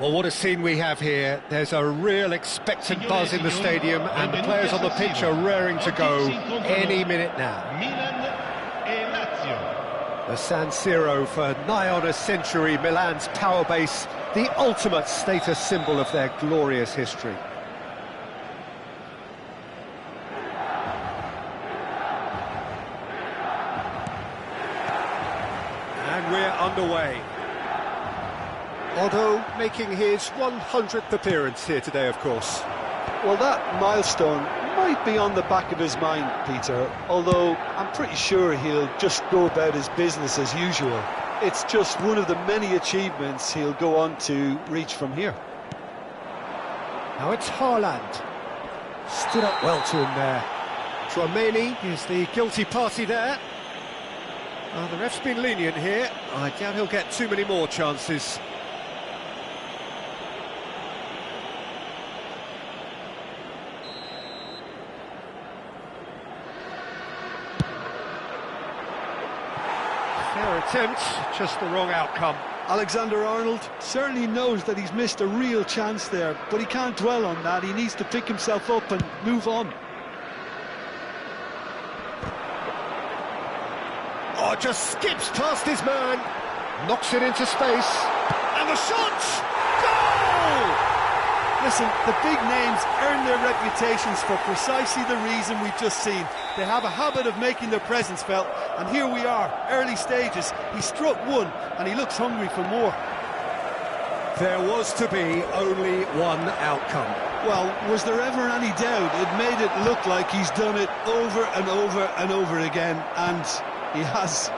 Well, what a scene we have here. There's a real expectant buzz in the stadium, and the players on the pitch are raring to go any minute now. The San Siro for nigh on a century, Milan's power base, the ultimate status symbol of their glorious history. And we're underway. Otto making his 100th appearance here today, of course. Well, that milestone might be on the back of his mind, Peter, although I'm pretty sure he'll just go about his business as usual. It's just one of the many achievements he'll go on to reach from here. Now it's Haaland. Stood up well to him there. Tchouaméni is the guilty party there. The ref's been lenient here. I doubt he'll get too many more chances. Fair attempt, just the wrong outcome. Alexander-Arnold certainly knows that he's missed a real chance there, but he can't dwell on that. He needs to pick himself up and move on. Oh, just skips past his man, knocks it into space, and the shot! Goal! Listen, the big names earn their reputations for precisely the reason we've just seen. They have a habit of making their presence felt, and here we are, early stages. He struck one, and he looks hungry for more. There was to be only one outcome. Well, was there ever any doubt? It made it look like he's done it over and over and over again, and he has.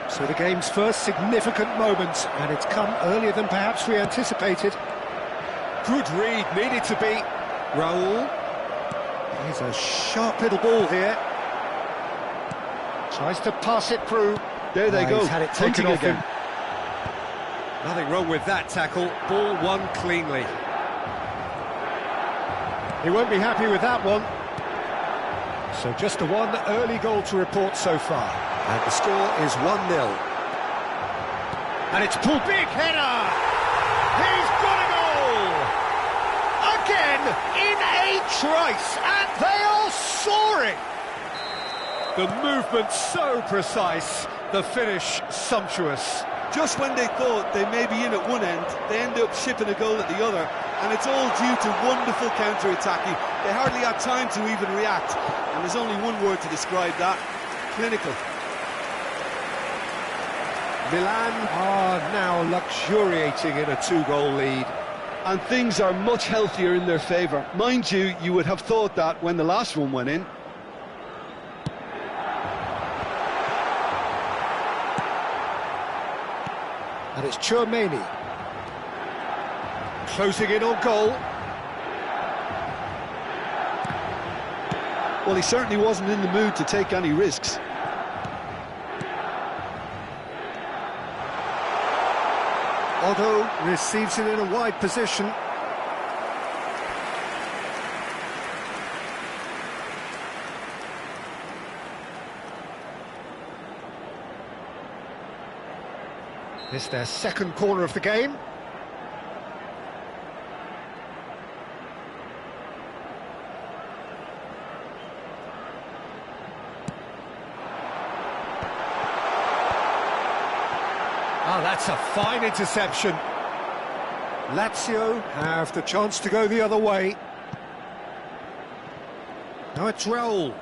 So the game's first significant moment, and it's come earlier than perhaps we anticipated. Good read, needed to be. Raul. Here's a sharp little ball here. Tries to pass it through. There they go. He's had it taken off again. him. Nothing wrong with that tackle. Ball won cleanly. He won't be happy with that one. So just the one early goal to report so far. And the score is 1-0. And it's pulled big header! He's got a goal! Again, in a trice, and they are soaring! The movement so precise, the finish sumptuous. Just when they thought they may be in at one end, they end up shipping a goal at the other, and it's all due to wonderful counter-attacking. They hardly had time to even react, and there's only one word to describe that: clinical. Milan are now luxuriating in a 2-goal lead. And things are much healthier in their favour. Mind you, you would have thought that when the last one went in. And it's Tchouaméni. Closing in on goal. Well, he certainly wasn't in the mood to take any risks. Otto receives it in a wide position. It's their second corner of the game. Oh, that's a fine interception. Lazio have the chance to go the other way. Now it's Raul.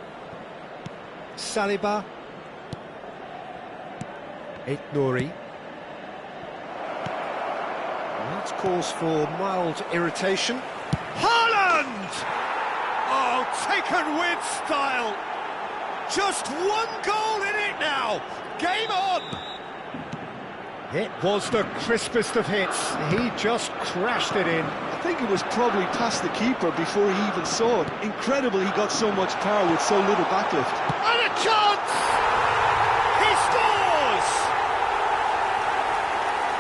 Saliba. Nouri. That's cause for mild irritation. Haaland! Oh, taken with style. Just one goal in it now. Game on. It was the crispest of hits. He just crashed it in. I think it was probably past the keeper before he even saw it. Incredible he got so much power with so little backlift. And a chance! He scores!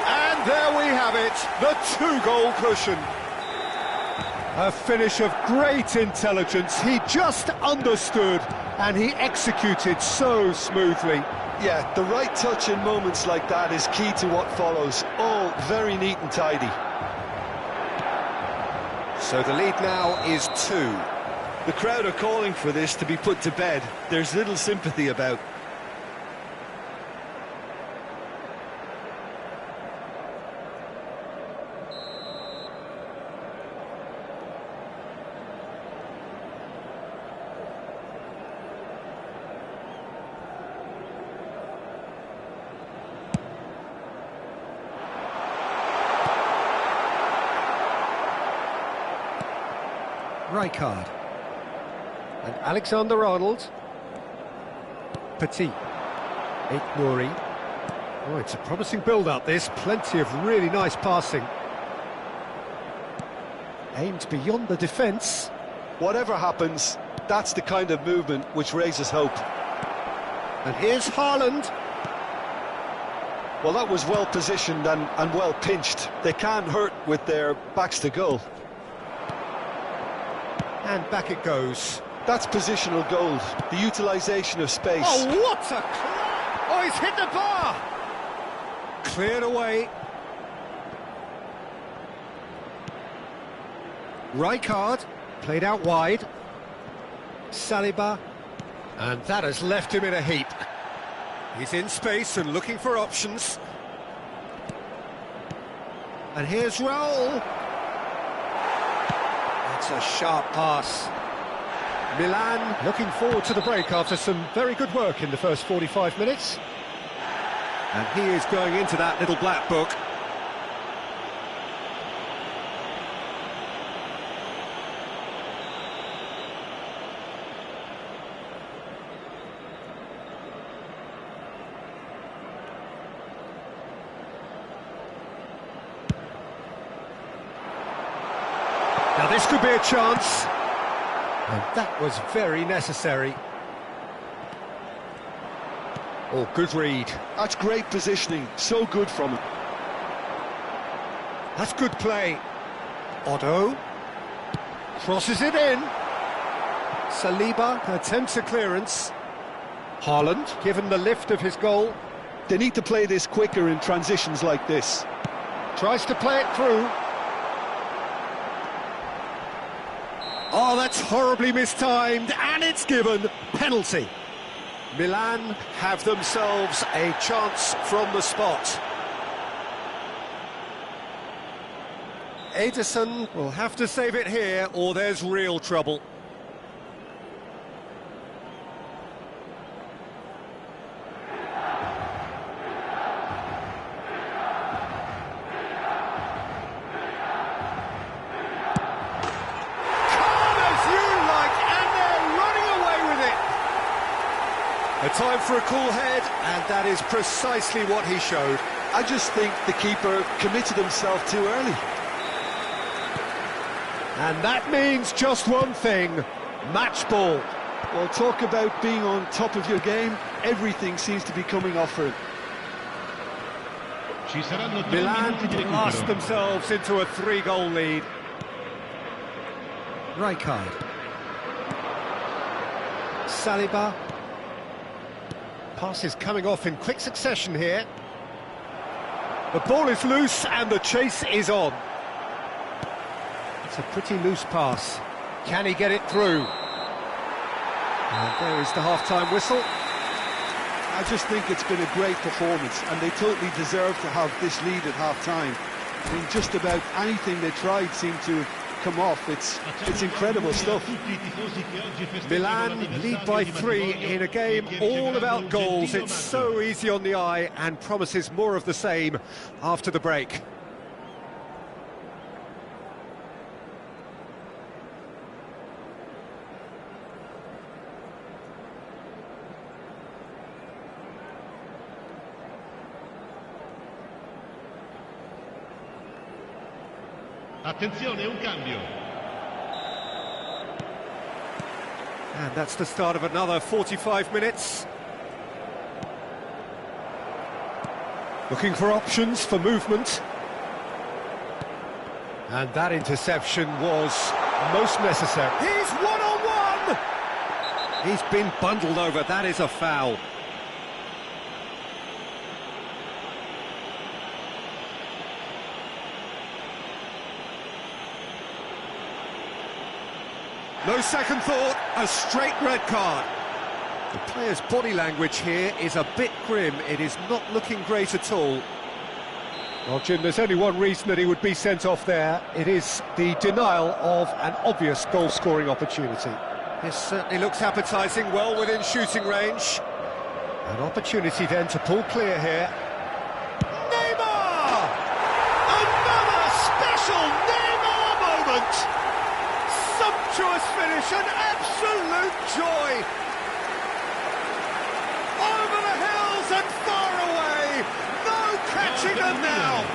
And there we have it, the 2-goal cushion. A finish of great intelligence. He just understood, and he executed so smoothly. Yeah, the right touch in moments like that is key to what follows. All very neat and tidy. So the lead now is 2. The crowd are calling for this to be put to bed. There's little sympathy about. Rijkaard. And Alexander-Arnold. Petit. Nouri. Oh, it's a promising build-up, this. Plenty of really nice passing. Aimed beyond the defence. Whatever happens, that's the kind of movement which raises hope. And here's Haaland. Well, that was well positioned and well pinched. They can't hurt with their backs to goal. And back it goes. That's positional gold, the utilisation of space. Oh, what a... Oh, he's hit the bar! Cleared away. Rijkaard, played out wide. Saliba. And that has left him in a heap. He's in space and looking for options. And here's Raul. That's a sharp pass. Milan looking forward to the break after some very good work in the first 45 minutes. And he is going into that little black book. Now this could be a chance. And that was very necessary. Oh, good read. That's great positioning, so good from him. That's good play. Otto. Crosses it in. Saliba attempts a clearance. Haaland, given the lift of his goal. They need to play this quicker in transitions like this. Tries to play it through. Oh, that's horribly mistimed, and it's given. Penalty. Milan have themselves a chance from the spot. Ederson will have to save it here, or there's real trouble. A time for a cool head, and that is precisely what he showed. I just think the keeper committed himself too early. And that means just one thing, match ball. Well, talk about being on top of your game, everything seems to be coming off for him. Milan lost themselves into a 3-goal lead. Rijkaard. Saliba. Passes coming off in quick succession here. The ball is loose and the chase is on. It's a pretty loose pass. Can he get it through? And there is the half-time whistle. I just think it's been a great performance, and they totally deserve to have this lead at half-time. I mean, just about anything they tried seemed to come off. It's incredible stuff. Milan lead by 3 in a game all about goals. It's so easy on the eye and promises more of the same after the break. Attenzione, un cambio. And that's the start of another 45 minutes. Looking for options for movement. And that interception was most necessary. He's one-on-one! He's been bundled over, that is a foul. No second thought, a straight red card. The player's body language here is a bit grim. It is not looking great at all. Well, Jim, there's only one reason that he would be sent off there. It is the denial of an obvious goal-scoring opportunity. This certainly looks appetising, well within shooting range. An opportunity then to pull clear here. Neymar! Another special Neymar moment! Sumptuous finish, an absolute joy! Over the hills and far away! No catching them now!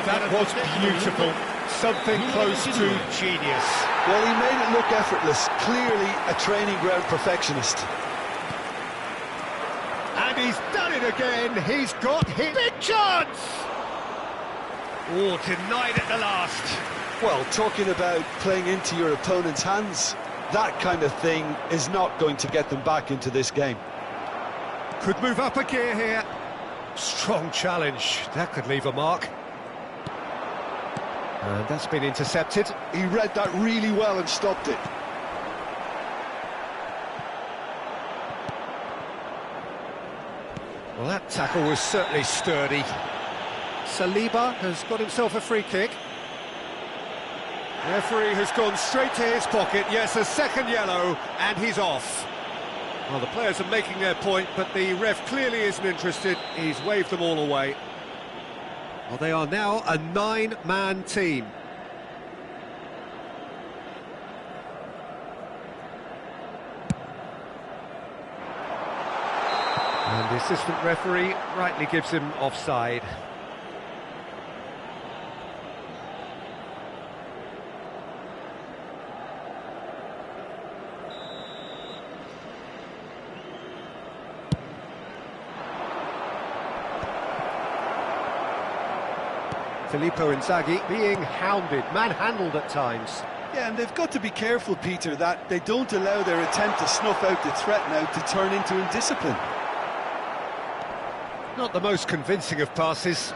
That was beautiful. Something close to genius. Well, he made it look effortless. Clearly a training ground perfectionist. And he's done it again. He's got his big chance. Oh, denied at the last. Well, talking about playing into your opponent's hands, that kind of thing is not going to get them back into this game. Could move up a gear here. Strong challenge. That could leave a mark. And that's been intercepted. He read that really well and stopped it. Well, that tackle was certainly sturdy. Saliba has got himself a free kick. Referee has gone straight to his pocket. Yes, a second yellow, and he's off. Well, the players are making their point, but the ref clearly isn't interested. He's waved them all away. Well, they are now a 9-man team. And the assistant referee rightly gives him offside. Filippo Inzaghi being hounded, manhandled at times. Yeah, and they've got to be careful, Peter, that they don't allow their attempt to snuff out the threat now to turn into indiscipline. Not the most convincing of passes.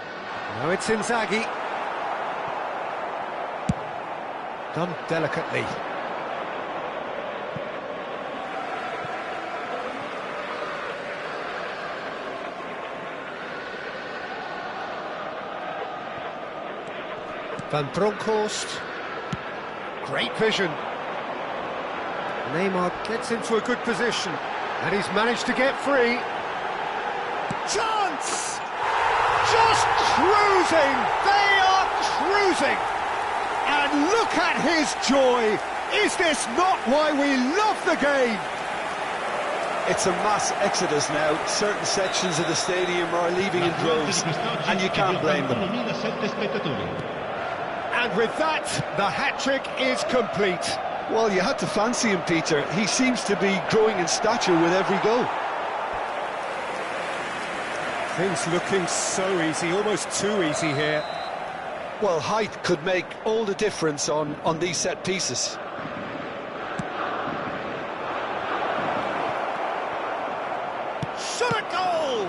No, it's Inzaghi. Done delicately. Van Bronckhorst. Great vision. Neymar gets into a good position, and he's managed to get free. Chance! Just cruising! They are cruising! And look at his joy! Is this not why we love the game? It's a mass exodus now. Certain sections of the stadium are leaving in droves, and you can't blame them. And with that, the hat-trick is complete. Well, you had to fancy him, Peter. He seems to be growing in stature with every goal. Things looking so easy, almost too easy here. Well, height could make all the difference on these set pieces. Shot a goal!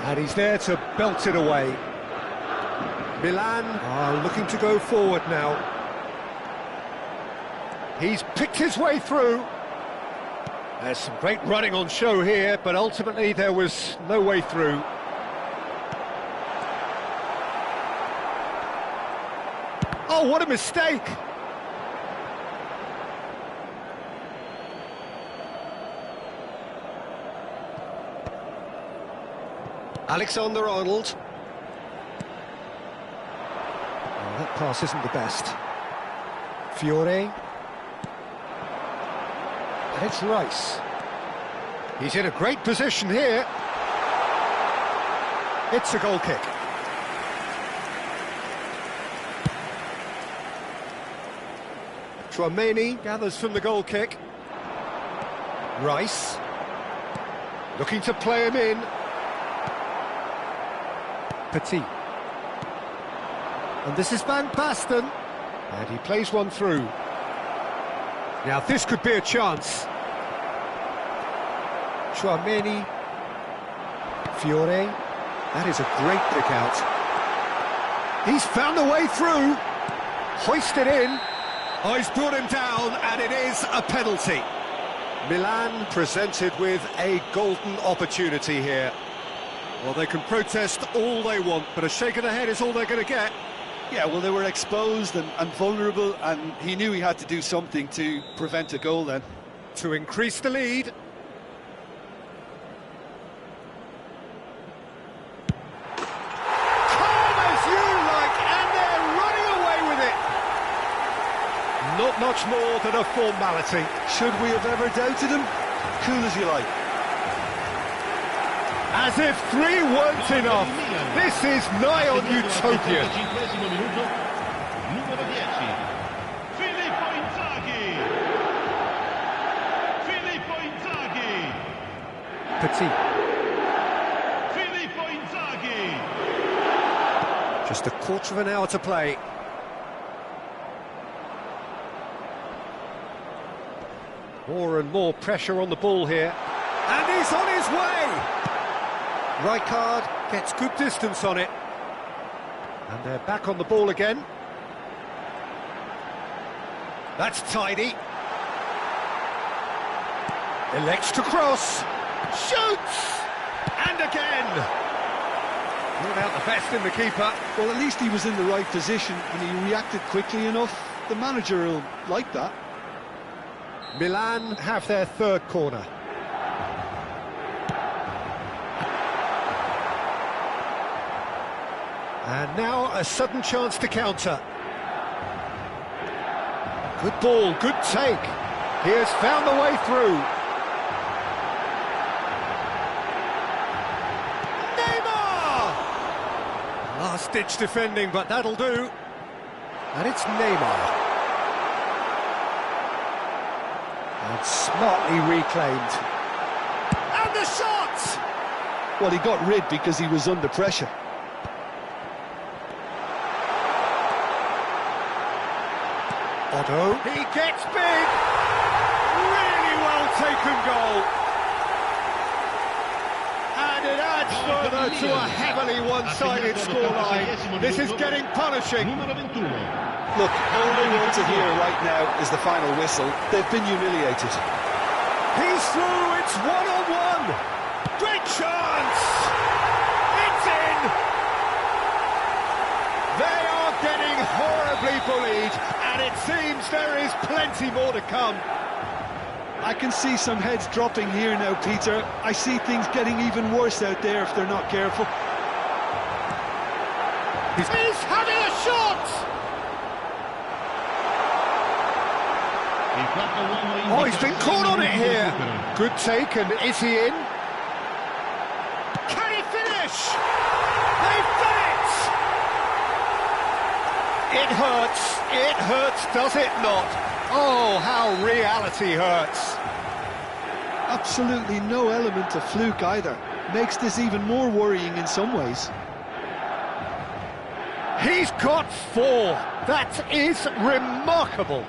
And he's there to belt it away. Milan are looking to go forward now. He's picked his way through. There's some great running on show here, but ultimately there was no way through. Oh, what a mistake! Alexander-Arnold. Oh, that pass isn't the best. Fiore. And it's Rice. He's in a great position here. It's a goal kick. Tchouaméni gathers from the goal kick. Rice. Looking to play him in. Petit. And this is Van Basten. And he plays one through. Now this could be a chance. Tchouaméni. Fiore. That is a great pick out. He's found a way through. Hoisted in. Oh, he's brought him down, and it is a penalty. Milan presented with a golden opportunity here. Well, they can protest all they want, but a shake of the head is all they're going to get. Yeah, well, they were exposed and vulnerable, and he knew he had to do something to prevent a goal then. To increase the lead. Calm as you like, and they're running away with it. Not much more than a formality. Should we have ever doubted him? Cool as you like. As if 3 weren't enough. This is nigh on utopian. Numero 10. Filippo Inzaghi. Filippo Inzaghi. Petit. Filippo Inzaghi. Just a quarter of an hour to play. More and more pressure on the ball here. And he's on his way! Rijkaard gets good distance on it. And they're back on the ball again. That's tidy. Elects to cross. Shoots! And again! Brought out the best in the keeper. Well, at least he was in the right position and he reacted quickly enough. The manager will like that. Milan have their third corner. And now a sudden chance to counter. Good ball, good take. He has found the way through. Neymar! Last-ditch defending, but that'll do. And it's Neymar. And smartly reclaimed. And the shot! Well, he got rid because he was under pressure. Otto. He gets big! Really well taken goal. And it adds further to a heavily one-sided scoreline. This is getting punishing. Numero 21. Look, all they want to hear right now is the final whistle. They've been humiliated. He's through, it's one-on-one. Great chance! It's in! They are getting horribly bullied, and it seems there is plenty more to come. I can see some heads dropping here now, Peter. I see things getting even worse out there if they're not careful. He's having a shot! Oh, he's been caught on it here. Good take, and is he in? Can he finish? They've done it! It hurts, does it not? Oh, how reality hurts. Absolutely no element of fluke either. Makes this even more worrying in some ways. He's got 4. That is remarkable.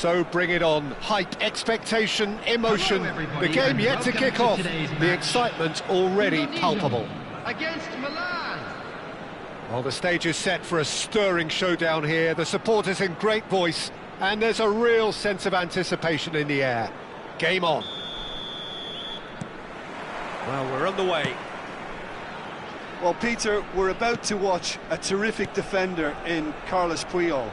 So bring it on. Hype, expectation, emotion. Hello, everybody, The game and yet to welcome kick to off. today's The match. excitement already Indonesia palpable. Against Milan. Well, the stage is set for a stirring showdown here. The supporters in great voice, and there's a real sense of anticipation in the air. Game on. Well, we're on the way. Well, Peter, we're about to watch a terrific defender in Carlos Puyol.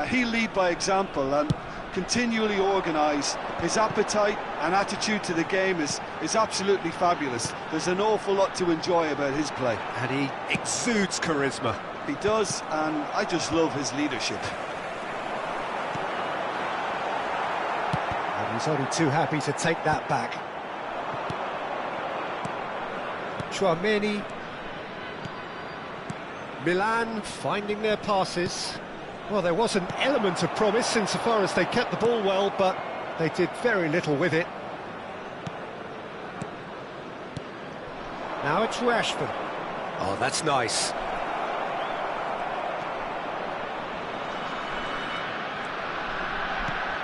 He'll lead by example and continually organise. His appetite and attitude to the game is absolutely fabulous. There's an awful lot to enjoy about his play. And he exudes charisma. He does, and I just love his leadership. And he's only too happy to take that back. Chouameni. Milan finding their passes. Well, there was an element of promise insofar as they kept the ball well, but they did very little with it. Now it's Rashford. Oh, that's nice.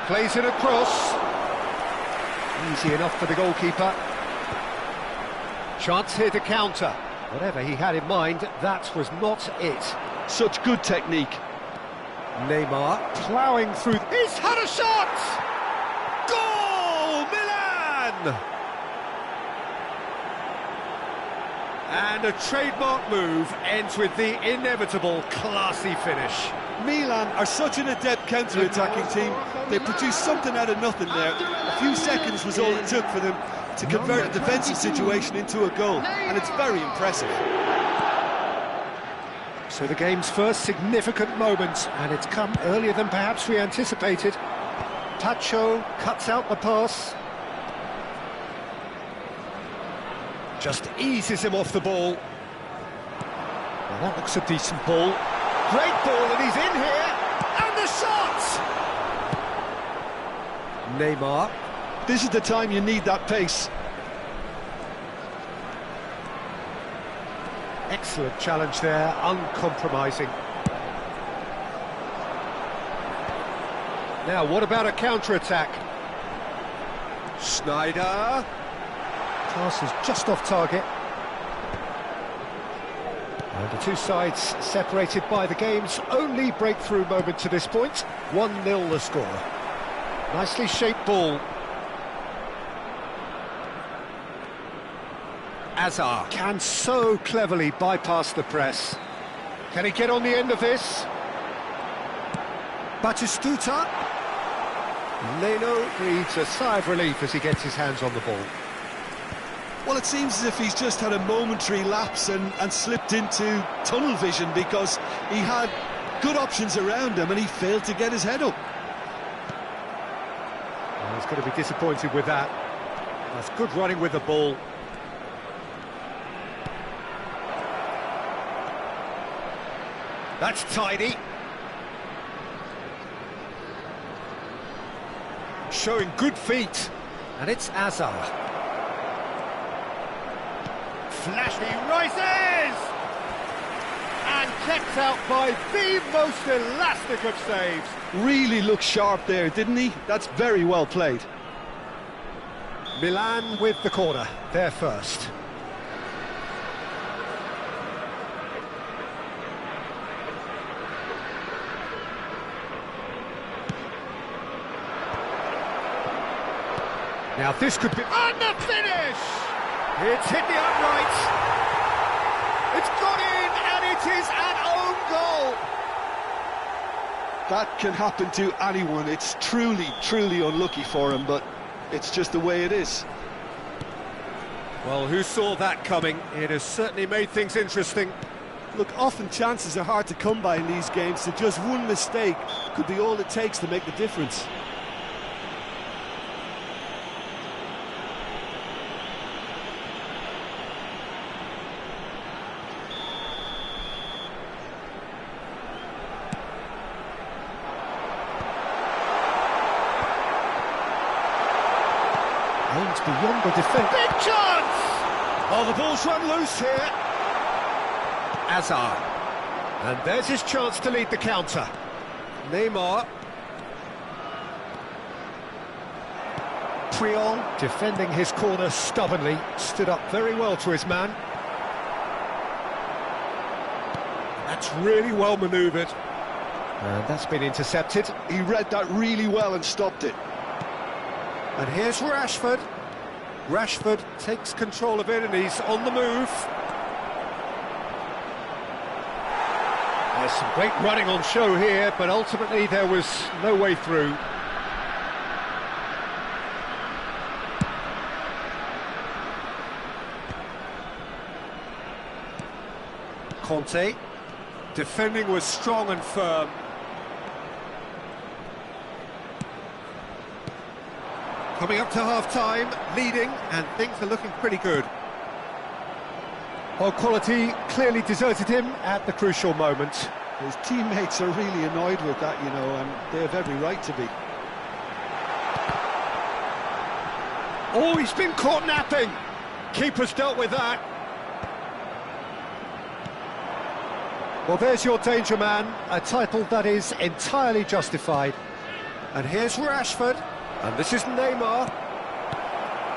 Plays it across. Easy enough for the goalkeeper. Chance here to counter. Whatever he had in mind, that was not it. Such good technique. Neymar ploughing through. He's had a shot! Goal! Milan! And a trademark move ends with the inevitable classy finish. Milan are such an adept counter-attacking team. They produced something out of nothing there. A few seconds was all it took for them to convert a defensive situation into a goal, and it's very impressive. So the game's first significant moment, and it's come earlier than perhaps we anticipated. Tacho cuts out the pass. Just eases him off the ball. Well, that looks a decent ball. Great ball, and he's in here! And the shot! Neymar. This is the time you need that pace. Excellent challenge there, uncompromising. Now, what about a counter-attack? Schneider. Pass is just off target. And the two sides separated by the game's only breakthrough moment to this point. 1-0 the score. Nicely shaped ball. Azar can so cleverly bypass the press. Can he get on the end of this? Batistuta. Leno breathes a sigh of relief as he gets his hands on the ball. Well, it seems as if he's just had a momentary lapse and slipped into tunnel vision, because he had good options around him and he failed to get his head up. Well, he's going to be disappointed with that. That's good running with the ball. That's tidy. Showing good feet. And it's Azar. Flash, he rises! And kept out by the most elastic of saves. Really looked sharp there, didn't he? That's very well played. Milan with the corner, they're first. Now this could be... And the finish! It's hit the upright. It's gone in, and it is an own goal. That can happen to anyone. It's truly, truly unlucky for him, but it's just the way it is. Well, who saw that coming? It has certainly made things interesting. Look, often chances are hard to come by in these games, so just one mistake could be all it takes to make the difference. Aims beyond the defence. Big chance! Oh, the ball's run loose here. Azar. And there's his chance to lead the counter. Neymar. Puyol, defending his corner stubbornly, stood up very well to his man. That's really well manoeuvred. And that's been intercepted. He read that really well and stopped it. And here's Rashford. Rashford takes control of it and he's on the move. There's some great running on show here, but ultimately there was no way through. Conte. Defending was strong and firm. Coming up to half-time, leading, and things are looking pretty good. Well, quality clearly deserted him at the crucial moment. His teammates are really annoyed with that, you know, and they have every right to be. Oh, he's been caught napping. Keeper's dealt with that. Well, there's your danger man, a title that is entirely justified. And here's Rashford, and this is Neymar.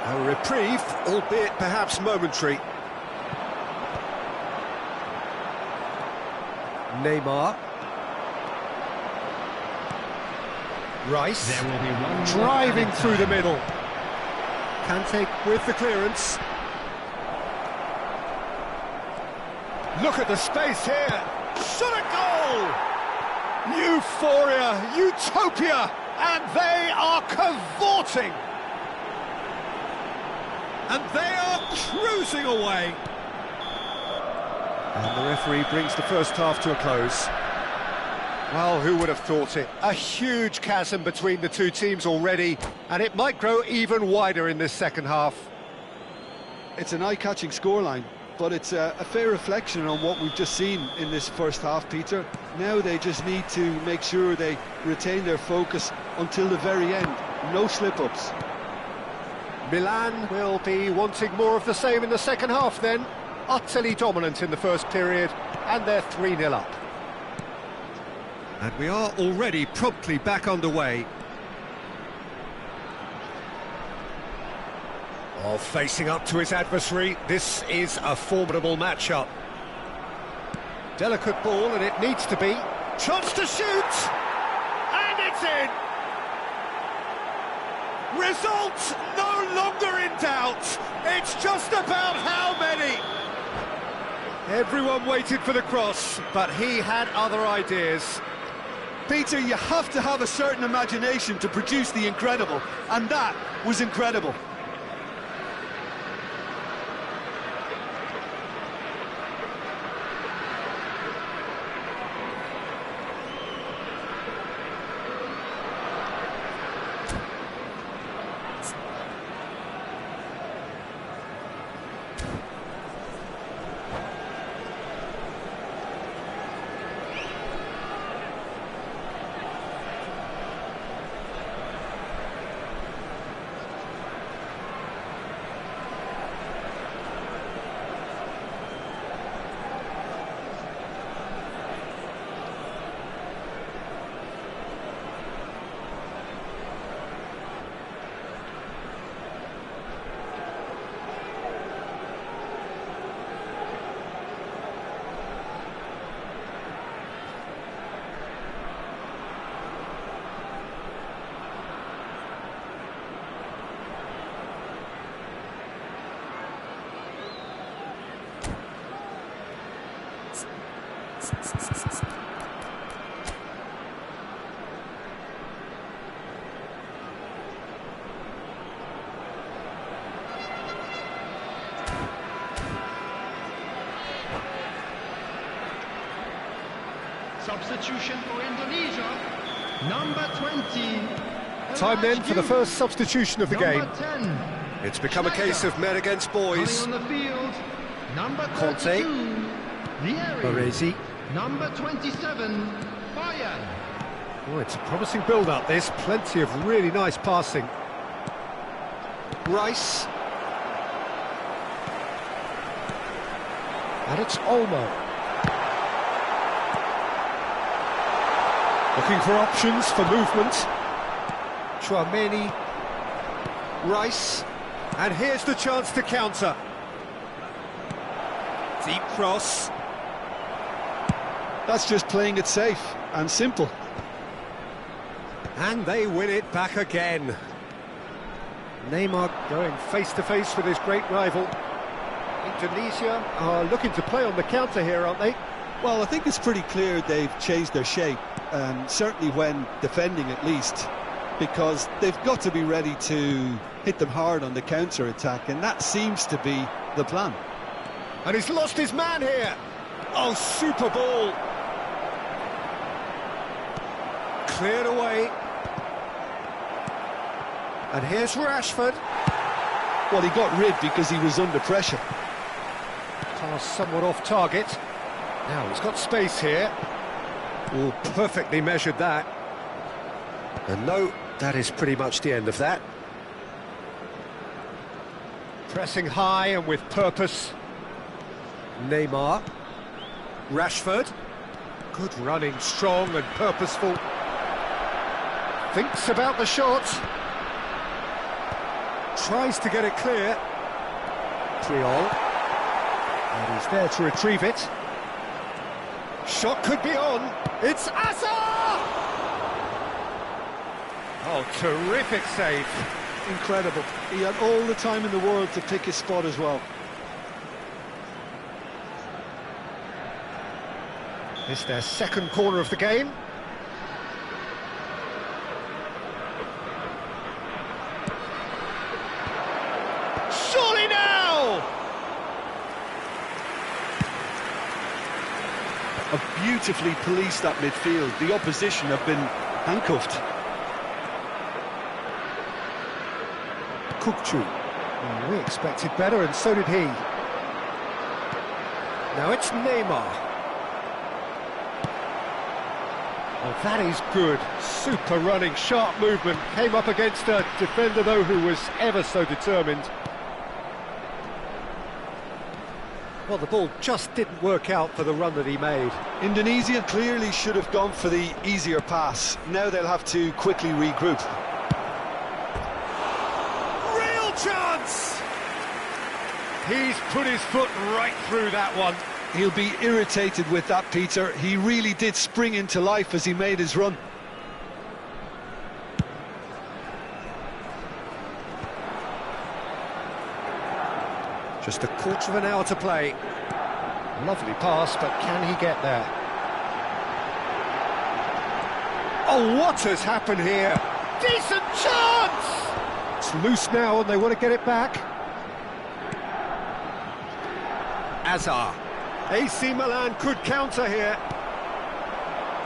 A reprieve, albeit perhaps momentary. Neymar. Rice, There will be one driving through the middle. Kante with the clearance. Look at the space here. Shot a goal! Euphoria, utopia, and they are cavorting. And they are cruising away. And the referee brings the first half to a close. Well, who would have thought it? A huge chasm between the two teams already, and it might grow even wider in this second half. It's an eye-catching scoreline, but it's a fair reflection on what we've just seen in this first half, Peter. Now they just need to make sure they retain their focus until the very end. No slip-ups. Milan will be wanting more of the same in the second half then. Utterly dominant in the first period, and they're 3-0 up. And we are already promptly back underway. Oh, facing up to his adversary, this is a formidable matchup. Delicate ball, and it needs to be. Chance to shoot! And it's in! Result no longer in doubt. It's just about how many. Everyone waited for the cross, but he had other ideas. Peter, you have to have a certain imagination to produce the incredible, and that was incredible. Substitution for Indonesia, number 20. Time then for the first substitution of the game. Number 10. It's become a case of men against boys. Coming on the field, number Conte. 32, Vieri. Baresi. Number 27, Bayern. Oh, it's a promising build-up, this. Plenty of really nice passing. Rice. And it's Olmo. Looking for options for movement. Chouameni. Rice, and here's the chance to counter. Deep cross. That's just playing it safe and simple. And they win it back again. Neymar going face-to-face with his great rival. Indonesia are looking to play on the counter here, aren't they? Well, I think it's pretty clear they've changed their shape, certainly when defending at least, because they've got to be ready to hit them hard on the counter-attack, and that seems to be the plan. And he's lost his man here. Oh, super ball. Cleared away. And here's Rashford. Well, he got rid because he was under pressure. Pass somewhat off target. Now he's got space here. Oh, perfectly measured that. And no, that is pretty much the end of that. Pressing high and with purpose. Neymar. Rashford. Good running, strong and purposeful. Thinks about the shot. Tries to get it clear. Triol. And he's there to retrieve it. Shot could be on. It's Asa! Oh, terrific save. Incredible. He had all the time in the world to pick his spot as well. It's their second corner of the game. Surely now! Have beautifully policed that midfield. The opposition have been handcuffed. Kukçu. Well, we expected better, and so did he. Now it's Neymar. Oh, that is good. Super running, sharp movement. Came up against a defender, though, who was ever so determined. Well, the ball just didn't work out for the run that he made. Indonesia clearly should have gone for the easier pass. Now they'll have to quickly regroup. Real chance! He's put his foot right through that one. He'll be irritated with that, Peter. He really did spring into life as he made his run. Just a quarter of an hour to play. Lovely pass, but can he get there? Oh, what has happened here? Decent chance! It's loose now and they want to get it back. Azar. AC Milan could counter here.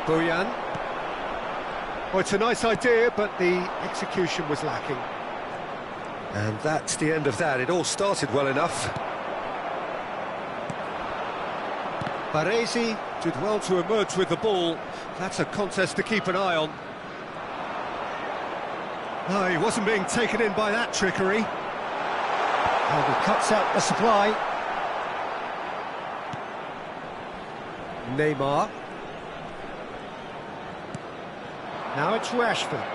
Bojan. Oh, it's a nice idea, but the execution was lacking. And that's the end of that. It all started well enough. Baresi did well to emerge with the ball. That's a contest to keep an eye on. Oh, he wasn't being taken in by that trickery. And he cuts out the supply. Neymar. Now it's Rashford.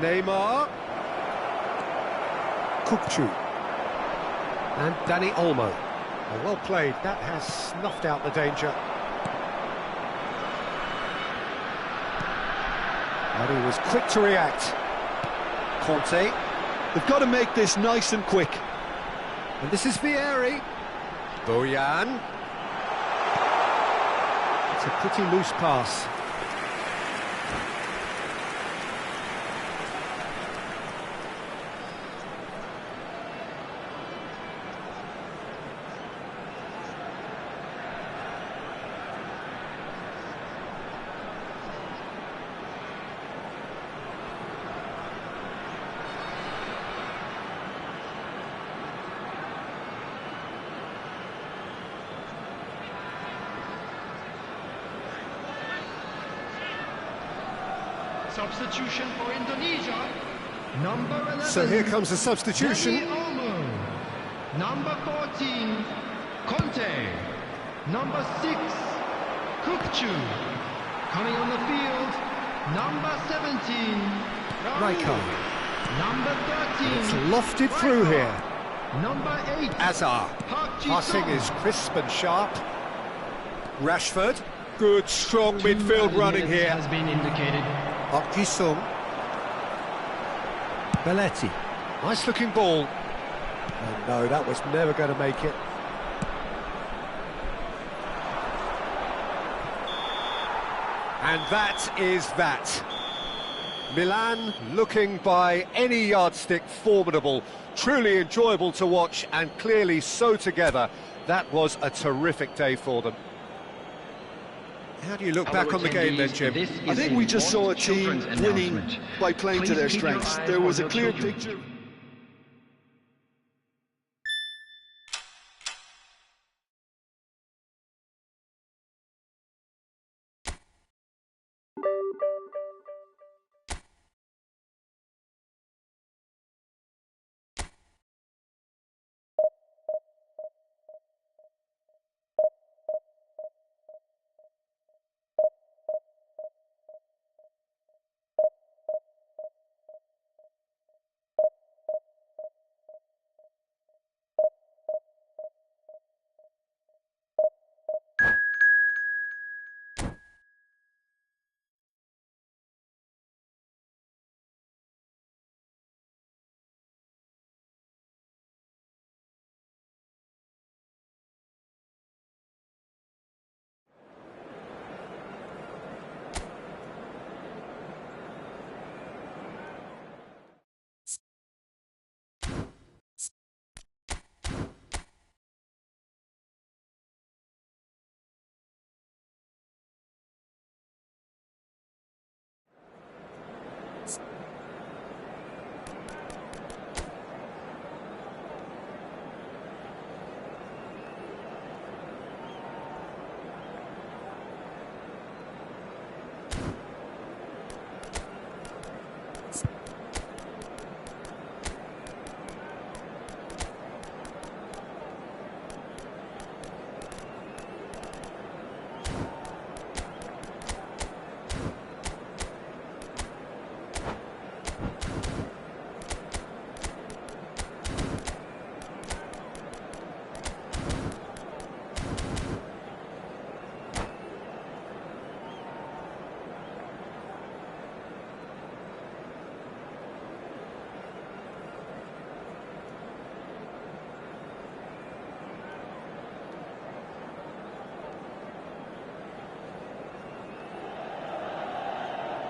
Neymar. Kukçu. And Dani Olmo. Oh, well played. That has snuffed out the danger. And he was quick to react. Conte. They've got to make this nice and quick. And this is Vieri. Bojan. It's a pretty loose pass. Substitution for Indonesia, number 11. So here comes the substitution. Dani Olmo. Number 14, Conte. Number 6, Kukçu. Coming on the field, number 17, Raikkonen. Number 13. It's lofted through here. Number 8. Azar. Passing is crisp and sharp. Rashford. Good, strong midfield running here. Has been indicated. Park Ji-sung. Belletti. Nice looking ball. Oh, no, that was never going to make it. And that is that. Milan looking by any yardstick formidable, truly enjoyable to watch and clearly so together. That was a terrific day for them. How do you look back on the game then, Jim? I think we just saw a team winning by playing to their strengths. There was a clear picture.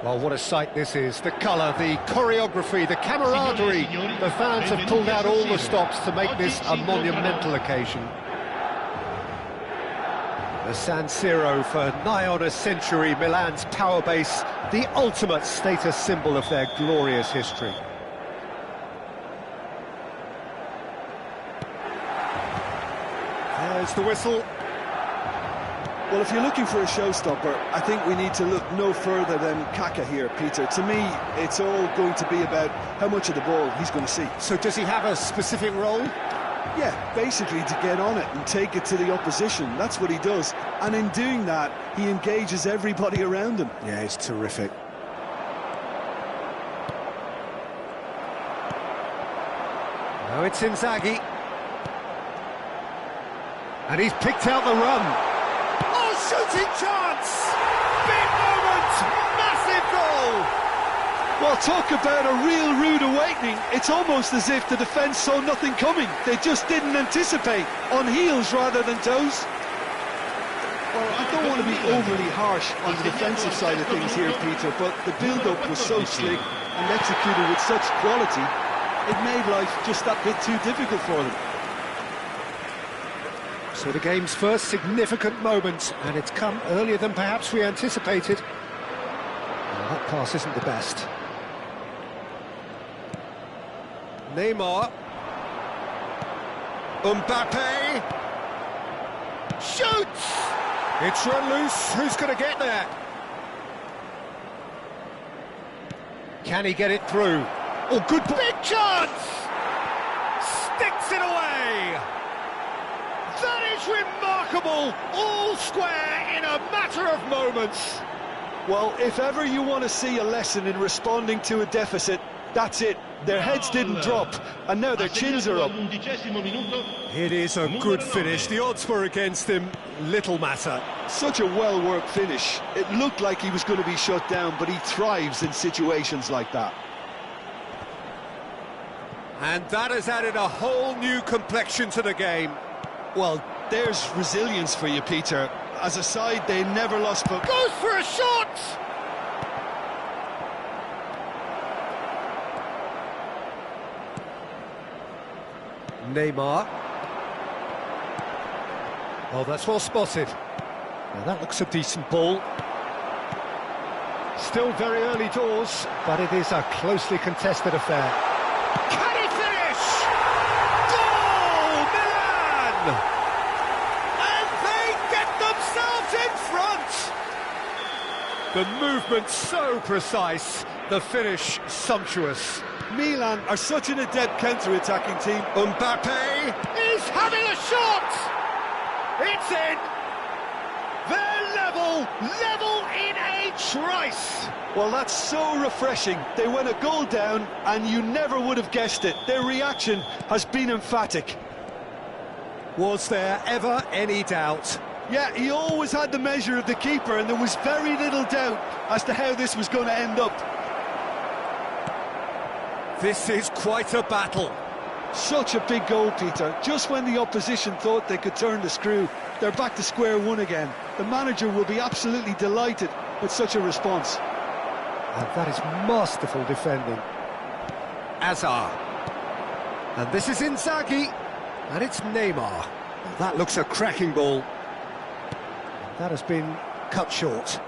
Well, what a sight this is. The colour, the choreography, the camaraderie. The fans have pulled out all the stops to make this a monumental occasion. The San Siro for nigh on a century, Milan's power base, the ultimate status symbol of their glorious history. There's the whistle. Well, if you're looking for a showstopper, I think we need to look no further than Kaka here, Peter. To me, it's all going to be about how much of the ball he's going to see. So does he have a specific role? Yeah, basically to get on it and take it to the opposition. That's what he does. And in doing that, he engages everybody around him. Yeah, it's terrific. Now it's Inzaghi. And he's picked out the run. Oh, shooting chance! Big moment! Massive goal! Well, talk about a real rude awakening. It's almost as if the defence saw nothing coming. They just didn't anticipate, on heels rather than toes. Well, I don't want to be overly harsh on the defensive side of things here, Peter, but the build-up was so slick and executed with such quality, it made life just that bit too difficult for them. So the game's first significant moment, and it's come earlier than perhaps we anticipated. Well, that pass isn't the best. Neymar. Mbappe. Shoots! It's run loose. Who's going to get there? Can he get it through? Oh, good ball. Big chance! Sticks it away! That is remarkable! All square in a matter of moments. Well, if ever you want to see a lesson in responding to a deficit, That's it. Their heads didn't drop, and now their chins are up. It is a good finish. The odds were against him. Little matter. Such a well-worked finish. It looked like he was going to be shut down, but he thrives in situations like that. And that has added a whole new complexion to the game. Well, there's resilience for you, Peter. As a side, they never lost focus. Goes for a shot! Neymar. Oh, that's well spotted. Now that looks a decent ball. Still very early doors, but it is a closely contested affair. Can he finish? Goal, Milan! And they get themselves in front! The movement so precise, the finish sumptuous. Milan are such an adept counter-attacking team. Mbappe is having a shot! It's in! They're level in a trice! Well, that's so refreshing. They went a goal down, and you never would have guessed it. Their reaction has been emphatic. Was there ever any doubt? Yeah, he always had the measure of the keeper, and there was very little doubt as to how this was going to end up. This is quite a battle. Such a big goal, Peter. Just when the opposition thought they could turn the screw, they're back to square one again. The manager will be absolutely delighted with such a response. And that is masterful defending. Azar. And this is Inzaghi. And it's Neymar. That looks a cracking ball. That has been cut short.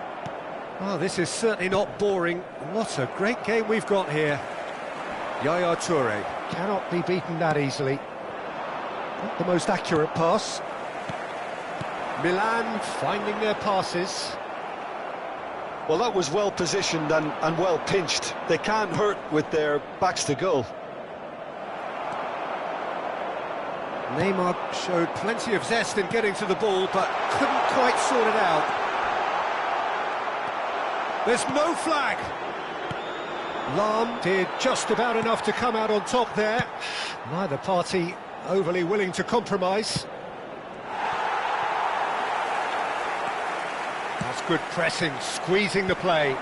Oh, this is certainly not boring. What a great game we've got here. Yaya Toure cannot be beaten that easily. Not the most accurate pass. Milan finding their passes. Well, that was well positioned and well pinched. They can't hurt with their backs to goal. Neymar showed plenty of zest in getting to the ball, but couldn't quite sort it out. There's no flag. Lam did just about enough to come out on top there. Neither party overly willing to compromise. That's good pressing, squeezing the play.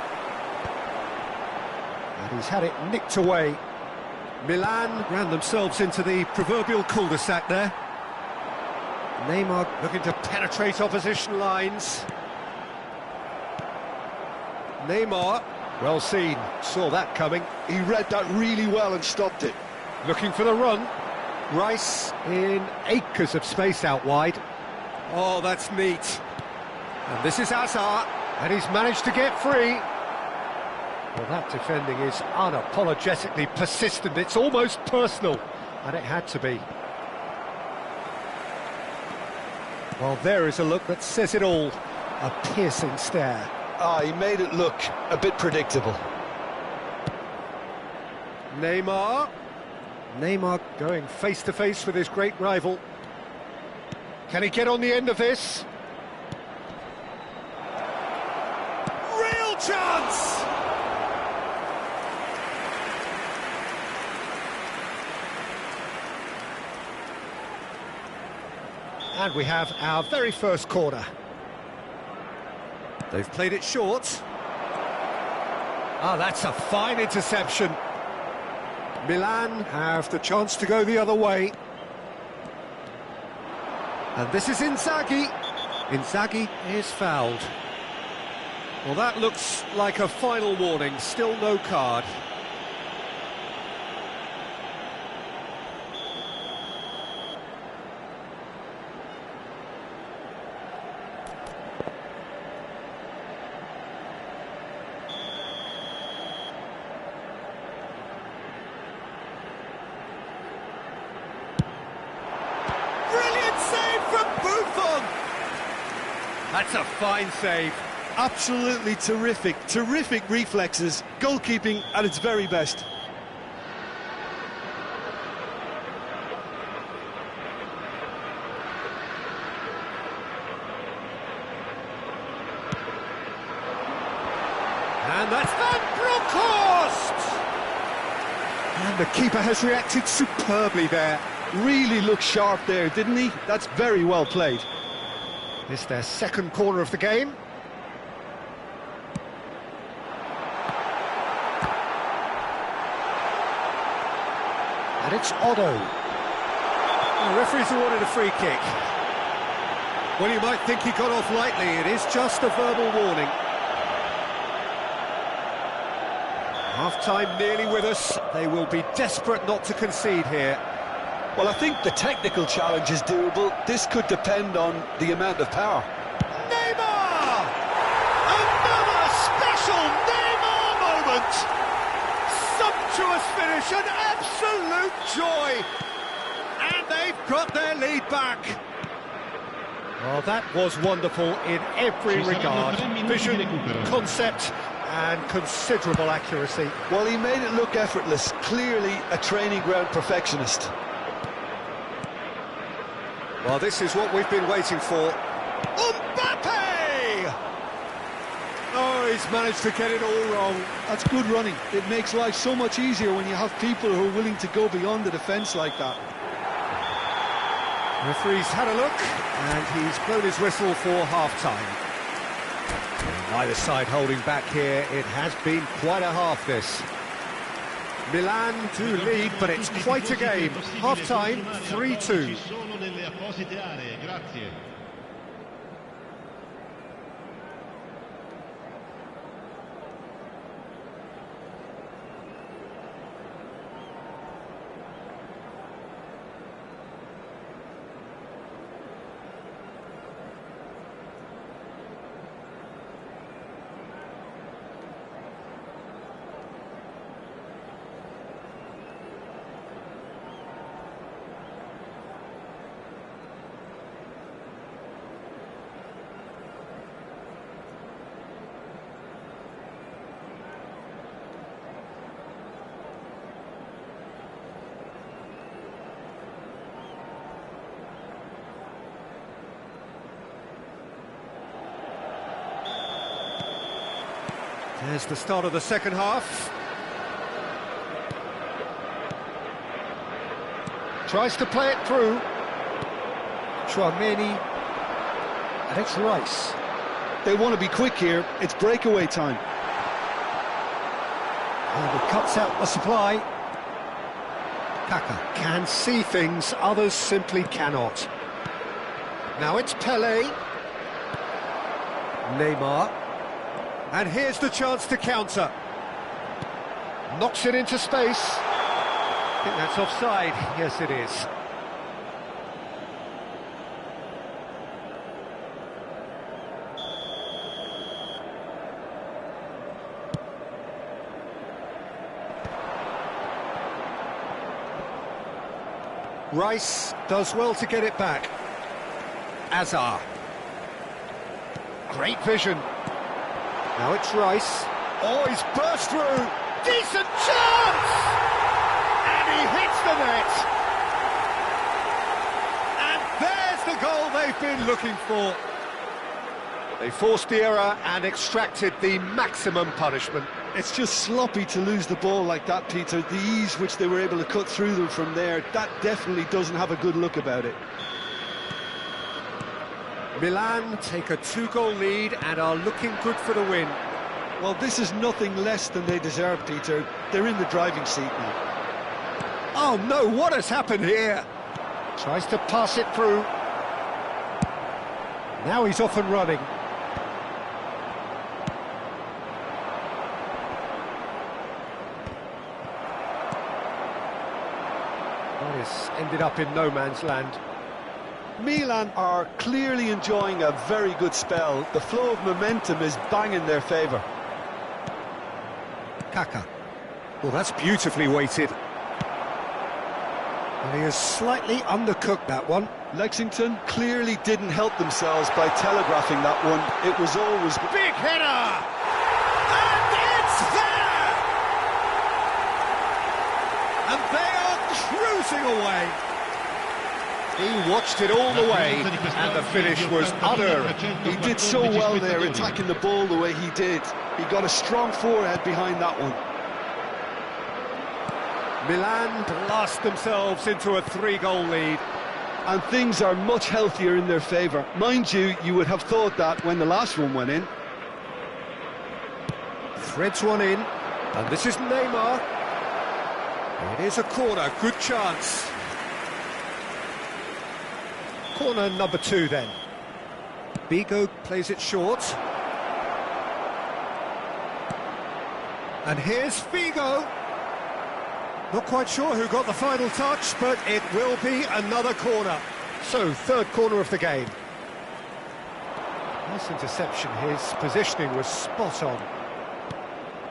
And he's had it nicked away. Milan ran themselves into the proverbial cul-de-sac there. Neymar looking to penetrate opposition lines. Neymar, well seen, saw that coming. He read that really well and stopped it. Looking for the run. Rice in acres of space out wide. Oh, that's neat. And this is Azar, and he's managed to get free. Well, that defending is unapologetically persistent. It's almost personal, and it had to be. Well, there is a look that says it all. A piercing stare. Ah, he made it look a bit predictable. Neymar. Neymar going face-to-face with his great rival. Can he get on the end of this? Real chance! And we have our very first corner. They've played it short. Ah, that's a fine interception. Milan have the chance to go the other way. And this is Inzaghi. Inzaghi is fouled. Well, that looks like a final warning. Still no card. That's a fine save. Absolutely terrific, terrific reflexes. Goalkeeping at its very best. And that's Van Bronckhorst! And the keeper has reacted superbly there. Really looked sharp there, didn't he? That's very well played. It's their second corner of the game. And it's Otto. The referee's awarded a free kick. Well, you might think he got off lightly. It is just a verbal warning. Half-time nearly with us. They will be desperate not to concede here. Well, I think the technical challenge is doable. This could depend on the amount of power. Neymar! Another special Neymar moment! Sumptuous finish, an absolute joy! And they've got their lead back. Well, that was wonderful in every regard. Vision, concept, and considerable accuracy. Well, he made it look effortless. Clearly a training ground perfectionist. Well, this is what we've been waiting for. Mbappe! Oh, he's managed to get it all wrong. That's good running. It makes life so much easier when you have people who are willing to go beyond the defence like that. Referee's had a look, and he's blown his whistle for half-time. Neither side holding back here. It has been quite a half, this. Milan to lead, but it's quite a game. Half-time, 3-2. There's the start of the second half. Tries to play it through. Chouameni. And it's Rice. They want to be quick here. It's breakaway time. And he cuts out the supply. Kaka can see things others simply cannot. Now it's Pele. Neymar. And here's the chance to counter. Knocks it into space. I think that's offside. Yes, it is. Rice does well to get it back. Azar. Great vision. Now it's Rice. Oh, he's burst through. Decent chance! And he hits the net. And there's the goal they've been looking for. They forced the error and extracted the maximum punishment. It's just sloppy to lose the ball like that, Peter. The ease which they were able to cut through them from there, that definitely doesn't have a good look about it. Milan take a 2-goal lead and are looking good for the win. Well, this is nothing less than they deserve, Peter. They're in the driving seat now. Oh no, what has happened here? Tries to pass it through. Now he's off and running. Well, it's ended up in no man's land. Milan are clearly enjoying a very good spell. The flow of momentum is bang in their favour. Kaka. Well, that's beautifully weighted. And he has slightly undercooked that one. Lexington clearly didn't help themselves by telegraphing that one. It was always... Big header! And it's there! And they are cruising away. He watched it all the way, and the finish was unerring. He did so well there, attacking the ball the way he did. He got a strong forehead behind that one. Milan blast themselves into a 3-goal lead. And things are much healthier in their favour. Mind you, you would have thought that when the last one went in. Threads one in, and this is Neymar. It is a corner, good chance. Corner number 2 then. Bigo plays it short. And here's Figo. Not quite sure who got the final touch, but it will be another corner. So, 3rd corner of the game. Nice interception, his positioning was spot on.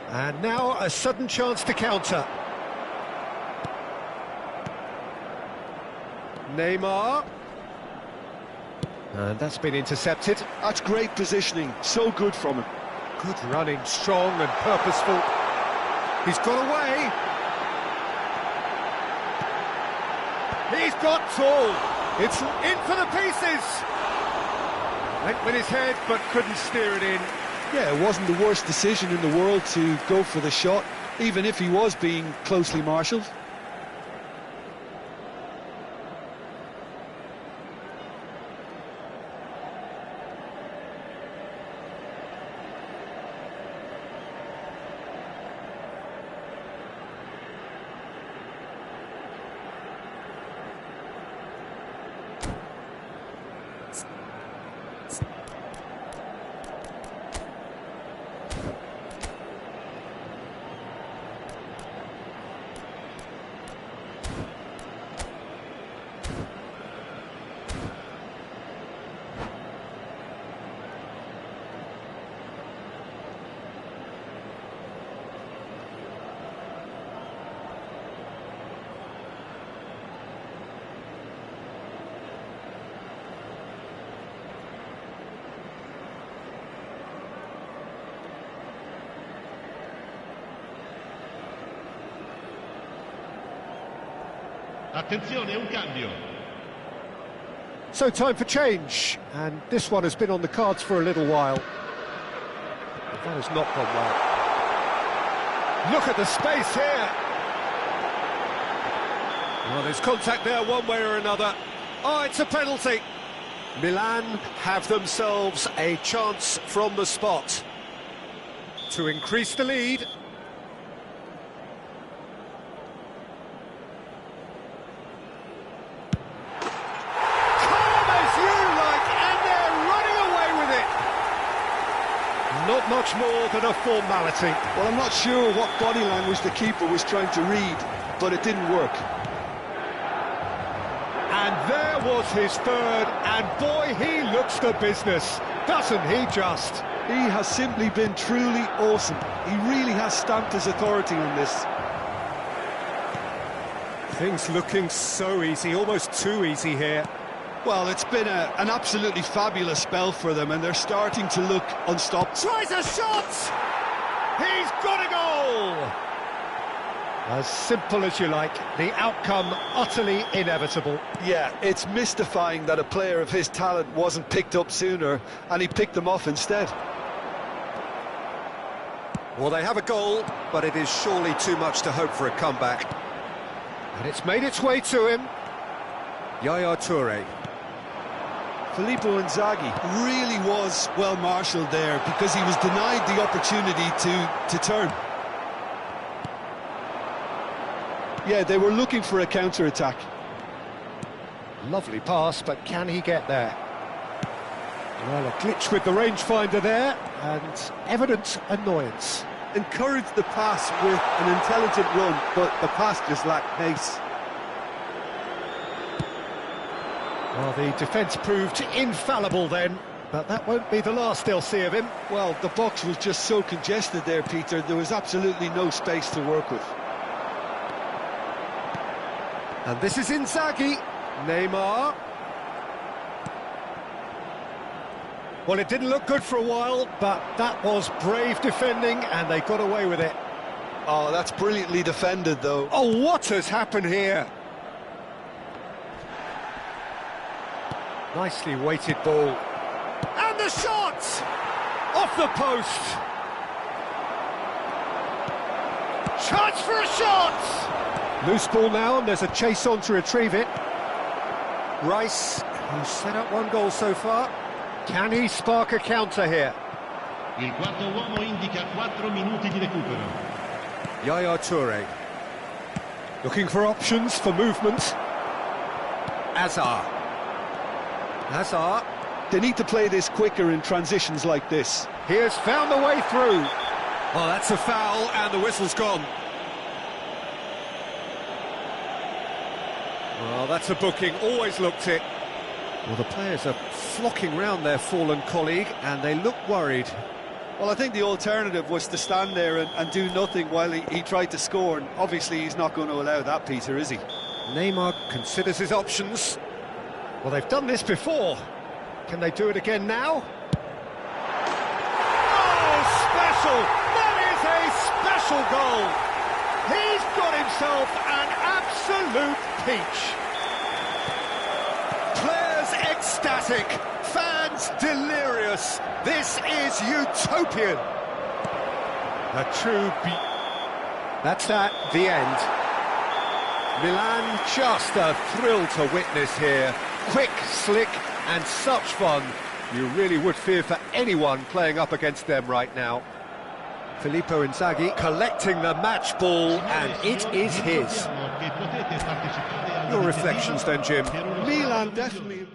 And now a sudden chance to counter. Neymar. And that's been intercepted. That's great positioning, so good from him. Good running, strong and purposeful. He's got away. He's got tall. It's in for the pieces. Went with his head, but couldn't steer it in. Yeah, it wasn't the worst decision in the world to go for the shot, even if he was being closely marshalled. Attenzione, un cambio. So time for change, and this one has been on the cards for a little while. That has not gone well. Look at the space here. Well, there's contact there one way or another. Oh, it's a penalty. Milan have themselves a chance from the spot to increase the lead. Not much more than a formality. Well, I'm not sure what body language the keeper was trying to read, but it didn't work. And there was his 3rd, and boy, he looks the business, doesn't he just? He has simply been truly awesome. He really has stamped his authority on this. Things looking so easy, almost too easy here. Well, it's been an absolutely fabulous spell for them, and they're starting to look unstoppable. Tries a shot! He's got a goal! As simple as you like, the outcome utterly inevitable. Yeah, it's mystifying that a player of his talent wasn't picked up sooner, and he picked them off instead. Well, they have a goal, but it is surely too much to hope for a comeback. And it's made its way to him. Yaya Toure. Filippo Inzaghi really was well marshalled there because he was denied the opportunity to turn. Yeah, they were looking for a counter-attack. Lovely pass, but can he get there? Well, a glitch with the rangefinder there, and evident annoyance. Encouraged the pass with an intelligent run, but the pass just lacked pace. Well, the defence proved infallible then, but that won't be the last they'll see of him. Well, the box was just so congested there, Peter. There was absolutely no space to work with. And this is Inzaghi. Neymar. Well, it didn't look good for a while, but that was brave defending, and they got away with it. Oh, that's brilliantly defended, though. Oh, what has happened here? Nicely weighted ball. And the shot! Off the post! Chance for a shot! Loose ball now, and there's a chase on to retrieve it. Rice, who's set up one goal so far. Can he spark a counter here? Il quarto uomo indica 4 minuti di recupero. Yaya Toure. Looking for options for movement. Azar. Hazard. They need to play this quicker in transitions like this. He has found the way through. Oh, that's a foul, and the whistle's gone. Well, that's a booking, always looked it. Well, the players are flocking round their fallen colleague, and they look worried. Well, I think the alternative was to stand there and do nothing while he tried to score, and obviously he's not going to allow that, Peter, is he? Neymar considers his options. Well, they've done this before. Can they do it again now? Oh, special! That is a special goal! He's got himself an absolute peach. Players ecstatic, fans delirious. This is utopian. A true That's that, the end. Milan, just a thrill to witness here. Quick, slick, and such fun. You really would fear for anyone playing up against them right now. Filippo Inzaghi collecting the match ball, and it is his. Your reflections then, Jim? Milan definitely...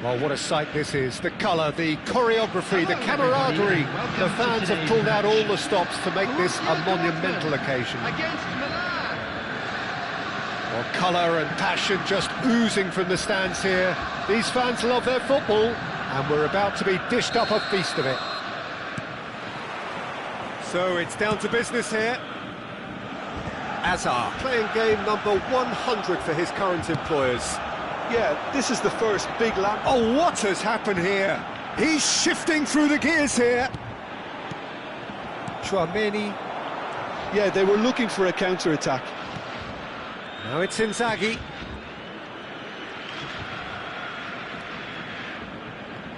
Oh, what a sight this is. The colour, the choreography, the camaraderie. The fans have pulled out all the stops to make this a monumental occasion. Against Milan. Well, colour and passion just oozing from the stands here. These fans love their football, and we're about to be dished up a feast of it. So it's down to business here. Azar playing game number 100 for his current employers. Yeah, this is the first big lamp. Oh, what has happened here? He's shifting through the gears here. Chouameni. Yeah, they were looking for a counter-attack. Now it's Inzaghi.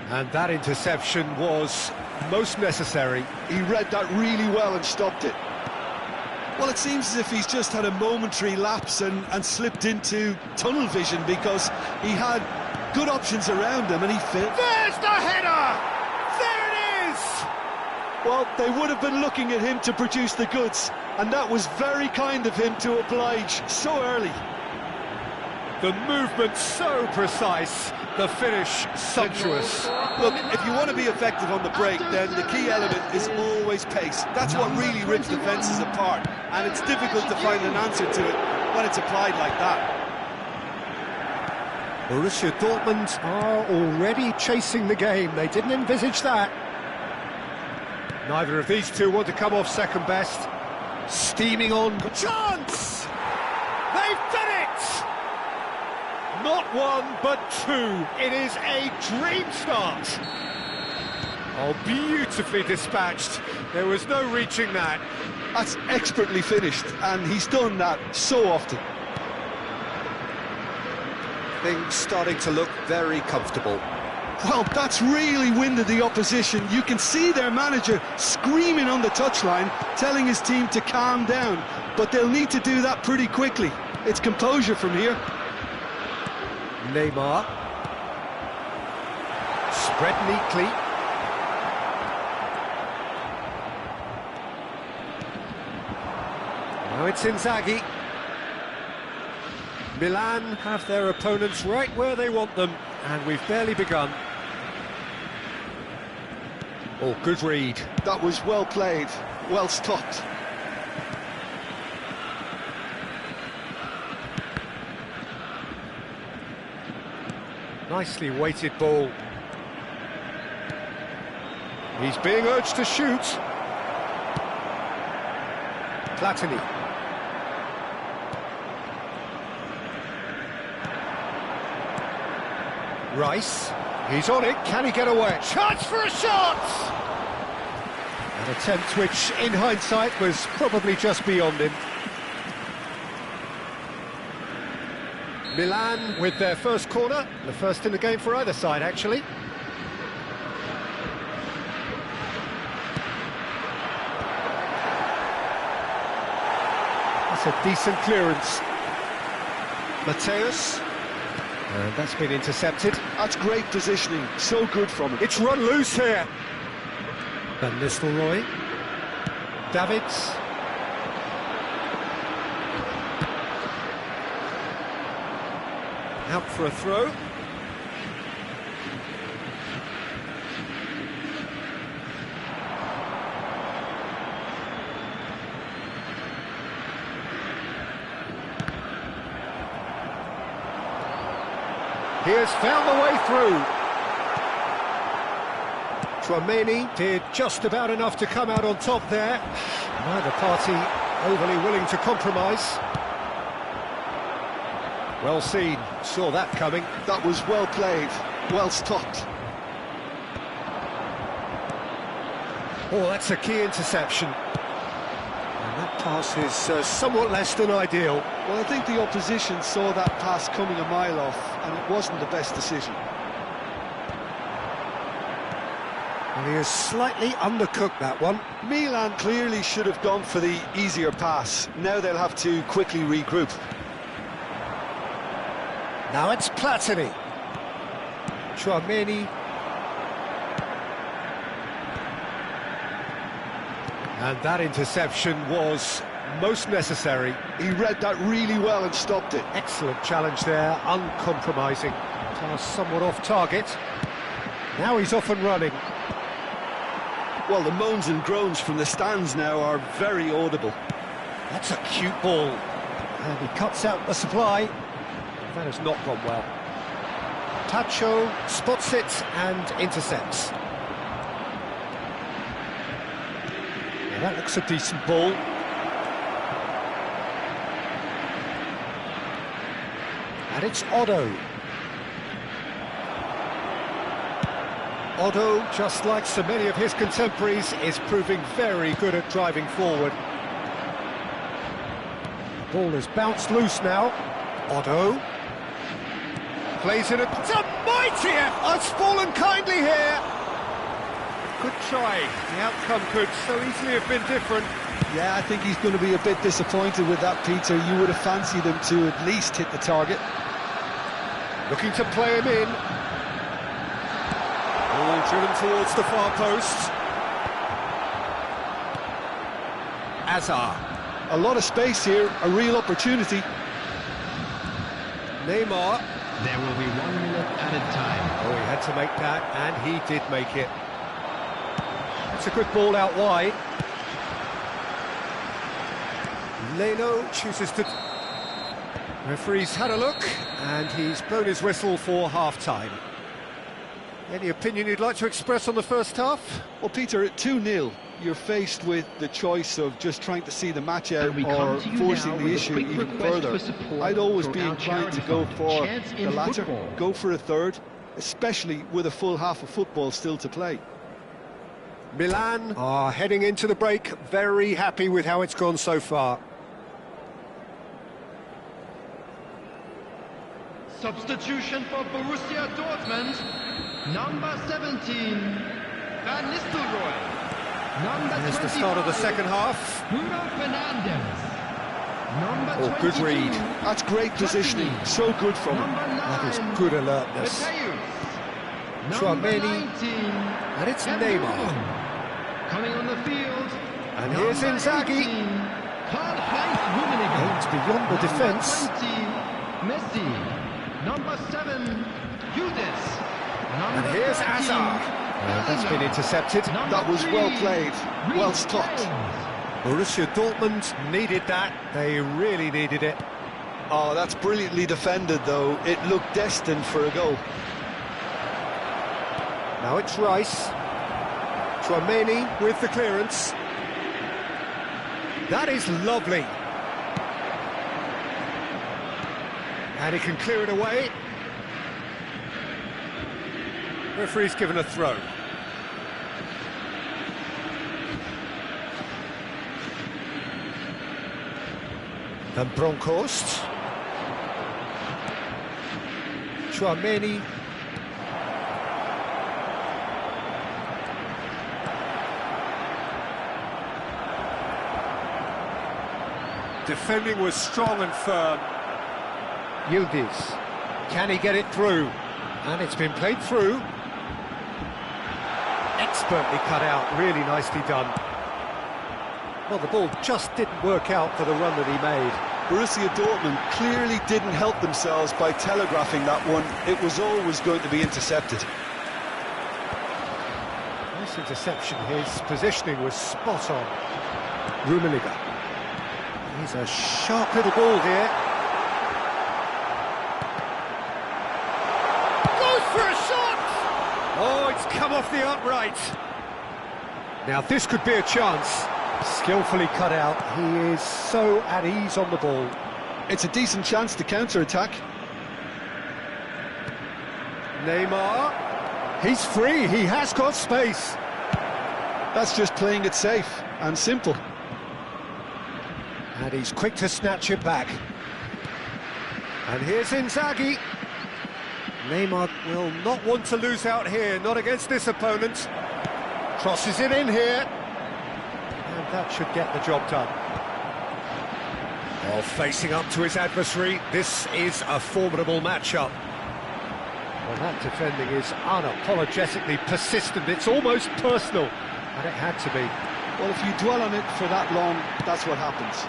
And that interception was most necessary. He read that really well and stopped it. Well, it seems as if he's just had a momentary lapse and slipped into tunnel vision, because he had good options around him and he failed. There's the header! There it is! Well, they would have been looking at him to produce the goods, and that was very kind of him to oblige so early. The movement so precise, the finish sumptuous. Look, if you want to be effective on the break, then the key element is always pace. That's what really rips defences apart, and it's difficult to find an answer to it when it's applied like that. Borussia Dortmund are already chasing the game. They didn't envisage that. Neither of these two want to come off second best. Steaming on. Chance! They've done it! Not one, but two. It is a dream start. Oh, beautifully dispatched. There was no reaching that. That's expertly finished, and he's done that so often. Things starting to look very comfortable. Well, that's really winded the opposition. You can see their manager screaming on the touchline, telling his team to calm down, but they'll need to do that pretty quickly. It's composure from here. Neymar. Spread neatly. Now it's Inzaghi. Milan have their opponents right where they want them, and we've barely begun. Oh, good read. That was well played, well stopped. Nicely weighted ball. He's being urged to shoot. Platini. Rice. He's on it. Can he get away? Chance for a shot! An attempt which, in hindsight, was probably just beyond him. Milan with their first corner, the first in the game for either side, actually. That's a decent clearance. Mateus, and that's been intercepted. That's great positioning, so good from him. It's run loose here. Van Nistelrooy. Davids. Out for a throw. He has found the way through. Chouameni did just about enough to come out on top there. Neither party overly willing to compromise. Well seen, saw that coming. That was well played, well stopped. Oh, that's a key interception. And that pass is somewhat less than ideal. Well, I think the opposition saw that pass coming a mile off, and it wasn't the best decision. And he has slightly undercooked that one. Milan clearly should have gone for the easier pass. Now they'll have to quickly regroup. Now it's Platini. Chouameni. And that interception was most necessary. He read that really well and stopped it. Excellent challenge there, uncompromising. Pass somewhat off target. Now he's off and running. Well, the moans and groans from the stands now are very audible. That's a cute ball. And he cuts out the supply. That has not gone well. Tacho spots it and intercepts. Now that looks a decent ball. And it's Otto. Otto, just like so many of his contemporaries, is proving very good at driving forward. The ball is bounced loose now. Otto plays in it's a mighty effort. Has fallen kindly here. Good try. The outcome could so easily have been different. Yeah, I think he's going to be a bit disappointed with that, Peter. You would have fancied him to at least hit the target. Looking to play him in. Ball driven towards the far post. Azar. A lot of space here, a real opportunity. Neymar. There will be 1 minute added time. Oh, he had to make that, and he did make it. It's a good ball out wide. Leno chooses to... Referee's had a look, and he's blown his whistle for half-time. Any opinion you'd like to express on the first half? Well, Peter, at 2-0, you're faced with the choice of just trying to see the match out or forcing the issue even further. I'd always be inclined to go for the latter, go for a third, especially with a full half of football still to play. Milan are heading into the break, very happy with how it's gone so far. Substitution for Borussia Dortmund. Number 17, Van Nistelrooy. Number Here's the start of the second half. Bruno Fernandes. Number Oh, good 22, read. That's great positioning, so good from him. Number 9, That is good alertness. Mateus. Number Chouameni. 19, And it's Cameroon. Neymar. Coming on the field. And here's Number Inzaghi. 18, Karl-Heinz Rummenigge. Aims beyond the Number defence. 20, Messi. Number 7, Judas. And here's Azar. That's been intercepted. That was well played, well stopped. Borussia Dortmund needed that. They really needed it. Oh, that's brilliantly defended, though. It looked destined for a goal. Now it's Rice. Chouameni with the clearance. That is lovely. And he can clear it away. Referee's given a throw. Van Bronckhorst. Chouameni. Defending was strong and firm. Yildiz. Can he get it through? And it's been played through. Expertly cut out, really nicely done. Well, the ball just didn't work out for the run that he made. Borussia Dortmund clearly didn't help themselves by telegraphing that one. It was always going to be intercepted. Nice interception. His positioning was spot on. Rummenigge. He's a sharp little ball here. Goes for a shot! Oh, it's come off the upright. Now this could be a chance. Skillfully cut out. He is so at ease on the ball. It's a decent chance to counter-attack. Neymar. He's free. He has got space. That's just playing it safe and simple. And he's quick to snatch it back. And here's Inzaghi. Neymar will not want to lose out here, not against this opponent. Crosses it in here. And that should get the job done. Well, facing up to his adversary, this is a formidable matchup. Well, that defending is unapologetically persistent. It's almost personal. And it had to be. Well, if you dwell on it for that long, that's what happens.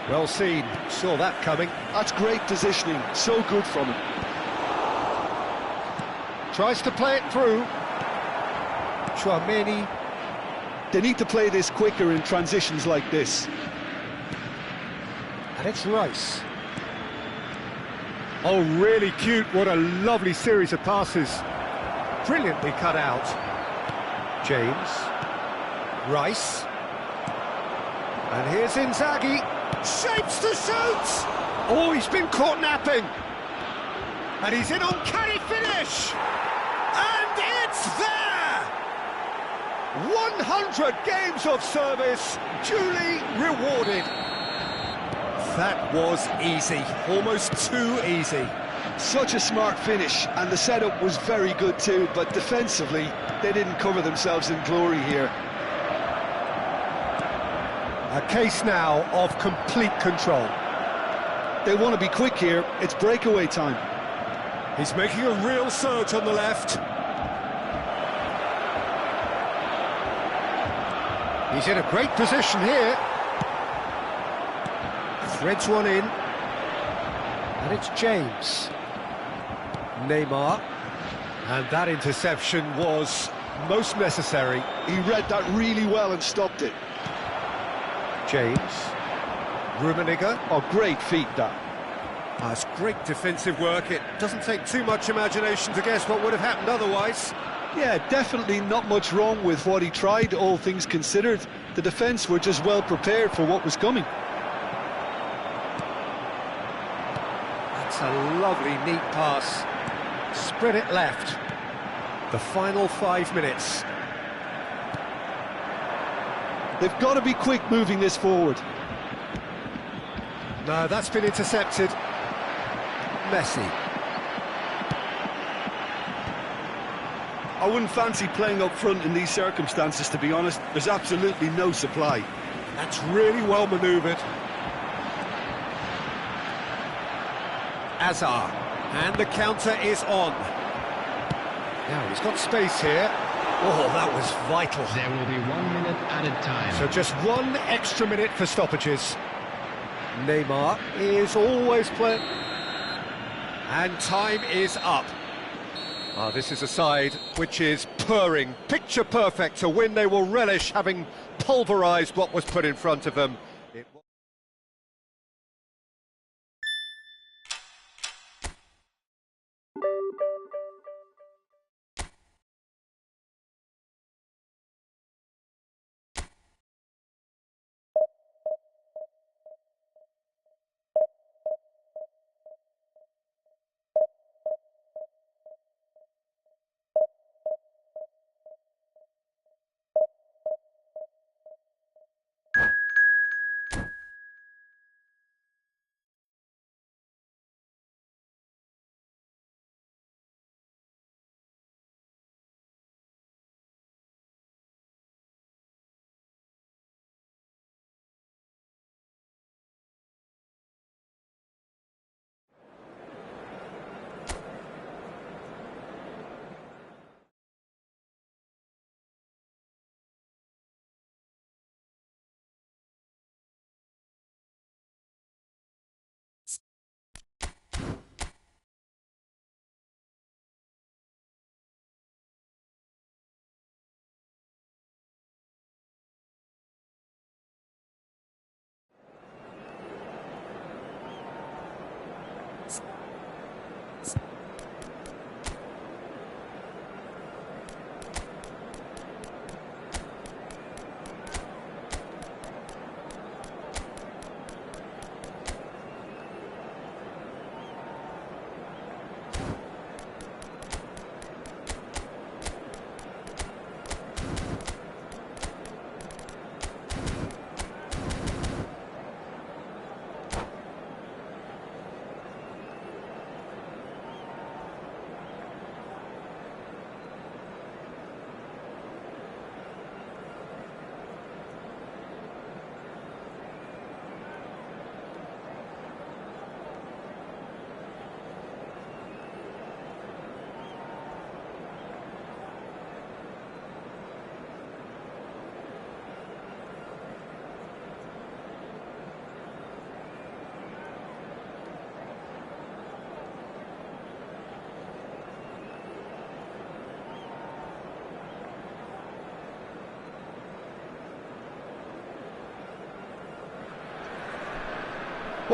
Well seen, saw that coming. That's great positioning, so good from him. Tries to play it through. Chouameni. They need to play this quicker in transitions like this. And it's Rice. Oh, really cute. What a lovely series of passes. Brilliantly cut out. James. Rice. And here's Inzaghi. Shapes to shoot! Oh, he's been caught napping. And he's in uncanny finish. And it's there! 100 games of service, duly rewarded. That was easy, almost too easy. Such a smart finish, and the setup was very good too, but defensively, they didn't cover themselves in glory here. A case now of complete control. They want to be quick here, it's breakaway time. He's making a real surge on the left. He's in a great position here. Threads one in. And it's James. Neymar. And that interception was most necessary. He read that really well and stopped it. James. Rummenigge. Oh, great feat, that. That's great defensive work. It doesn't take too much imagination to guess what would have happened otherwise. Yeah, definitely not much wrong with what he tried, all things considered. The defence were just well prepared for what was coming. That's a lovely, neat pass. Spread it left. The final 5 minutes. They've got to be quick moving this forward. No, that's been intercepted. Messi. I wouldn't fancy playing up front in these circumstances, to be honest. There's absolutely no supply. That's really well manoeuvred. Azar. And the counter is on. Now, he's got space here. Oh, that was vital. There will be 1 minute added time. So just 1 extra minute for stoppages. Neymar is always playing. And time is up. This is a side which is purring, picture perfect to win. They will relish having pulverised what was put in front of them.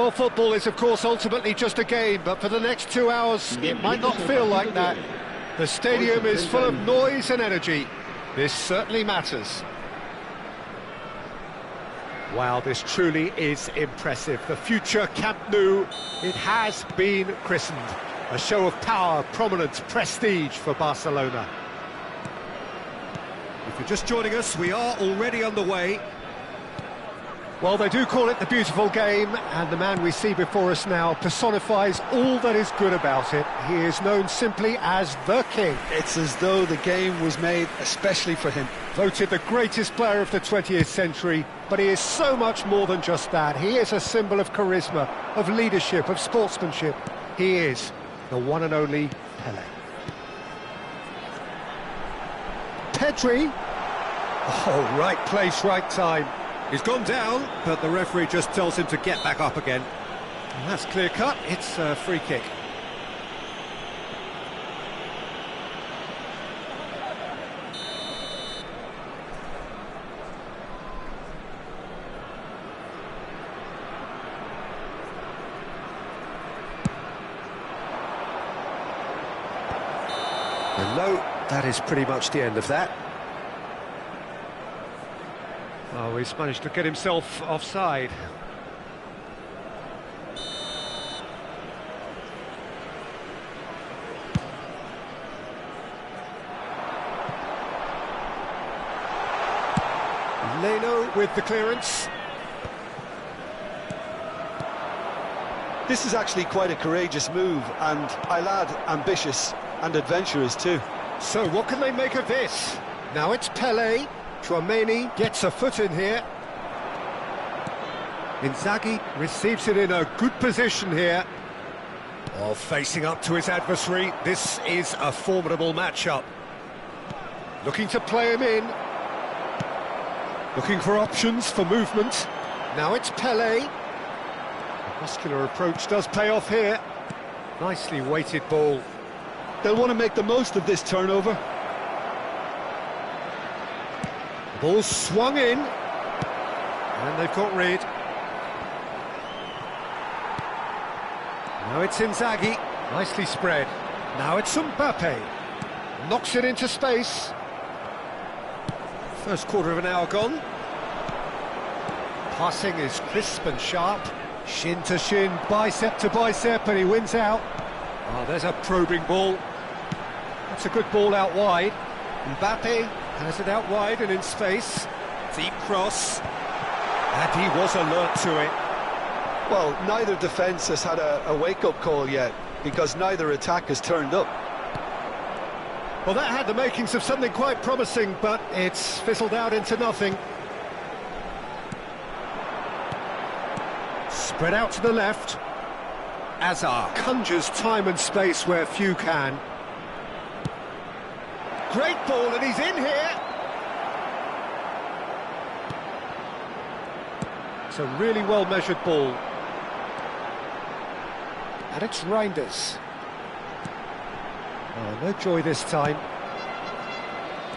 Well, football is, of course, ultimately just a game, but for the next 2 hours, it might not feel like that. The stadium is full of noise and energy. This certainly matters. Wow, this truly is impressive. The future Camp Nou, it has been christened. A show of power, prominence, prestige for Barcelona. If you're just joining us, we are already underway. Well, they do call it the beautiful game, and the man we see before us now personifies all that is good about it. He is known simply as the King. It's as though the game was made especially for him. Voted the greatest player of the 20th century, but he is so much more than just that. He is a symbol of charisma, of leadership, of sportsmanship. He is the one and only Pelé. Pedri. Oh, right place, right time. He's gone down, but the referee just tells him to get back up again. And that's clear cut, it's a free kick. And no, that is pretty much the end of that. Oh, he's managed to get himself offside. Leno with the clearance. This is actually quite a courageous move, and I'll add ambitious and adventurous too. So what can they make of this? Now it's Pelé. Tchouaméni gets a foot in here. Inzaghi receives it in a good position here. Oh, facing up to his adversary, this is a formidable matchup. Looking to play him in. Looking for options for movement. Now it's Pelé. The muscular approach does pay off here. Nicely weighted ball. They'll want to make the most of this turnover. Ball swung in, and they've got rid. Now it's Inzaghi, nicely spread. Now it's Mbappe, knocks it into space. First quarter of an hour gone. Passing is crisp and sharp, shin to shin, bicep to bicep, and he wins out. Oh, there's a probing ball. That's a good ball out wide. Mbappe has it out wide and in space. Deep cross. And he was alert to it. Well, neither defence has had a wake-up call yet, because neither attack has turned up. Well, that had the makings of something quite promising, but it's fizzled out into nothing. Spread out to the left. Hazard conjures time and space where few can. Great ball, and he's in here. It's a really well-measured ball. And it's Reinders. Oh, no joy this time.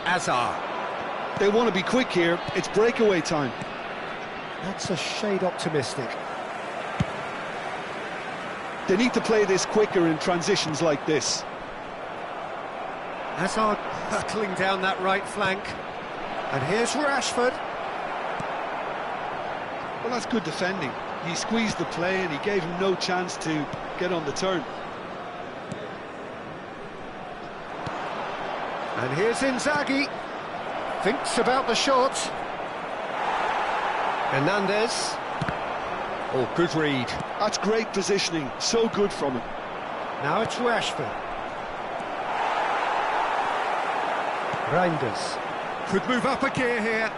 Hazard. They want to be quick here. It's breakaway time. That's a shade optimistic. They need to play this quicker in transitions like this. Hazard hurtling down that right flank. And here's Rashford. Well, that's good defending. He squeezed the play and he gave him no chance to get on the turn. And here's Inzaghi. Thinks about the shot. Hernandez. Oh, good read. That's great positioning. So good from him. Now it's Rashford. Reinders. Could move up a gear here.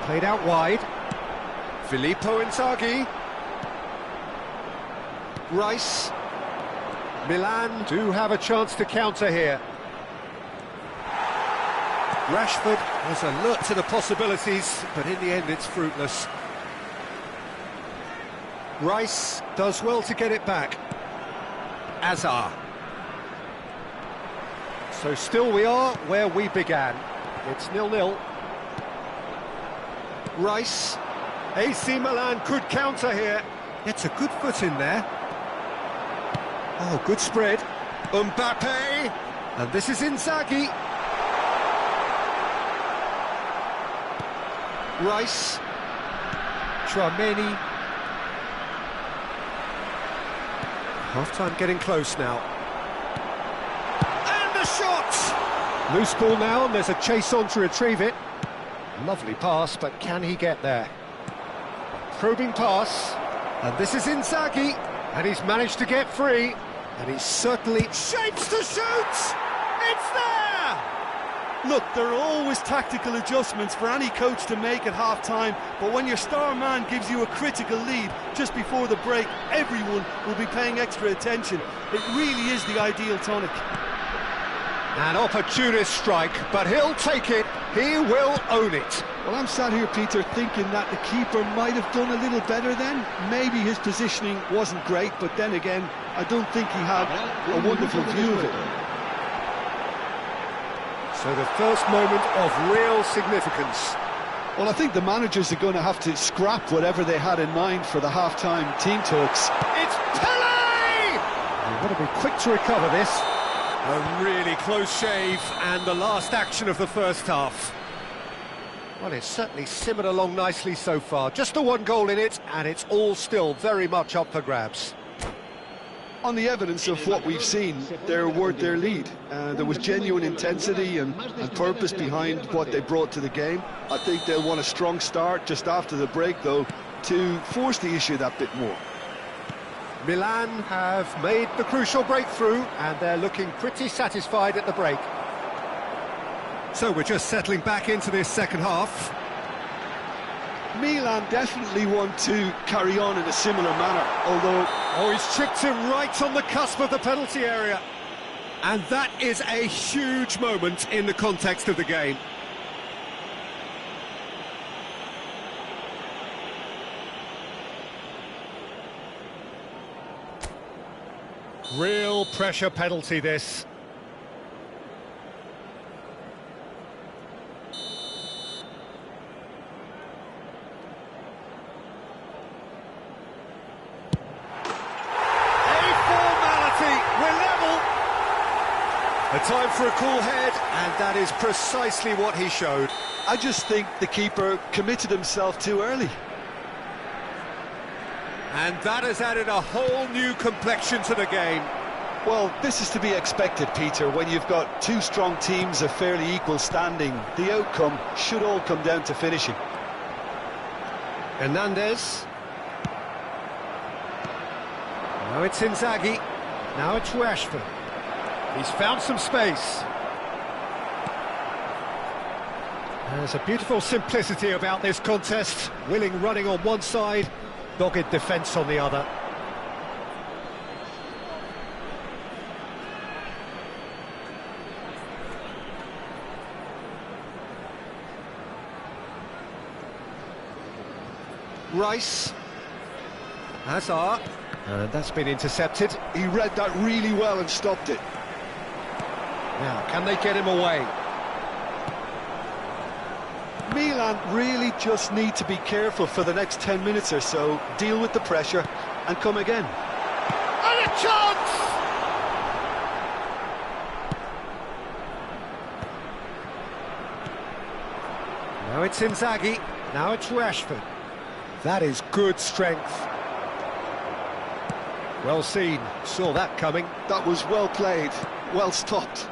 Played out wide. Filippo Inzaghi. Rice. Milan do have a chance to counter here. Rashford was alert to the possibilities, but in the end it's fruitless. Rice does well to get it back. Azar. So still we are where we began. It's 0-0. Rice. AC Milan could counter here. It's a good foot in there. Oh, good spread. Mbappe. And this is Inzaghi. Rice. Tchouameni. Half-time getting close now. And the shot! Loose ball now, and there's a chase on to retrieve it. Lovely pass, but can he get there? Probing pass. And this is Inzaghi. And he's managed to get free. And he certainly shapes to shoot! It's there! Look, there are always tactical adjustments for any coach to make at half-time, but when your star man gives you a critical lead just before the break, everyone will be paying extra attention. It really is the ideal tonic. An opportunist strike, but he'll take it. He will own it. Well, I'm sat here, Peter, thinking that the keeper might have done a little better then. Maybe his positioning wasn't great, but then again, I don't think he had a wonderful view of it. So the first moment of real significance. Well, I think the managers are going to have to scrap whatever they had in mind for the half-time team talks. It's Pele! You've got to be quick to recover this. A really close shave, and the last action of the first half. Well, it's certainly simmered along nicely so far. Just the one goal in it, and it's all still very much up for grabs. On the evidence of what we've seen, they're worth their lead. There was genuine intensity and purpose behind what they brought to the game. I think they'll want a strong start just after the break, though, to force the issue that bit more. Milan have made the crucial breakthrough, and they're looking pretty satisfied at the break. So we're just settling back into this second half. Milan definitely want to carry on in a similar manner, although... Oh, he's tricked him right on the cusp of the penalty area. And that is a huge moment in the context of the game. Real pressure penalty, this. A time for a cool head, and that is precisely what he showed. I just think the keeper committed himself too early. And that has added a whole new complexion to the game. Well, this is to be expected, Peter. When you've got two strong teams of fairly equal standing, the outcome should all come down to finishing. Hernandez. Now it's Inzaghi. Now it's Rashford. He's found some space. There's a beautiful simplicity about this contest. Willing running on one side, dogged defence on the other. Rice. Hazard. And that's been intercepted. He read that really well and stopped it. Now, can they get him away? Milan really just need to be careful for the next 10 minutes or so, deal with the pressure and come again. And a chance! Now it's Inzaghi, now it's Rashford. That is good strength. Well seen, saw that coming. That was well played, well stopped.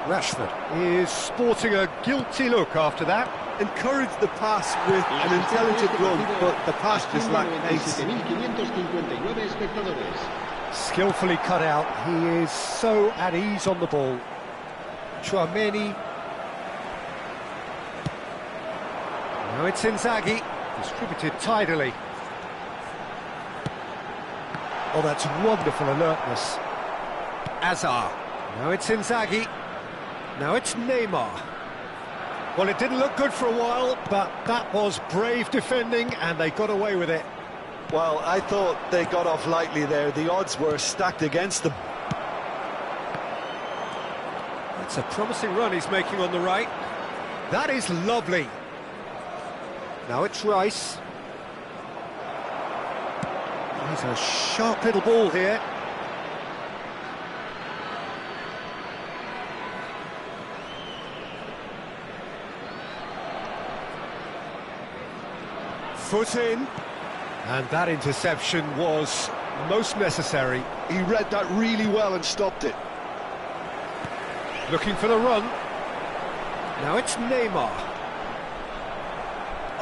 Rashford is sporting a guilty look after that. Encouraged the pass with an intelligent run, but the pass just lacked pace. Skillfully cut out, he is so at ease on the ball. Tchouameni. Now it's Inzaghi, distributed tidily. Oh, that's wonderful alertness. Azar. Now it's Inzaghi. Now it's Neymar. Well, it didn't look good for a while, but that was brave defending, and they got away with it. Well, I thought they got off lightly there. The odds were stacked against them. It's a promising run he's making on the right. That is lovely. Now it's Rice. He's a sharp little ball here. Foot in. And that interception was most necessary. He read that really well and stopped it. Looking for the run. Now it's Neymar.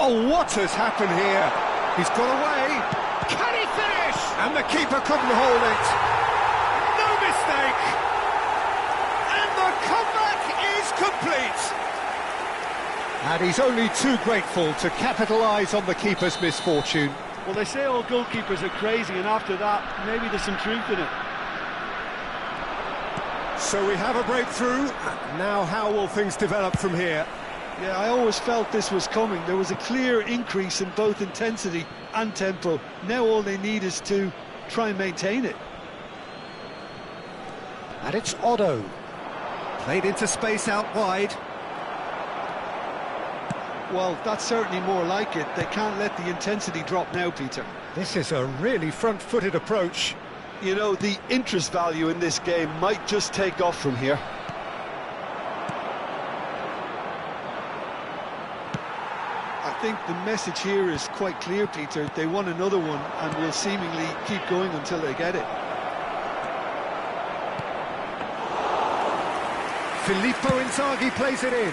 Oh, what has happened here? He's got away. Can he finish? And the keeper couldn't hold it. No mistake. And the comeback is complete. And he's only too grateful to capitalise on the keeper's misfortune. Well, they say all goalkeepers are crazy, and after that, maybe there's some truth in it. So we have a breakthrough. Now how will things develop from here? Yeah, I always felt this was coming. There was a clear increase in both intensity and tempo. Now all they need is to try and maintain it. And it's Otto. Played into space out wide. Well, that's certainly more like it. They can't let the intensity drop now, Peter. This is a really front-footed approach. You know, the interest value in this game might just take off from here. I think the message here is quite clear, Peter. They want another one and will seemingly keep going until they get it. Filippo Inzaghi plays it in.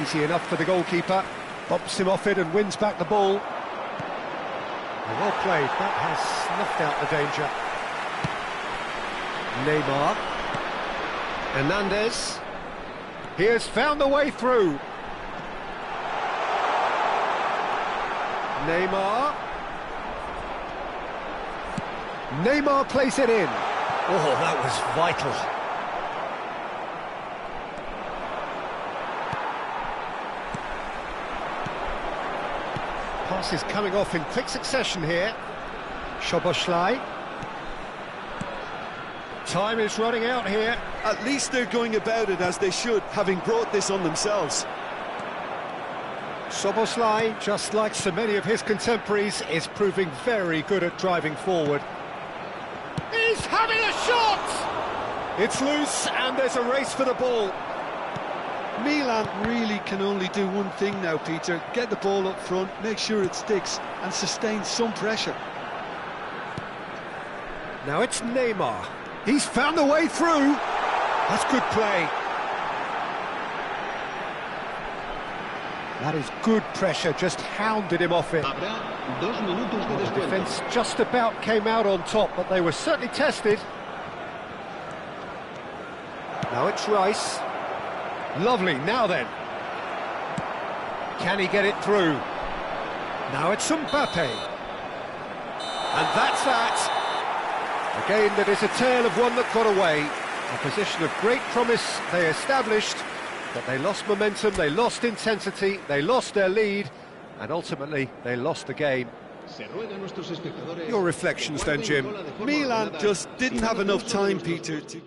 Easy enough for the goalkeeper. Bumps him off it and wins back the ball. Well played. That has snuffed out the danger. Neymar. Hernandez. He has found the way through. Neymar. Neymar plays it in. Oh, that was vital. Pass is coming off in quick succession here. Szoboszlai. Time is running out here. At least they're going about it as they should, having brought this on themselves. Szoboszlai, just like so many of his contemporaries, is proving very good at driving forward. He's having a shot! It's loose and there's a race for the ball. Milan really can only do one thing now, Peter. Get the ball up front, make sure it sticks, and sustain some pressure. Now it's Neymar. He's found a way through. That's good play. That is good pressure, just hounded him off it. The defence just about came out on top, but they were certainly tested. Now it's Rice. Lovely, now then. Can he get it through? Now it's Mbappe. And that's that. A game that is a tale of one that got away. A position of great promise they established, but they lost momentum, they lost intensity, they lost their lead, and ultimately they lost the game. Your reflections then, Jim? Milan just didn't have enough time, Peter, to